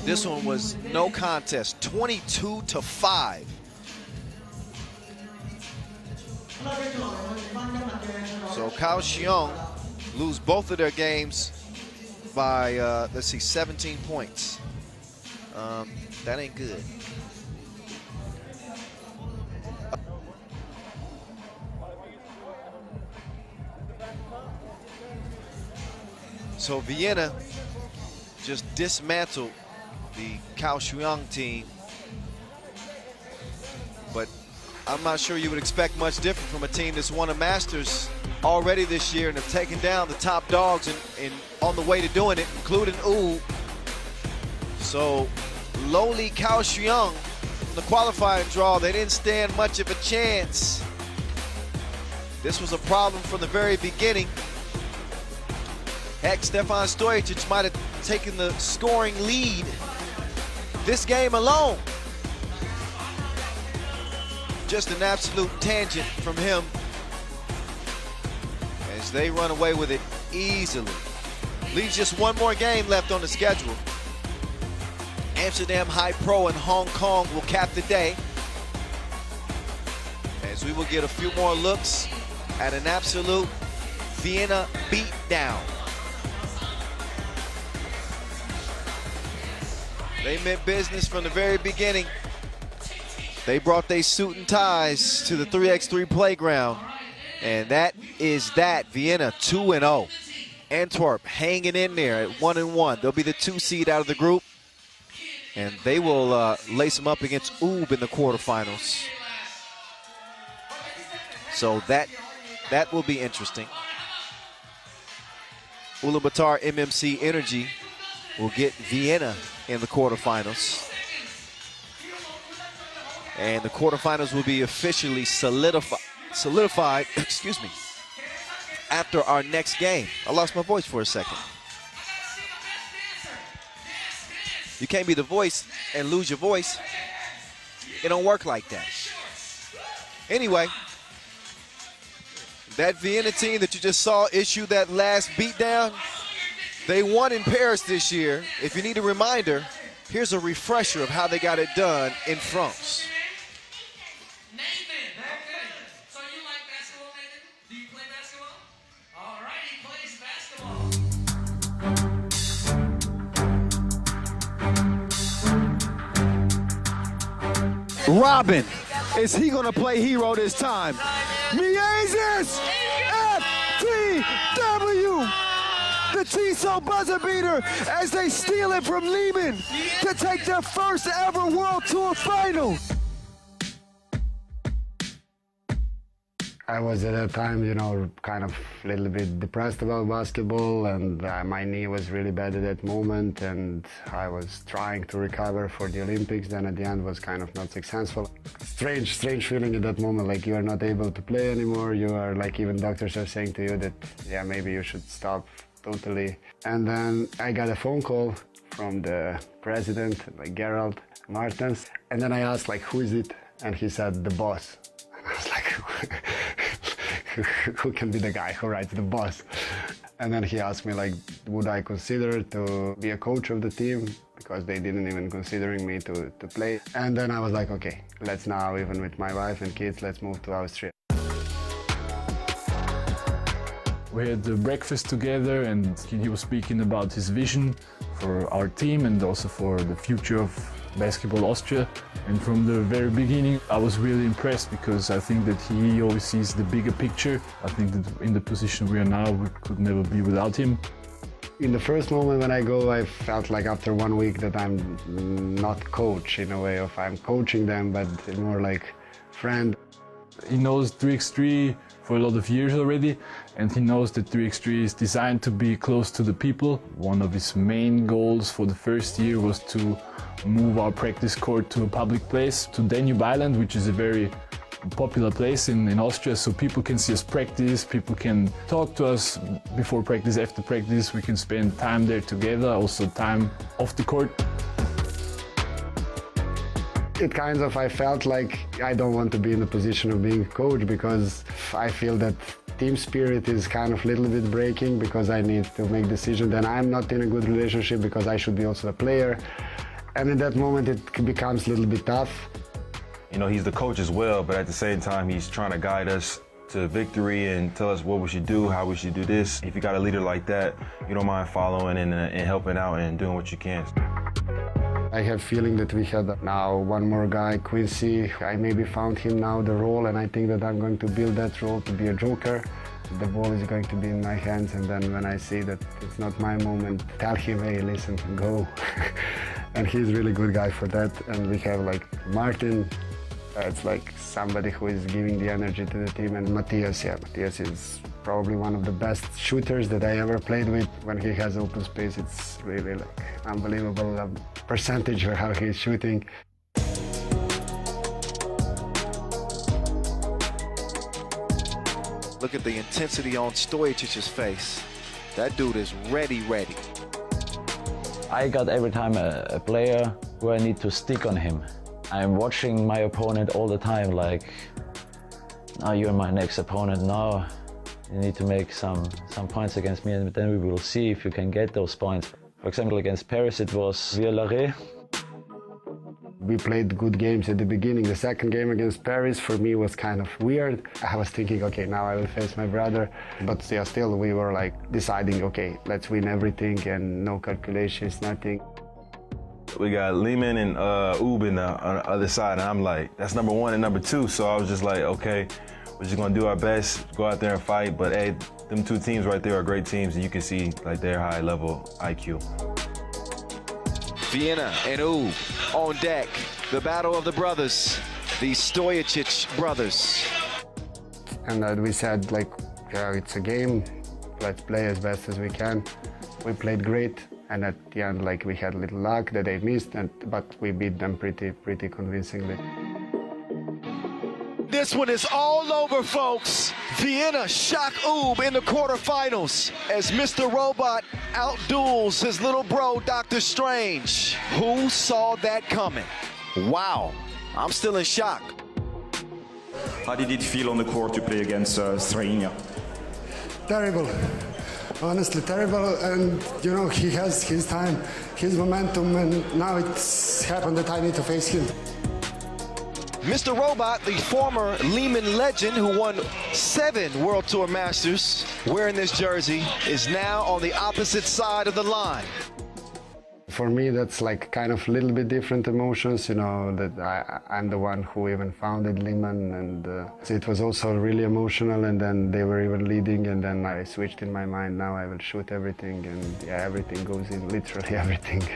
[SPEAKER 1] this one was no contest, 22-5. So Kaohsiung lose both of their games by, let's see, 17 points. That ain't good. So Vienna just dismantled the Kaohsiung team, but I'm not sure you would expect much different from a team that's won a Masters already this year and have taken down the top dogs and on the way to doing it, including So lowly Kaohsiung, the qualifying draw, they didn't stand much of a chance. This was a problem from the very beginning. Heck, Stefan Stojacic might have taken the scoring lead this game alone. Just an absolute tangent from him as they run away with it easily. Leaves just one more game left on the schedule. Amsterdam HiPRO in Hong Kong will cap the day, as we will get a few more looks at an absolute Vienna beatdown. They meant business from the very beginning. They brought their suit and ties to the 3x3 playground. And that is that. Vienna 2-0. Antwerp hanging in there at 1-1. They'll be the 2 seed out of the group. And they will lace them up against Ulaanbaatar in the quarterfinals. So that will be interesting. Ulaanbaatar MMC Energy will get Vienna in the quarterfinals. And the quarterfinals will be officially solidified, excuse me, after our next game. I lost my voice for a second. You can't be the voice and lose your voice. It don't work like that. Anyway, that Vienna team that you just saw issue that last beatdown, they won in Paris this year. If you need a reminder, here's a refresher of how they got it done in France.
[SPEAKER 5] Nathan, okay. So you like basketball, Nathan? Do you play basketball? All right, he plays
[SPEAKER 11] basketball. Robin, is he gonna play hero this time? Miezis! FTW! The TSO buzzer beater as they steal it from Lehman to take their first ever World Tour final.
[SPEAKER 3] I was at that time, you know, kind of a little bit depressed about basketball, and my knee was really bad at that moment, and I was trying to recover for the Olympics, then at the end was kind of not successful. Strange feeling at that moment, like you are not able to play anymore, you are like, even doctors are saying to you that, yeah, maybe you should stop totally. And then I got a phone call from the president, like Gerald Martens, and then I asked, like, who is it? And he said, the boss. I was like, who can be the guy who writes the boss? And then he asked me, like, would I consider to be a coach of the team? Because they didn't even considering me to play. And then I was like, okay, let's now, even with my wife and kids, let's move to Austria.
[SPEAKER 12] We had breakfast together, and he was speaking about his vision for our team and also for the future of Basketball Austria. And from the very beginning, I was really impressed because I think that he always sees the bigger picture. I think that in the position we are now, we could never be without him.
[SPEAKER 3] In the first moment when I go, I felt like after 1 week that I'm not coach in a way of I'm coaching them, but more like friend.
[SPEAKER 12] He knows 3x3 for a lot of years already, and he knows that 3x3 is designed to be close to the people. One of his main goals for the first year was to move our practice court to a public place, to Danube Island, which is a very popular place in Austria, so people can see us practice, people can talk to us before practice, after practice, we can spend time there together, also time off the court.
[SPEAKER 3] It kind of, I felt like I don't want to be in the position of being a coach because I feel that team spirit is kind of a little bit breaking because I need to make decisions, and I'm not in a good relationship because I should be also a player. And in that moment it becomes a little bit tough.
[SPEAKER 13] You know, he's the coach as well, but at the same time he's trying to guide us to victory and tell us what we should do, how we should do this. If you got a leader like that, you don't mind following and helping out and doing what you can.
[SPEAKER 3] I have feeling that we had now one more guy, Quincy. I maybe found him now the role, and I think that I'm going to build that role to be a joker. The ball is going to be in my hands, and then when I see that it's not my moment, tell him, hey, listen, go. And he's a really good guy for that. And we have like Martin, it's like somebody who is giving the energy to the team, and Matthias, yeah, Matthias is probably one of the best shooters that I ever played with. When he has open space, it's really like unbelievable percentage of how he's shooting.
[SPEAKER 1] Look at the intensity on Stojicic's face. That dude is ready.
[SPEAKER 14] I got every time a player who I need to stick on him. I'm watching my opponent all the time, like, now you're my next opponent, now you need to make some points against me, and then we will see if you can get those points. For example, against Paris it was Via.
[SPEAKER 3] We played good games at the beginning. The second game against Paris for me was kind of weird. I was thinking, okay, now I will face my brother. But yeah, still we were like deciding, okay, let's win everything and no calculations, nothing.
[SPEAKER 13] We got Lehman and Ubin on the other side, and I'm like, that's number one and number two. So I was just like, okay, we're just gonna do our best, go out there and fight. But hey, them two teams right there are great teams, and you can see like their high level IQ.
[SPEAKER 1] Vienna and Ub on deck. The battle of the brothers, the Stojicic brothers.
[SPEAKER 3] And we said, like, it's a game. let's play as best as we can. We played great, and at the end, like, we had a little luck that they missed, but we beat them pretty convincingly.
[SPEAKER 1] This one is all over, folks. Vienna Šakiai in the quarterfinals as Mr. Robot outduels his little bro, Dr. Strange. Who saw that coming? Wow, I'm still in shock.
[SPEAKER 15] How did it feel on the court to play against Strange?
[SPEAKER 3] Terrible. Honestly, terrible. And, you know, he has his time, his momentum, and now it's happened that I need to face him.
[SPEAKER 1] Mr. Robot, the former Lehman legend who won 7 World Tour Masters wearing this jersey, is now on the opposite side of the line.
[SPEAKER 3] For me, that's like kind of a little bit different emotions, you know, that I'm the one who even founded Lehman, and it was also really emotional, and then they were even leading, and then I switched in my mind, now I will shoot everything, and yeah, everything goes in, literally everything.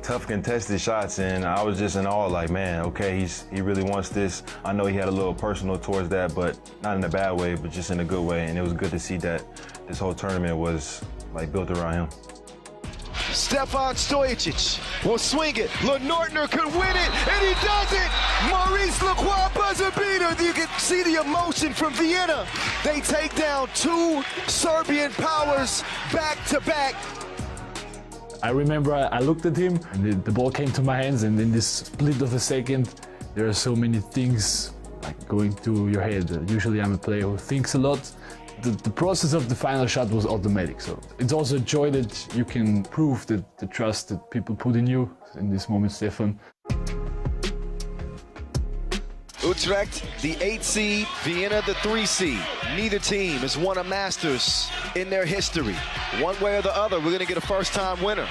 [SPEAKER 13] Tough contested shots, and I was just in awe, like, man, okay, he really wants this. I know he had a little personal towards that, but not in a bad way, but just in a good way, and it was good to see that this whole tournament was like built around him.
[SPEAKER 1] Stefan Stojacic will swing it. Lenortner could win it, and he does it! Maurice Lacroix buzzer beater. You can see the emotion from Vienna. They take down 2 Serbian powers back to back.
[SPEAKER 12] I remember I looked at him, and the ball came to my hands, and in this split of a second, there are so many things like going through your head. Usually I'm a player who thinks a lot. The process of the final shot was automatic, so it's also a joy that you can prove that the trust that people put in you. In this moment, Stefan.
[SPEAKER 1] Utrecht, the 8 seed, Vienna, the 3 seed. Neither team has won a Masters in their history. One way or the other, we're gonna get a first-time winner.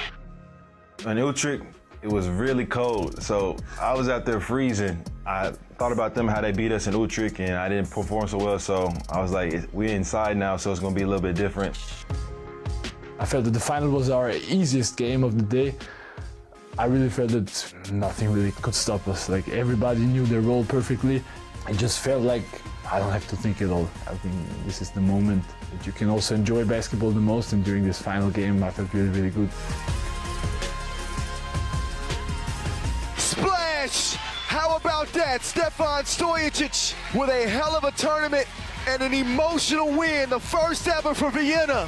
[SPEAKER 13] In Utrecht, it was really cold, so I was out there freezing. I thought about them, how they beat us in Utrecht, and I didn't perform so well, so I was like, we're inside now, so it's gonna be a little bit different.
[SPEAKER 12] I felt that the final was our easiest game of the day. I really felt that nothing really could stop us. Like, everybody knew their role perfectly. It just felt like I don't have to think at all. I think this is the moment that you can also enjoy basketball the most, and during this final game I felt really, really good.
[SPEAKER 1] Splash! How about that? Stefan Stojacic with a hell of a tournament and an emotional win, the first ever for Vienna.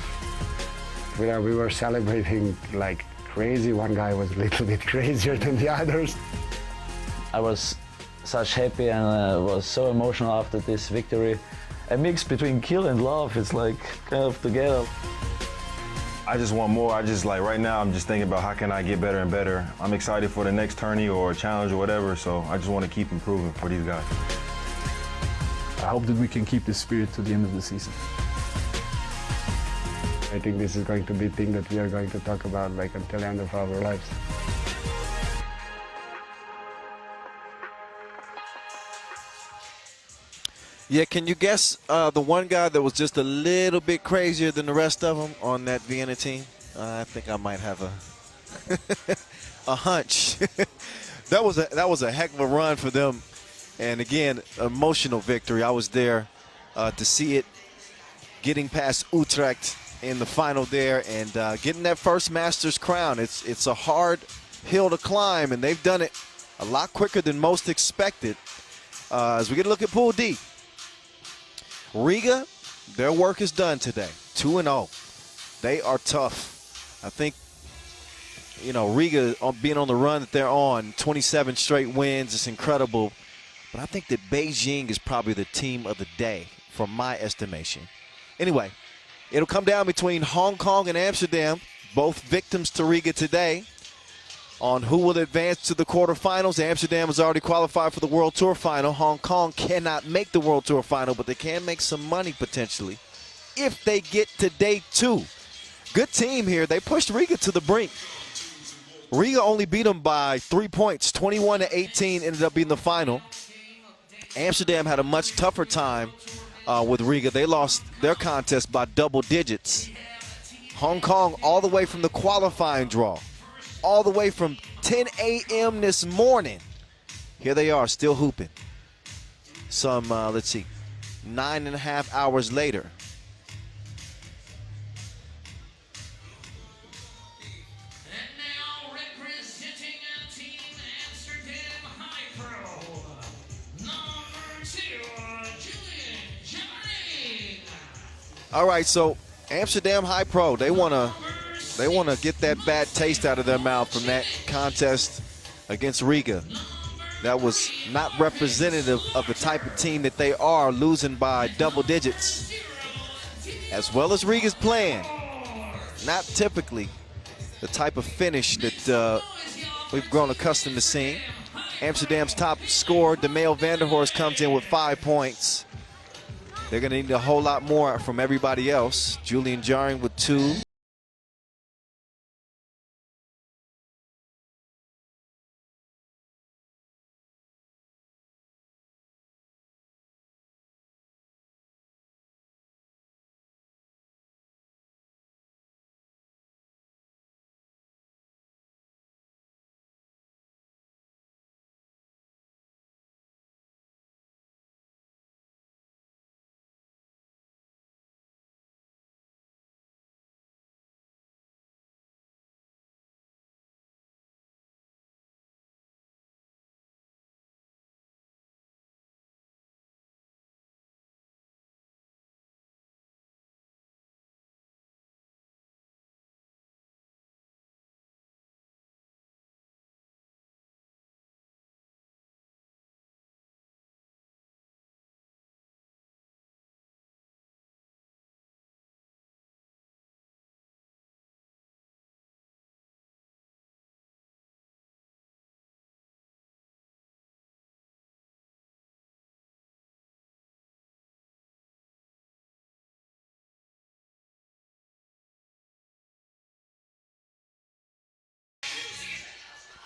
[SPEAKER 3] We were celebrating like crazy. One guy was a little bit crazier than the others.
[SPEAKER 14] I was such happy and was so emotional after this victory. A mix between kill and love, it's like kind of together.
[SPEAKER 13] I just want more. I just, like, right now I'm just thinking about how can I get better and better. I'm excited for the next tourney or challenge or whatever, so I just want to keep improving for these guys.
[SPEAKER 12] I hope that we can keep this spirit to the end of the season.
[SPEAKER 3] I think this is going to be a thing that we are going to talk about like until the end of our lives.
[SPEAKER 1] Yeah, can you guess the one guy that was just a little bit crazier than the rest of them on that Vienna team? I think I might have a hunch. That was a heck of a run for them, and again, emotional victory. I was there to see it, getting past Utrecht in the final there, and getting that first Masters crown. It's a hard hill to climb, and they've done it a lot quicker than most expected. As we get a look at Pool D, Riga, their work is done today, 2-0. They are tough. I think, you know, Riga being on the run that they're on, 27 straight wins, it's incredible. But I think that Beijing is probably the team of the day, from my estimation. Anyway, it'll come down between Hong Kong and Amsterdam, both victims to Riga today, on who will advance to the quarterfinals. Amsterdam has already qualified for the World Tour final. Hong Kong cannot make the World Tour final, but they can make some money potentially if they get to day 2. Good team here. They pushed Riga to the brink. Riga only beat them by 3 points, 21-18, ended up being the final. Amsterdam had a much tougher time with Riga. They lost their contest by double digits. Hong Kong all the way from the qualifying draw, all the way from 10 a.m. this morning. Here they are, still hooping. Some, let's see, 9.5 hours later. All right, so Amsterdam HiPRO, they wanna get that bad taste out of their mouth from that contest against Riga. That was not representative of the type of team that they are, losing by double digits. As well as Riga's playing, not typically the type of finish that we've grown accustomed to seeing. Amsterdam's top scorer, DeMail Vanderhorst, comes in with 5 points. They're going to need a whole lot more from everybody else. Julian Jaring with 2.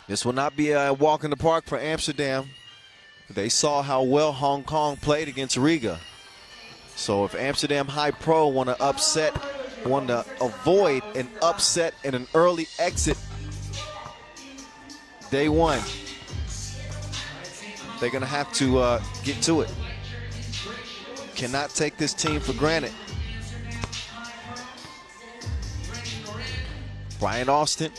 [SPEAKER 1] This will not be a walk in the park for Amsterdam. They saw how well Hong Kong played against Riga. So if Amsterdam HiPRO want to avoid an upset and an early exit day one, they're going to have to get to it. Cannot take this team for granted. Brian Austin,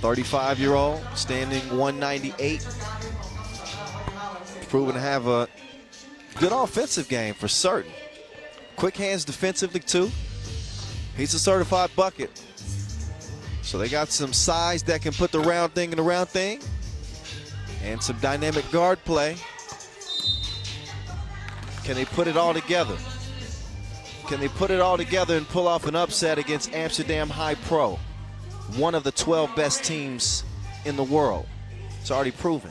[SPEAKER 1] the 35-year-old, standing 198. Proven to have a good offensive game for certain. Quick hands defensively too. He's a certified bucket. So they got some size that can put the round thing in the round thing, and some dynamic guard play. Can they put it all together? Can they put it all together and pull off an upset against Amsterdam HiPRO, one of the 12 best teams in the world? It's already proven.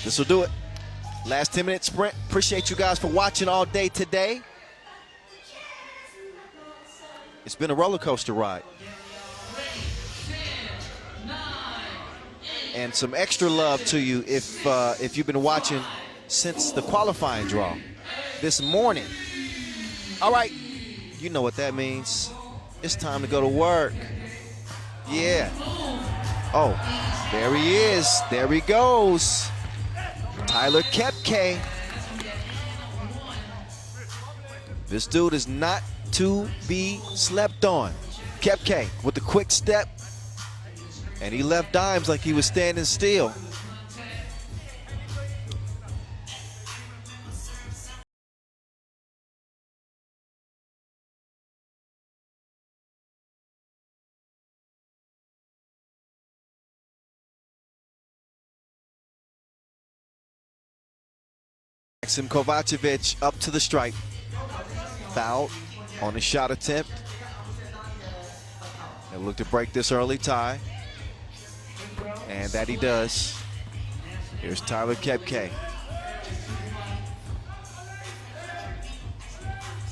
[SPEAKER 1] This will do it. Last 10-minute sprint. Appreciate you guys for watching all day today. It's been a roller coaster ride. And some extra love to you if you've been watching since the qualifying draw this morning. All right, you know what that means. It's time to go to work. Yeah. Oh, there he is. There he goes. Tyler Kepke. This dude is not to be slept on. Kepke with the quick step. And he left dimes like he was standing still. Maxim Kovacevic up to the stripe. Fouled on the shot attempt. They look to break this early tie. And that he does. Here's Tyler Kepke.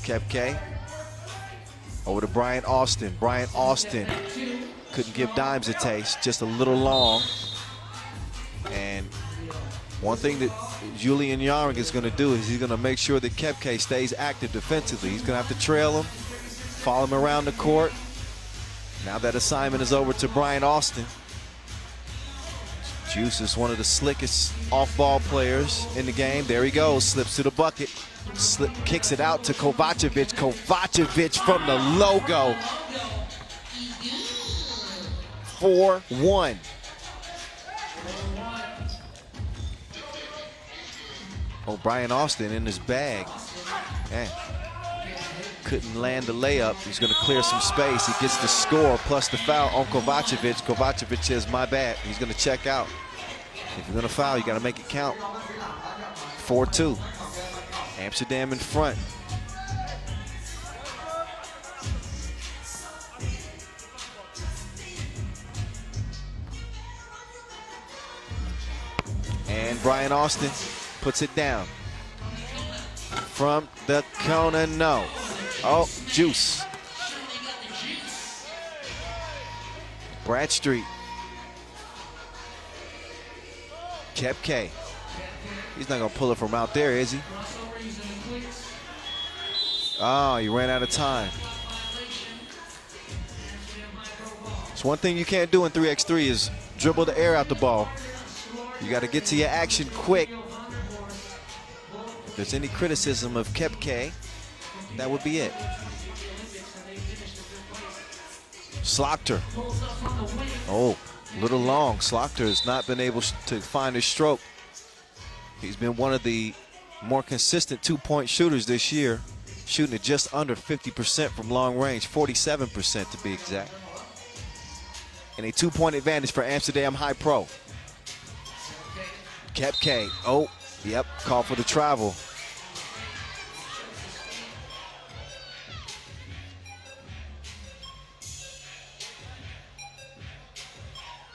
[SPEAKER 1] Kepke over to Brian Austin. Brian Austin couldn't give dimes a taste, just a little long. And one thing that Julian Jaring is going to do is he's going to make sure that Kepke stays active defensively. He's going to have to trail him, follow him around the court. Now that assignment is over to Brian Austin. Juice is one of the slickest off-ball players in the game. There he goes, slips to the bucket. Kicks it out to Kovacevic. Kovacevic from the logo. 4-1. Oh, Brian Austin in his bag. Man, couldn't land the layup. He's going to clear some space. He gets the score plus the foul on Kovacevic. Kovacevic says, my bad. He's going to check out. If you're going to foul, you got to make it count. 4-2. Amsterdam in front. And Brian Austin puts it down. From the corner, no. Oh, Juice. Bradstreet. Kepke. He's not going to pull it from out there, is he? Oh, he ran out of time. It's one thing you can't do in 3x3 is dribble the air out the ball. You got to get to your action quick. If there's any criticism of Kepke, that would be it. Slaughter. Oh, a little long. Slaughter has not been able to find his stroke. He's been one of the more consistent two-point shooters this year, shooting at just under 50% from long range, 47% to be exact. And a 2-point advantage for Amsterdam HiPRO. Kepke, oh, yep, call for the travel.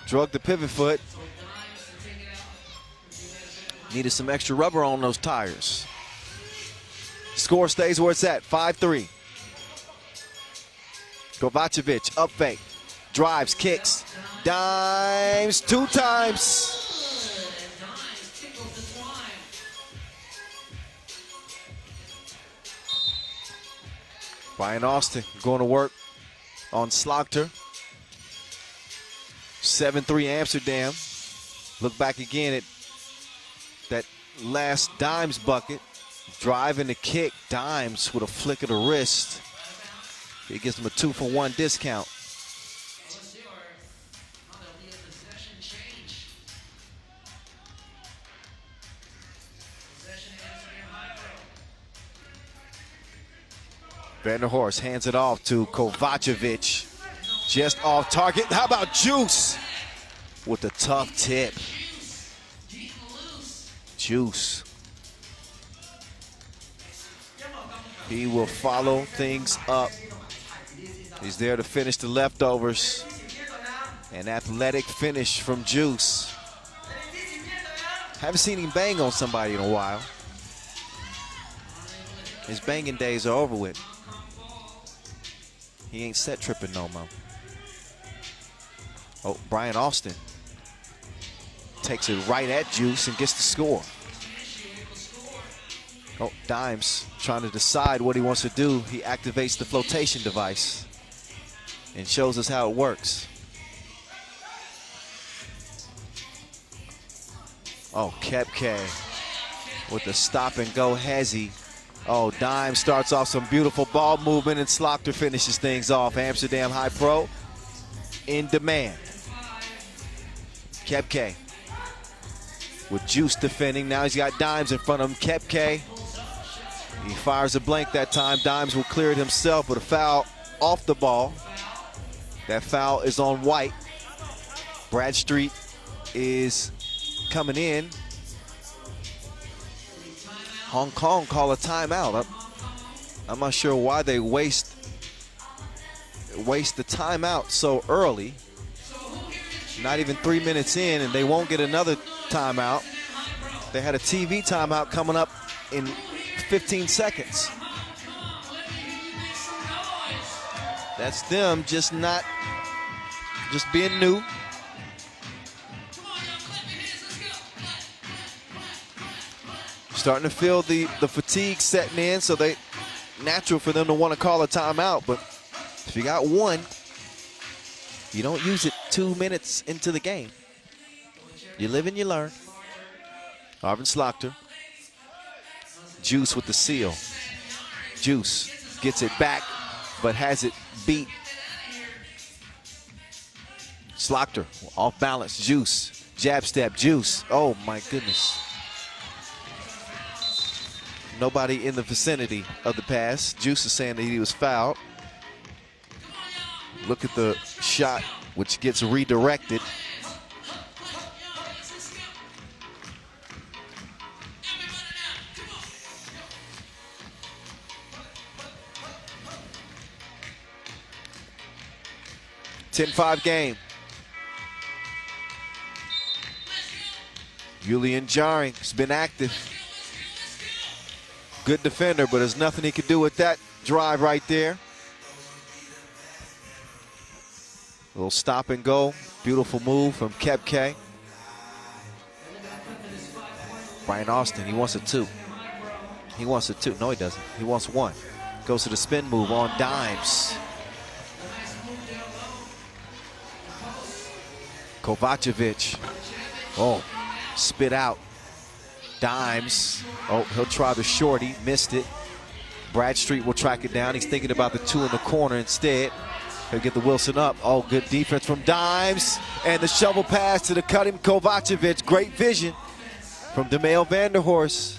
[SPEAKER 1] Drug the pivot foot. Needed some extra rubber on those tires. Score stays where it's at, 5-3. Kovacevic, up fake. Drives, kicks, dimes, 2 times. Brian Austin going to work on Slaughter. 7-3 Amsterdam. Look back again at that last Dimes bucket. Driving the kick, Dimes with a flick of the wrist. It gives them a 2-for-1 discount. Vanderhorst hands it off to Kovacevic. Just off target. How about Juice with the tough tip? Juice. He will follow things up. He's there to finish the leftovers. An athletic finish from Juice. Haven't seen him bang on somebody in a while. His banging days are over with. He ain't set tripping no more. Oh, Brian Austin takes it right at Juice and gets the score. Oh, Dimes trying to decide what he wants to do. He activates the flotation device and shows us how it works. Oh, Kepke with the stop and go hezzy. Oh, Dimes starts off some beautiful ball movement and Slaughter finishes things off. Amsterdam HiPRO in demand. Kepke with Juice defending. Now he's got Dimes in front of him. Kepke, he fires a blank that time. Dimes will clear it himself with a foul off the ball. That foul is on White. Bradstreet is coming in. Hong Kong call a timeout. I'm not sure why they waste the timeout so early. Not even 3 minutes in, and they won't get another timeout. They had a TV timeout coming up in 15 seconds. That's them just being new. Starting to feel the fatigue setting in, so they natural for them to want to call a timeout. But if you got one, you don't use it 2 minutes into the game. You live and you learn. Arvin Slaughter. Juice with the seal. Juice gets it back, but has it beat. Slaughter off balance. Juice. Jab step. Juice. Oh my goodness. Nobody in the vicinity of the pass. Juice is saying that he was fouled. Look at the shot, which gets redirected. (10-5) game. Julian Jarring has been active. Good defender, but there's nothing he could do with that drive right there. A little stop and go. Beautiful move from Kepke. Brian Austin, he wants a 2. He wants a 2. No, he doesn't. He wants 1. Goes to the spin move on dimes. Kovacevic. Oh, spit out. Dimes. Oh, he'll try the shorty. Missed it. Bradstreet will track it down. He's thinking about the 2 in the corner instead. He'll get the Wilson up. Oh, good defense from Dimes. And the shovel pass to the cutting Kovacevic. Great vision from DeMail Vanderhorst.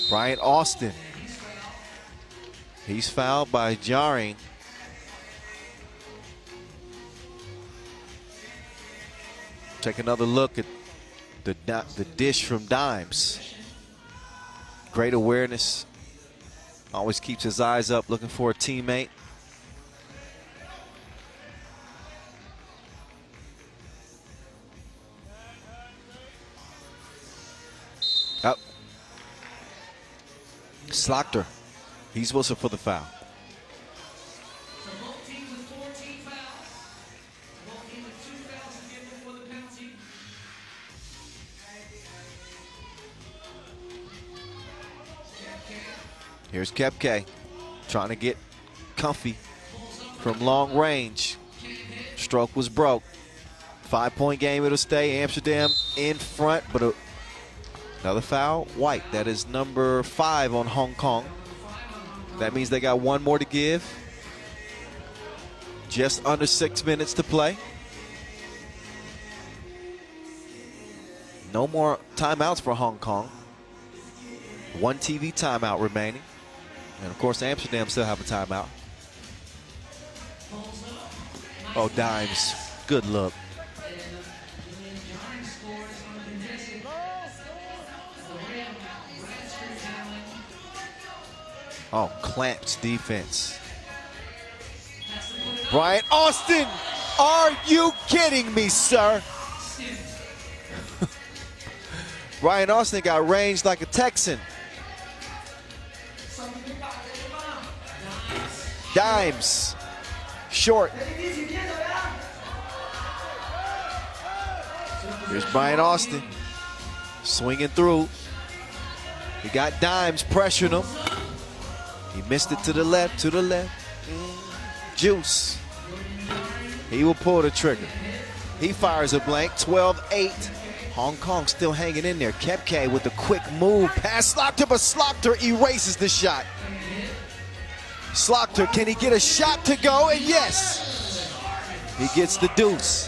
[SPEAKER 1] Brian Austin. He's fouled by Jarring. Take another look at the dish from Dimes. Great awareness. Always keeps his eyes up, looking for a teammate. Up. Slaughter. He's whistle for the foul. Here's Kepke trying to get comfy from long range. Stroke was broke. 5-point game, it'll stay. Amsterdam in front, but another foul. White, that is number 5 on Hong Kong. That means they got 1 more to give. Just under 6 minutes to play. No more timeouts for Hong Kong. 1 TV timeout remaining. And of course, Amsterdam still have a timeout. Oh, Dimes. Good look. Oh, clamps defense. Brian Austin, are you kidding me, sir? Brian Austin got ranged like a Texan. Dimes, short. Here's Brian Austin, swinging through. He got Dimes pressuring him. He missed it to the left, Juice, he will pull the trigger. He fires a blank, 12-8. Hong Kong still hanging in there. Kepke with a quick move past Slaughter, but Slaughter erases the shot. Slaughter, can he get a shot to go? And yes, he gets the deuce.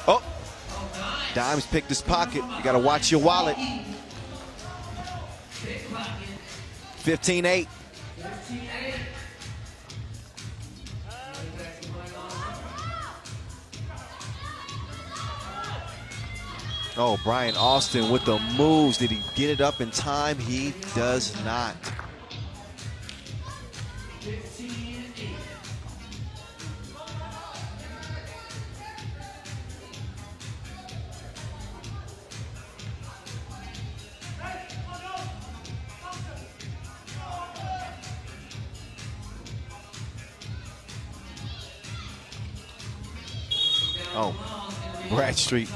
[SPEAKER 1] Oh, Dimes picked his pocket. You gotta watch your wallet. 15-8. Oh, Brian Austin with the moves. Did he get it up in time? He does not. Oh, Bradstreet.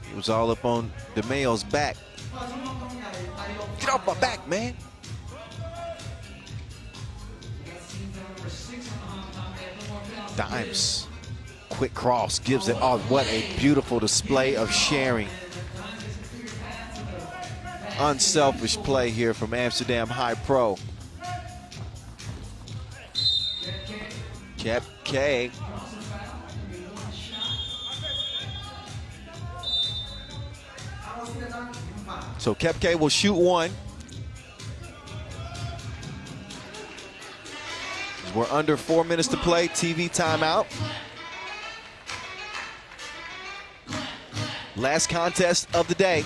[SPEAKER 1] It was all up on DeMail's back. Get off my back, man. Dimes. Quick cross gives it. Oh, what a beautiful display of sharing. Unselfish play here from AmsterdamHi Pro. Kepke. So Kepke will shoot one. We're under 4 minutes to play. TV timeout. Last contest of the day.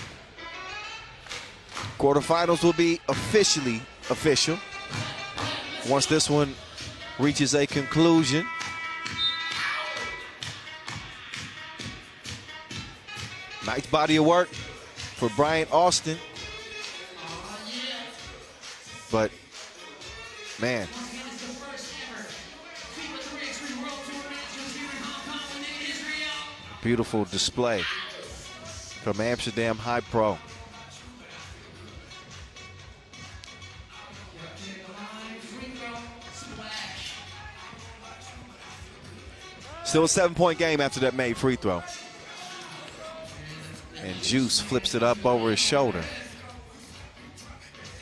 [SPEAKER 1] Quarterfinals will be officially official once this one reaches a conclusion. Nice body of work for Bryant Austin. But, man. Beautiful display from AmsterdamHi Pro. Still a 7-point game after that made free throw. And Juice flips it up over his shoulder.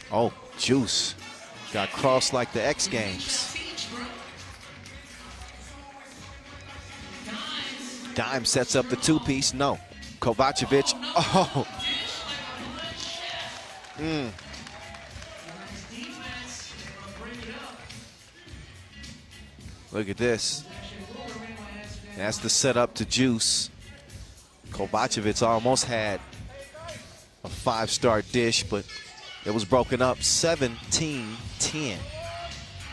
[SPEAKER 1] Oh, Juice got crossed like the X Games. Dime sets up the two-piece. No. Kovacevic. Oh. Look at this. That's the setup to Juice. Kovacevic almost had a 5-star dish, but it was broken up. 17-10.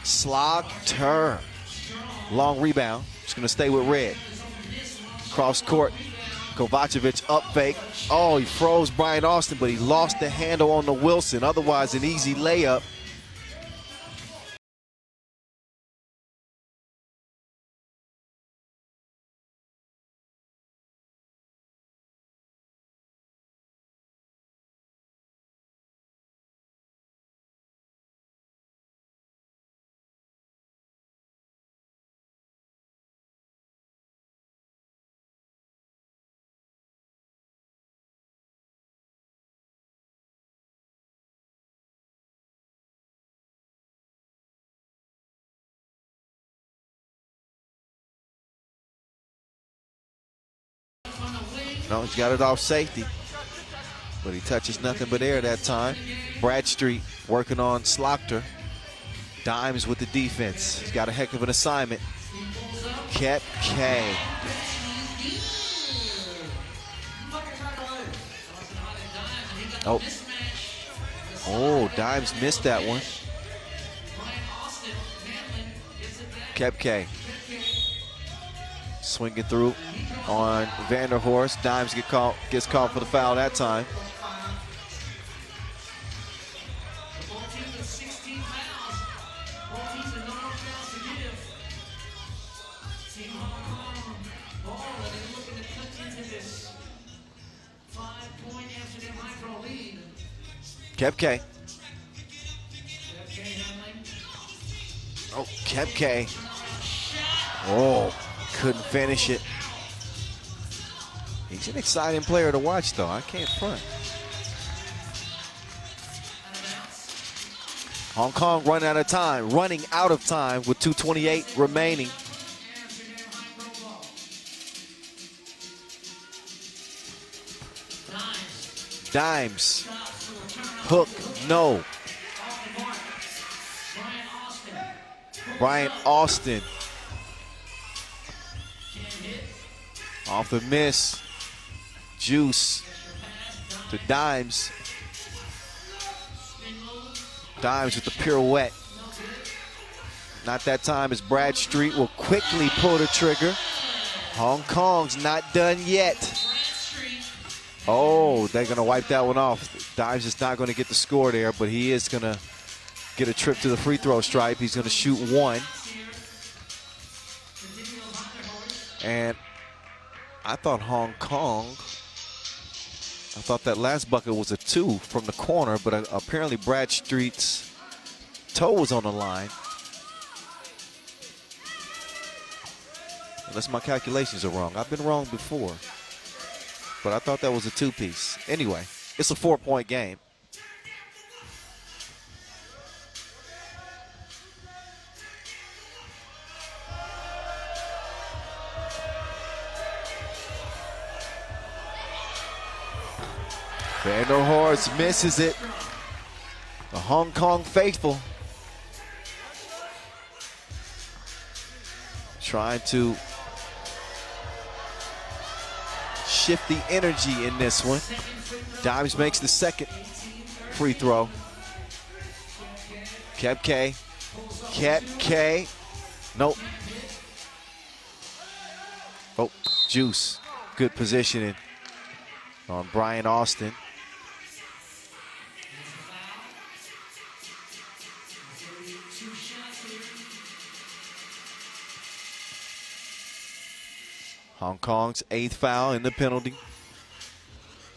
[SPEAKER 1] Slaughter. Long rebound. Just going to stay with red. Cross court. Kovacevic up fake. Oh, he froze Bryant Austin, but he lost the handle on the Wilson. Otherwise, an easy layup. No, he's got it off safety, but he touches nothing but air that time. Bradstreet working on Slaughter. Dimes with the defense. He's got a heck of an assignment. Kepke. Oh. Oh, Dimes missed that one. Kepke. Swinging through on Vanderhorst. Dimes gets called for the foul that time. Kepke. Oh, Kepke. Oh. Couldn't finish it. He's an exciting player to watch, though. I can't front. Hong Kong running out of time with 2:28 remaining. Dimes. Hook, no. Bryant Austin. Off the miss. Juice to Dimes. Dimes with the pirouette. Not that time as Bradstreet will quickly pull the trigger. Hong Kong's not done yet. Oh, they're going to wipe that one off. Dimes is not going to get the score there, but he is going to get a trip to the free throw stripe. He's going to shoot one. And I thought Hong Kong, I thought that last bucket was a 2 from the corner, but apparently Bradstreet's toe was on the line. Unless my calculations are wrong. I've been wrong before, but I thought that was a 2-piece. Anyway, it's a 4-point game. Vanderhorst misses it. The Hong Kong faithful trying to shift the energy in this one. Dimes makes the second free throw. Kepke. Nope. Oh, Juice. Good positioning on Brian Austin. Hong Kong's 8th foul in the penalty.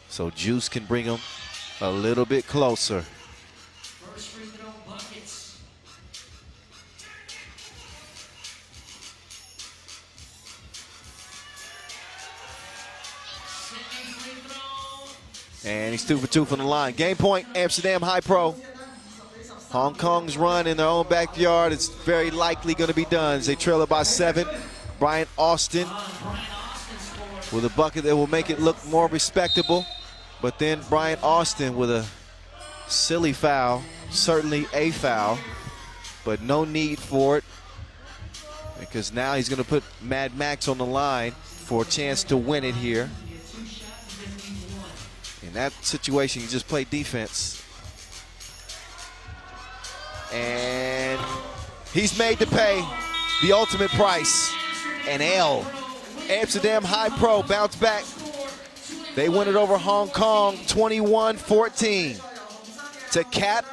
[SPEAKER 1] So Juice can bring him a little bit closer. And he's 2 for 2 from the line. Game point, Amsterdam HiPRO. Hong Kong's run in their own backyard is very likely going to be done as they trail it by 7. Brian Austin with a bucket that will make it look more respectable. But then Brian Austin with a silly foul, certainly a foul, but no need for it because now he's going to put Mad Max on the line for a chance to win it here. In that situation, you just play defense. And he's made to pay the ultimate price. An L. Amsterdam HiPRO bounce back. They win it over Hong Kong 21-14 to cap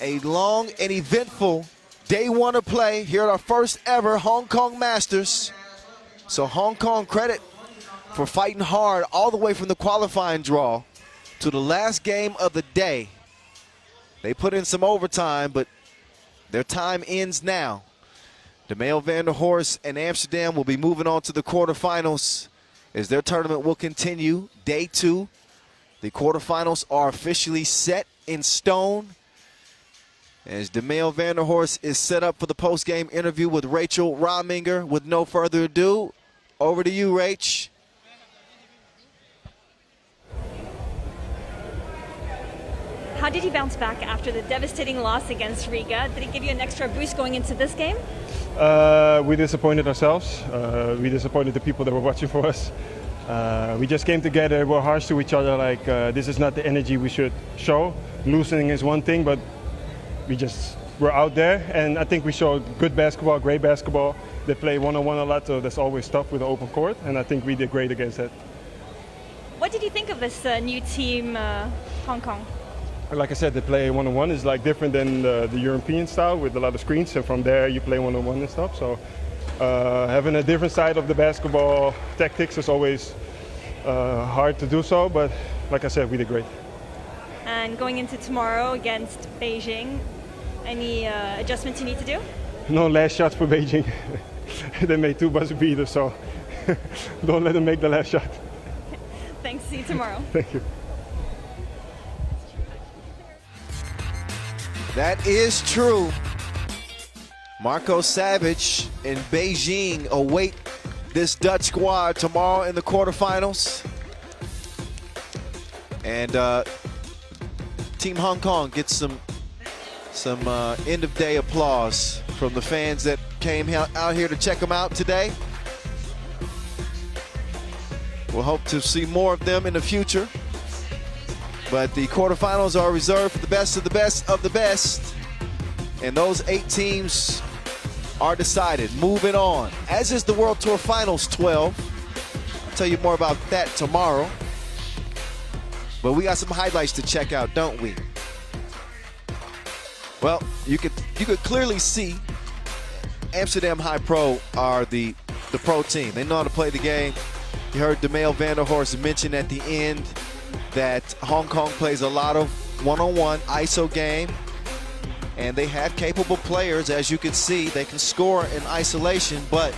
[SPEAKER 1] a long and eventful day 1 of play here at our first ever Hong Kong Masters. So Hong Kong credit for fighting hard all the way from the qualifying draw to the last game of the day. They put in some overtime, but their time ends now. DeMail Vanderhorst and Amsterdam will be moving on to the quarterfinals as their tournament will continue. Day 2, the quarterfinals are officially set in stone as DeMail Vanderhorst is set up for the post-game interview with Rachel Rominger. With no further ado, over to you, Rach.
[SPEAKER 2] How did you bounce back after the devastating loss against Riga? Did it give you an extra boost going into this game?
[SPEAKER 7] We disappointed ourselves. We disappointed the people that were watching for us. We just came together, we're harsh to each other, like this is not the energy we should show. Losing is one thing, but we're out there, and I think we showed good basketball, great basketball. They play one-on-one a lot, so that's always tough with the open court, and I think we did great against that.
[SPEAKER 2] What did you think of this new team, Hong Kong?
[SPEAKER 7] Like I said, they play one-on-one is like different than the European style with a lot of screens, and from there you play one-on-one and stuff. So having a different side of the basketball tactics is always hard to do so, but like I said, we did great.
[SPEAKER 2] And going into tomorrow against Beijing, any adjustments you need to do?
[SPEAKER 7] No last shots for Beijing. They made 2 buzzer beaters, so don't let them make the last shot.
[SPEAKER 2] Thanks, see you tomorrow.
[SPEAKER 7] Thank you.
[SPEAKER 1] That is true. Marco Savage and Beijing await this Dutch squad tomorrow in the quarterfinals. And Team Hong Kong gets some end-of-day applause from the fans that came out here to check them out today. We'll hope to see more of them in the future. But the quarterfinals are reserved for the best of the best of the best. And those 8 teams are decided. Moving on. As is the World Tour Finals 12. I'll tell you more about that tomorrow. But we got some highlights to check out, don't we? Well, you could clearly see Amsterdam HiPRO are the pro team. They know how to play the game. You heard DeMail Vanderhorst mention at the end that Hong Kong plays a lot of one-on-one ISO game, and they have capable players. As you can see, they can score in isolation, but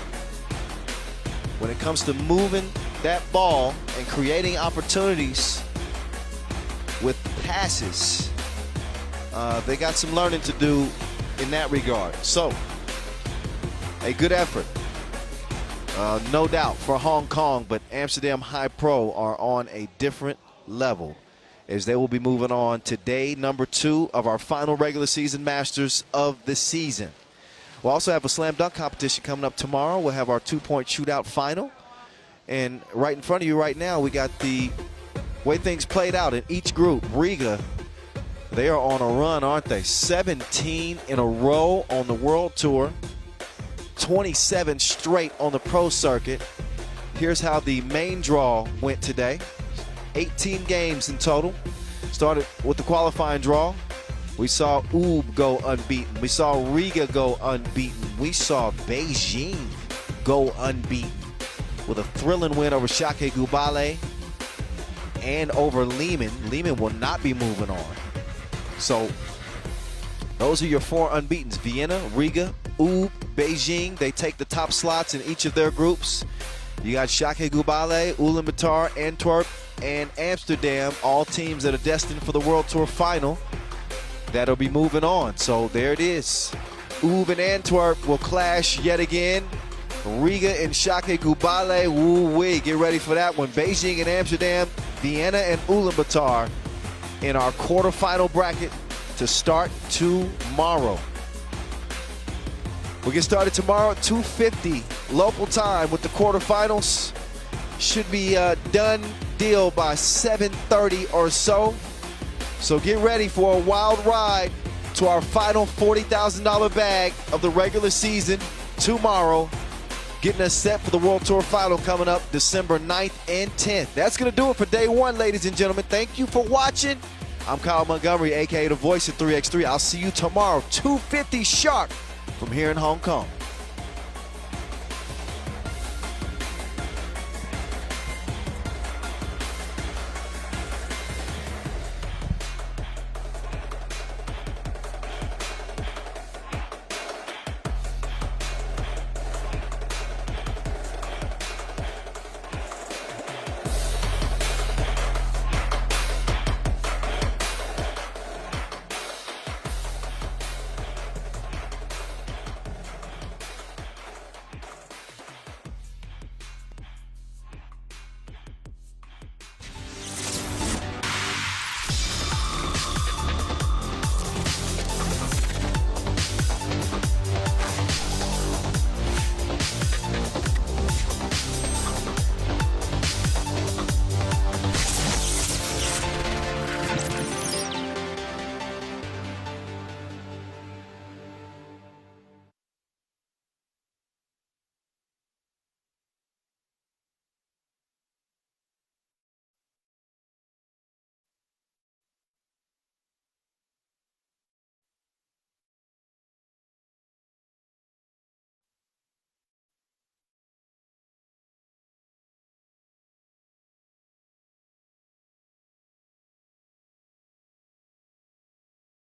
[SPEAKER 1] when it comes to moving that ball and creating opportunities with passes, they got some learning to do in that regard. So, a good effort, no doubt, for Hong Kong, but Amsterdam HiPRO are on a different level, as they will be moving on to day number 2 of our final regular season Masters of the season. We'll also have a slam dunk competition coming up tomorrow. We'll have our 2-point shootout final. And right in front of you right now, we got the way things played out in each group. Riga, they are on a run, aren't they? 17 in a row on the World Tour, 27 straight on the pro circuit. Here's how the main draw went today. 18 games in total. Started with the qualifying draw. We saw Ub go unbeaten. We saw Riga go unbeaten. We saw Beijing go unbeaten with a thrilling win over Šakiai Gulbelė and over Lehman. Lehman will not be moving on. So those are your 4 unbeatens. Vienna, Riga, Ub, Beijing. They take the top slots in each of their groups. You got Šakiai Gulbelė, Ulaanbaatar, Antwerp, and Amsterdam, all teams that are destined for the World Tour final that'll be moving on. So there it is. Ub and Antwerp will clash yet again. Riga and Šakiai Gulbelė, woo-wee, get ready for that one. Beijing and Amsterdam, Vienna and Ulaanbaatar in our quarterfinal bracket to start tomorrow. We'll get started tomorrow at 2:50 local time with the quarterfinals. Should be a done deal by 7:30 or so. So get ready for a wild ride to our final $40,000 bag of the regular season tomorrow. Getting us set for the World Tour final coming up December 9th and 10th. That's going to do it for day 1, ladies and gentlemen. Thank you for watching. I'm Kyle Montgomery, a.k.a. The Voice at 3x3. I'll see you tomorrow, 2:50 sharp from here in Hong Kong.